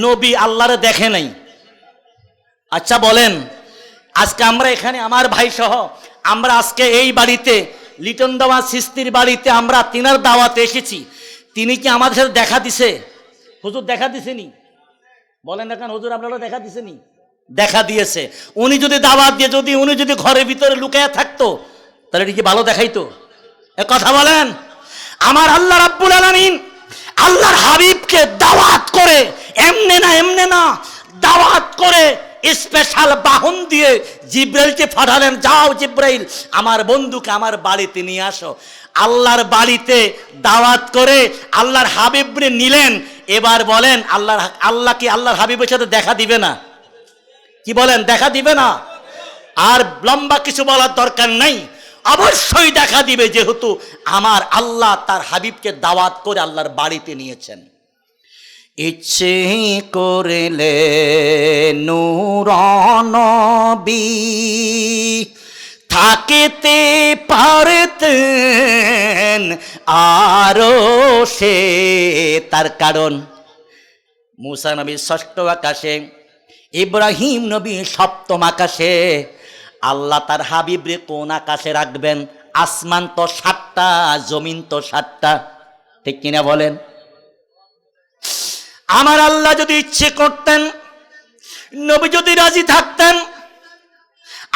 নবী আল্লাহরে দেখে নাই। আচ্ছা বলেন, আজকে আমরা এখানে আমার ভাই সহ আমরা আজকে এই বাড়িতে লিটন দাওয়া সিস্তির বাড়িতে আমরা তিনার দাওয়াতে এসেছি, তিনি কি আমাদের সাথে দেখা দিছে? হুজুর দেখা দিছেনি? বলেন না কেন হুজুর, আপনারা দেখা দিছেনি? দেখা দিয়েছে। উনি যদি দাওয়াত দিয়ে উনি যদি ঘরের ভিতরে লুকায়া থাকতো তাহলে এটা কি ভালো দেখাইতো? এ কথা বলেন। আমার আল্লাহ রাব্বুল আলামিন আল্লাহর হাবিবকে দাওয়াত করে, এমনে না দাওয়াত করে স্পেশাল বাহন দিয়ে জিব্রাইলকে পাঠালেন, যাও জিব্রাইল আমার বন্ধুকে আমার বাড়িতে নিয়ে আসো। আল্লাহর বাড়িতে দাওয়াত করে আল্লাহর হাবিবকে নিলেন। এবার বলেন আল্লাহ কি আল্লাহর হাবিবের সাথে দেখা দিবে না? কি বলেন, দেখা দিবে না? আর লম্বা কিছু বলার দরকার নাই, অবশ্যই দেখা দিবে, যেহেতু আমার আল্লাহ তার হাবিবকে দাওয়াত করে আল্লাহর বাড়িতে নিয়েছেন। ইচ্ছে করলে নূর নবী থাকিতে পারতেন আরো সে, তার কারণ মুসা নবী ষষ্ঠ আকাশে, ইব্রাহিম নবী সপ্তম আকাশে, আল্লাহ তার হাবিবরে কোন আকাশে রাখবেন? আসমান তো 7টা, জমিন তো 7টা, ঠিক কিনা বলেন? আমার আল্লাহ যদি ইচ্ছে করতেন, নবী যদি রাজি থাকতেন,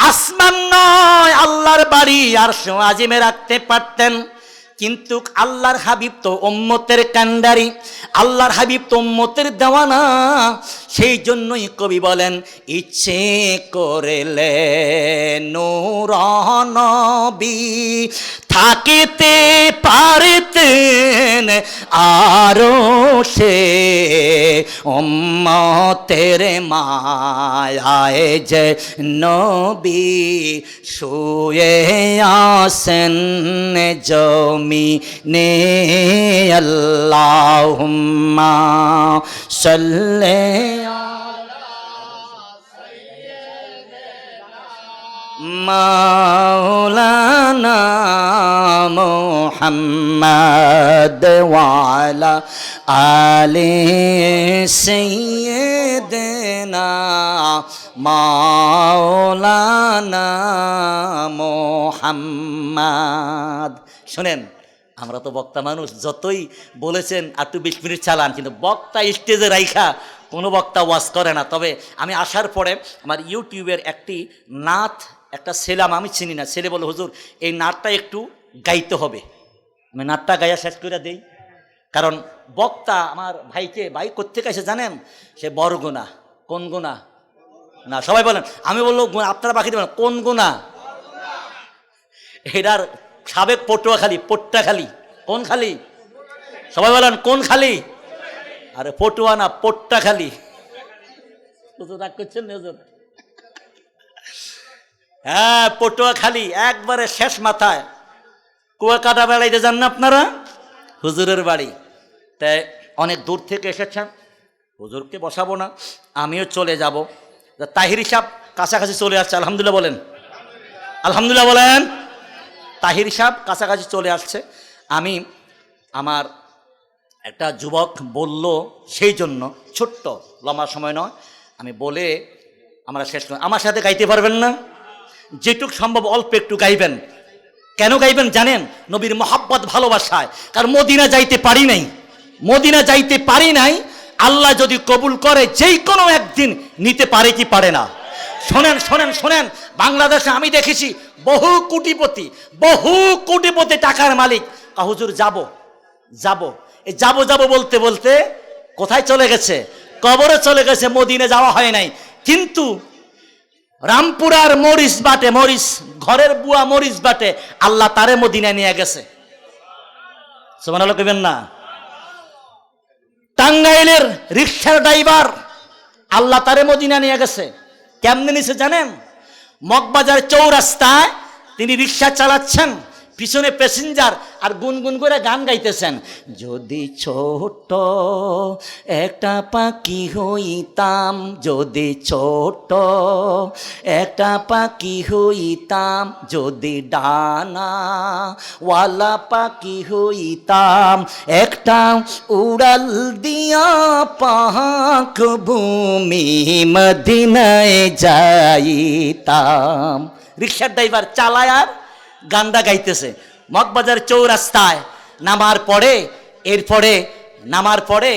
আসমান নয় আল্লাহর বাড়ি আরশ আজিমে রাখতে পারতেন। কিন্তু আল্লাহর হাবিব তো উম্মতের কান্ডারি, আল্লাহর হাবিব তো উম্মতের দেওয়ানা। সেই জন্যই কবি বলেন ইচ্ছে করলে নূর নবী থাকিতে পারতেন আরো সে, উম্মতের মায়ায় যে নবী শুয়ে আছেন জমিনে, আল্লাহুম্মা সাল্লি মাওলানা মুহাম্মদ ওয়ালা আলি সাইয়্যিদিনা মাওলানা মুহাম্মদ। শুনেন, আমরা তো বক্তা মানুষ, যতই বলেছেন একটু 20 মিনিট চালান, কিন্তু বক্তা স্টেজে রাইখা কোনো বক্তা ওয়াজ করে না। তবে আমি আসার পরে আমার ইউটিউবের একটি নাথ, একটা ছেলাম, আমি চিনি না, ছেলে বলে হুজুর এই নাটটা একটু গাইতে হবে। আমি নাটটা গাইয়া শেষ করে দেই, কারণ বক্তা আমার ভাইকে, ভাই কোত্থেকে এসে জানেন? সে বরগুনা। কোন গুণা? না সবাই বলেন, আমি বললো আপনারা বাকি দেবেন কোন গুণা? এটার সাবেক পটুয়াখালী, পট্টাখালী। কোন খালি? সবাই বলেন কোন খালি? আরে পটুয়া না, পট্টাখালী। রাগ করছেন? হ্যাঁ পটুয়াখালী, একবারে শেষ মাথায়। কুয়াকাটা বেড়াইতে যান না আপনারা? হুজুরের বাড়ি। তাই অনেক দূর থেকে এসেছেন, হুজুরকে বসাবো না, আমিও চলে যাব। তাহির সাহেব কাছাকাছি চলে আসছে, আলহামদুলিল্লাহ বলেন, আলহামদুলিল্লাহ বলেন। তাহির সাহেব কাছাকাছি চলে আসছে। আমি আমার একটা যুবক বলল, সেই জন্য ছোট্ট লম্বা সময় নয়, আমি বলে আমরা শেষ করি। আমার সাথে গাইতে পারবেন না? যেটুক সম্ভব অল্প একটু গাইবেন। কেন গাইবেন জানেন? নবীর মহাব্বত, ভালোবাসায়। কারণ মদিনা যাইতে পারি নাই, মদিনা যাইতে পারি নাই। আল্লাহ যদি কবুল করে যেই কোনো একদিন নিতে পারে কি পারে না? শোনেন শোনেন শোনেন, বাংলাদেশে আমি দেখেছি বহু কোটিপতি টাকার মালিক, হুজুর যাব যাব, এই যাব যাব বলতে বলতে কোথায় চলে গেছে? কবরে চলে গেছে, মদিনা যাওয়া হয় নাই। কিন্তু রামপুরার মরিচ বাটে, মরিচ ঘরের বুয়া মরিচ বাটে, আল্লাহ তারে মদিনায় নিয়ে গেছে। সুবহানাল্লাহ কইবেন না? টাঙ্গাইলের রিকশার ড্রাইভার, আল্লাহ তারে মদিনা নিয়ে গেছে। কেমনে নিছে জানেন? মগবাজার চৌরাস্তায় তিনি রিকশা চালাচ্ছেন, পিছনে প্যাসেঞ্জার আর গুনগুন করে গান গাইতেছেন, যদি ছোট্ট একটা পাখি হইতাম, যদি ছোট্ট একটা পাখি হইতাম, যদি ডানা ওয়ালা পাখি হইতাম, একটা উড়াল দিয়া পাক ভূমি মদিনায় যাইতাম। রিক্সার ড্রাইভার চালায় আর গানটা গাইতেছে। মগবাজার চৌরাস্তায় নামার পরে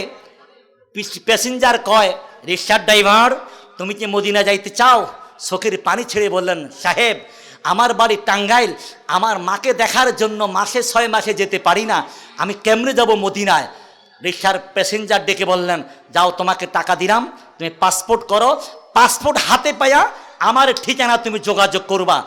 প্যাসেঞ্জার কয়, রিক্সার ড্রাইভার তুমি কি মদিনা যাইতে চাও? চোখের পানি ছেড়ে বললেন, সাহেব আমার বাড়ি টাঙ্গাইল, আমার মাকে দেখার জন্য মাসে 6 মাসে যেতে পারি না, আমি কেমনে যাব মদিনায়? রিক্সার প্যাসেঞ্জার ডেকে বললেন, যাও তোমাকে টাকা দিলাম, তুমি পাসপোর্ট করো, পাসপোর্ট হাতে পাইয়া আমার ঠিকানা তুমি যোগাযোগ করবা।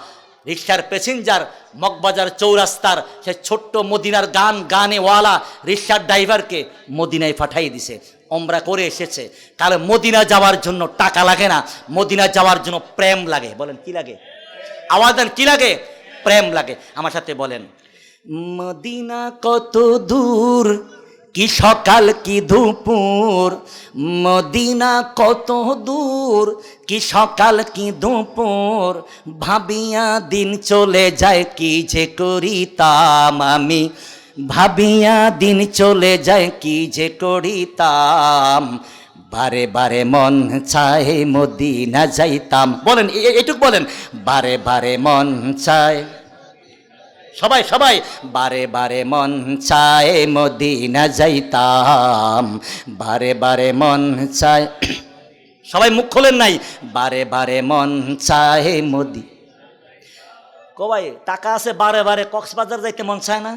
রিক্সার প্যাসেঞ্জার মগবাজার চৌরাস্তার সে ছোট্ট মদিনার গানেওয়ালা রিক্সার ড্রাইভারকে মদিনায় পাঠাই দিছে। ওমরা করে এসেছে, কারণ মদিনা যাওয়ার জন্য টাকা লাগে না, মদিনা যাওয়ার জন্য প্রেম লাগে। বলেন কি লাগে? আওয়াজ দেন, কি লাগে? প্রেম লাগে। আমার সাথে বলেন, মদিনা কত দূর, কি সকাল কি দুপুর, মদিনা কত দূর, কি সকাল কি দুপুর, ভাবিয়া দিন চলে যায় কি যে করিতাম আমি, ভাবিয়া দিন চলে যায় কি যে করিতাম, বারে বারে মন চায় মদিনা যাইতাম। বলেন এটুক বলেন, বারে বারে মন চায়, সবাই সবাই, বারে বারে মন চায় মদিনা যাইতাম, বারে বারে মন চায়, সবাই মুখ খোলেন নাই, বারে বারে মন চায় মদি। কবাই টাকা আছে বারে বারে কক্সবাজার যাইতে মন চায় না?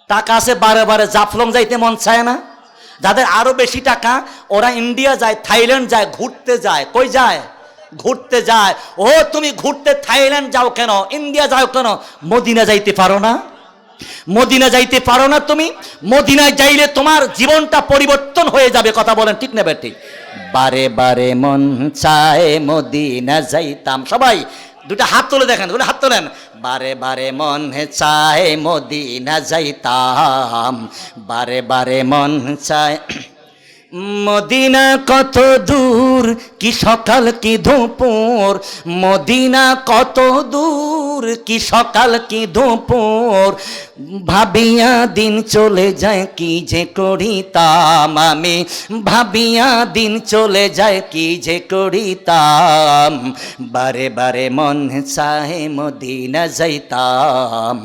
টাকা আছে বারে বারে জাফলং যাইতে মন চায় না? যাদের আরো বেশি টাকা ওরা ইন্ডিয়া যায়, থাইল্যান্ড যায়, ঘুরতে যায়। কই যায়? ঘুরতে যায়। ও তুমি ঘুরতে থাইল্যান্ড যাও কেন, ইন্ডিয়া যাও কেন, মদিনা যাইতে পারো না? মদিনা যাইতে পারো না? তুমি মদিনায় যাইলে তোমার জীবনটা পরিবর্তন হয়ে যাবে। কথা বলেন ঠিক না ঠিক? বারে বারে মন চায় মদিনা যাইতাম। সবাই দুটা হাত তুলে দেখেন, দুটা হাত তোলেন। বারে বারে মন চায় মদিনা যাইতাম, বারে বারে মন চায়। মদিনা কত দূর, কি সকাল কি দুপুর, মদিনা কত দূর, কি সকাল কি দুপুর, ভাবিয়া দিন চলে যায় কি যে করিতাম আমি, ভাবিয়া দিন চলে যায় কি যে করিতাম, বারে বারে মন চায় মদিনা যাইতাম,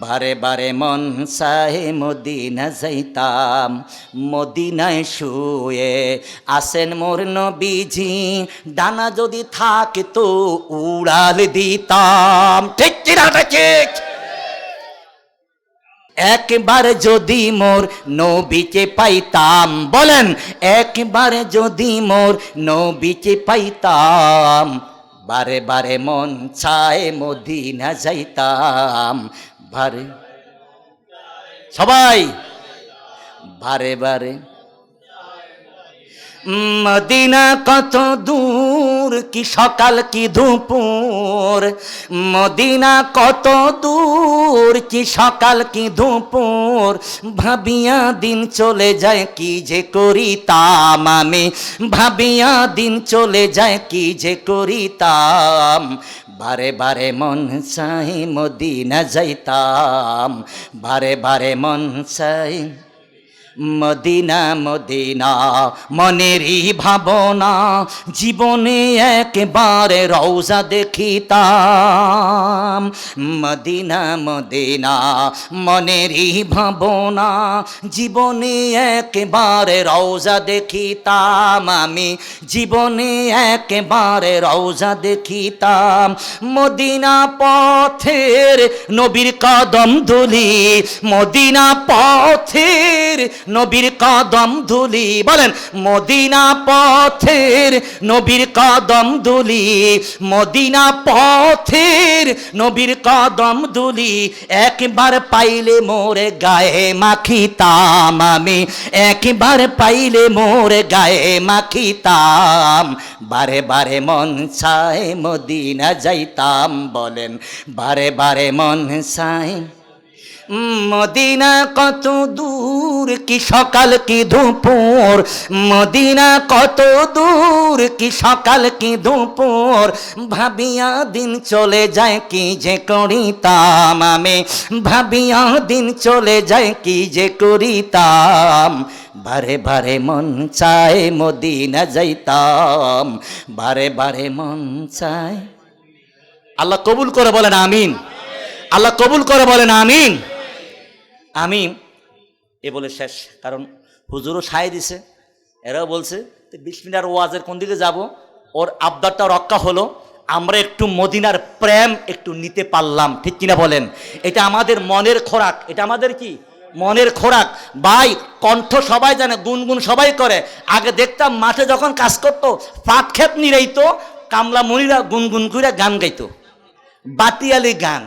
বারে বারে মন চায় মদিনা যাইতাম। মদিনায় শুয়ে আসেন মোর নবীজি, ডানা যদি থাকে তো উড়াল দিতাম। ঠিক কিনা ঠিক? একবার যদি মোর নবীকে পাইতাম, বলেন একবার যদি মোর নবীকে পাইতাম, বারে বারে মন চায় মদিনা যাইতাম, বারে সবাই বারে বারে। মদিনা কত দূর, কি সকাল কি দুপুর, মদিনা কত দূর, কি সকাল কি দুপুর, ভাবিয়া দিন চলে যায় কি যে করিতাম আমি, ভাবিয়া দিন চলে যায় কি যে করিতাম, বারে বারে মন চাই মদিনা যাইতাম, বারে বারে মন চাই মদিনা। মদিনা মনেরই ভাবনা, জীবনে একবারে রওজা দেখিতাম, মদিনা মদিনা মনেরই ভাবনা, জীবনে একবারে রওজা দেখিতাম আমি, জীবনে একবারে রওজা দেখিতাম। মদিনা পথের নবীর কদম ধুলি, মদিনা পথের নবীর কদম ধুলি, বলেন মদিনা পথের নবীর কদম ধুলি, মদিনা পথের নবীর কদম ধুলি, একবার পাইলে মোরে গায়ে মাখিতাম আমি, একবার পাইলে মোরে গায়ে মাখিতাম, বারে বারে মন চায় মদিনা যাইতাম। বলেন বারে বারে মন চায় মদিনা কত দূর কি সকাল কি দুপুর, মদিনা কত দূর কি সকাল কি দুপুর, ভাবিয়া দিন চলে যায় কি যে করিতাম আমি, ভাবিয়া দিন চলে যায় কি যে করিতাম, বারে বারে মন চায় মদিনা যাইতাম, বারে বারে মন চায়। আল্লাহ কবুল করে বলেন আমিন, আল্লাহ কবুল করে বলেন আমিন। আমি এ বলে শেষ, কারণ হুজুরও সায় দিছে, এরাও বলছে 20 মিনিট ওয়াজের কোন দিকে যাব, ওর আবদারটা রক্ষা হলো, আমরা একটু মদিনার প্রেম একটু নিতে পারলাম, ঠিক কিনা বলেন? এটা আমাদের মনের খোরাক, এটা আমাদের কি মনের খোরাক। ভাই কণ্ঠ সবাই জানে, গুনগুন সবাই করে। আগে দেখতাম মাঠে যখন কাজ করতো, পাট ক্ষেত নিরাইতো, কামলা মনিরা গুনগুন করে গান গাইতো, বাতিয়ালি গান,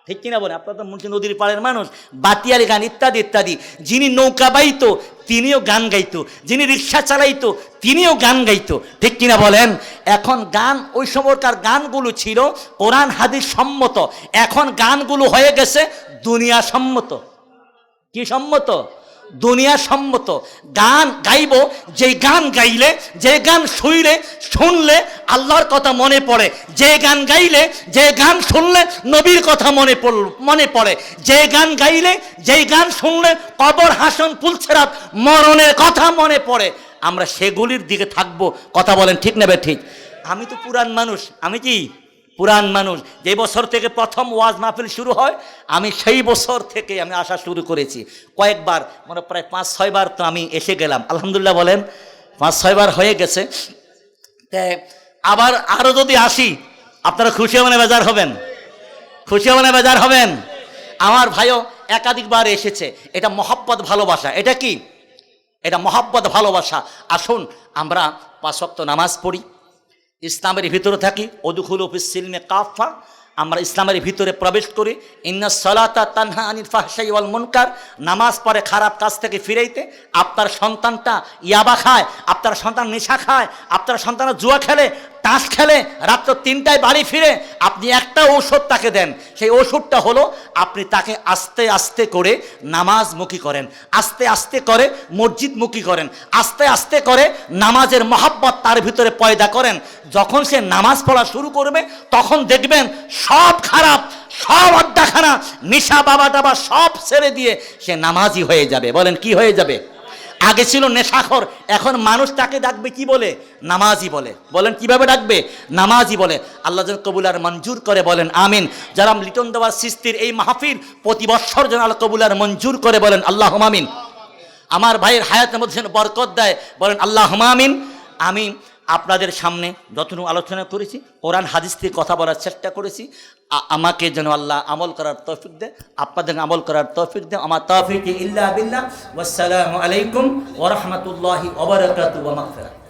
ঠিক কিনা বলে? আপনার তো মুন্সি নদীর পাড়ের মানুষ, বাতিয়ালি গান ইত্যাদি ইত্যাদি। যিনি নৌকা বাইতো তিনিও গান গাইতো, যিনি রিক্সা চালাইতো তিনিও গান গাইতো, ঠিক কিনা বলেন? এখন গান, ওই সময়কার গানগুলো ছিল কোরআন হাদিস সম্মত, এখন গানগুলো হয়ে গেছে দুনিয়া সম্মত। কি সম্মত? দুনিয়া সম্মত। গান গাইব, যে গান গাইলে, যে গান শুনলে আল্লাহর কথা মনে পড়ে, যে গান গাইলে, যে গান শুনলে নবীর কথা মনে পড়ে, যে গান গাইলে, যে গান শুনলে কবর হাসন পুলছেরাত মরণের কথা মনে পড়ে, আমরা সেগুলির দিকে থাকবো। কথা বলেন ঠিক নেবে ঠিক? আমি তো পুরান মানুষ, আমি কি পুরান মানুষ। যে বছর থেকে প্রথম ওয়াজ মাহফিল শুরু হয়, আমি সেই বছর থেকে আমি আসা শুরু করেছি। কয়েকবার, মানে প্রায় 5-6 বার তো আমি এসে গেলাম, আলহামদুলিল্লাহ বলেন, 5-6 বার হয়ে গেছে। আবার আরও যদি আসি, আপনারা খুশি হবেন বেজার হবেন? খুশি হবেন বেজার হবেন? আমার ভাইও একাধিকবার এসেছে। এটা মহব্বত ভালোবাসা। এটা কি? এটা মহব্বত ভালোবাসা। আসুন আমরা 5 ওয়াক্ত নামাজ পড়ি, ইসলামের ভিতরে থাকি, ওয়াদখুলু ফিস সিলমি কাফা, আমরা ইসলামের ভিতরে প্রবেশ করি। ইন্নাস সালাতা তানহা আনিল ফাহশাই ওয়াল মুনকার, নামাজ পড়ে খারাপ কাজ থেকে ফিরাইতে। আপনার সন্তানটা ইয়াবা খায়, আপনার সন্তান নেশা খায়, আপনার সন্তান জুয়া খেলে, তাস খেলে, রাত্র 3টায় বাড়ি ফিরে, আপনি একটা ঔষধ তাকে দেন। সেই ওষুধটা হলো আপনি তাকে আস্তে আস্তে করে নামাজমুখী করেন, আস্তে আস্তে করে মসজিদমুখী করেন, আস্তে আস্তে করে নামাজের মহব্বত তার ভিতরে পয়দা করেন। যখন সে নামাজ পড়া শুরু করবে, তখন দেখবেন সব খারাপ, সব আড্ডাখানা, নিশা বাবা টাবা সব ছেড়ে দিয়ে সে নামাজি হয়ে যাবে। বলেন কি হয়ে যাবে? আগে ছিল নেশাখোর, এখন মানুষ তাকে ডাকবে কি বলে? নামাজি বলে। বলেন কিভাবে ডাকবে? নামাজি বলে। আল্লাহ যেন কবুল আর মঞ্জুর করে, বলেন আমিন। যারা লিটন দেওয়া সৃষ্টির এই মাহফিল প্রতি বৎসর যেন আল্লাহ কবুল আর মঞ্জুর করে, বলেন আল্লাহ আমিন। আমার ভাইয়ের হায়াতের মধ্যে যেন বরকত দেয়, বলেন আল্লাহ আমিন। আমি আপনাদের সামনে যতটুকু আলোচনা করেছি, কোরআন হাদিস থেকে কথা বলার চেষ্টা করেছি। আমাকে যেন আল্লাহ আমল করার তৌফিক দেয়, আপনাদের আমল করার তৌফিক দেয়। আমার তৌফিক ইল্লা বিল্লাহ। ওয়াসসালামু আলাইকুম ওয়া রাহমাতুল্লাহি ওয়া বারাকাতুহু ওয়া মাগফিরাহ।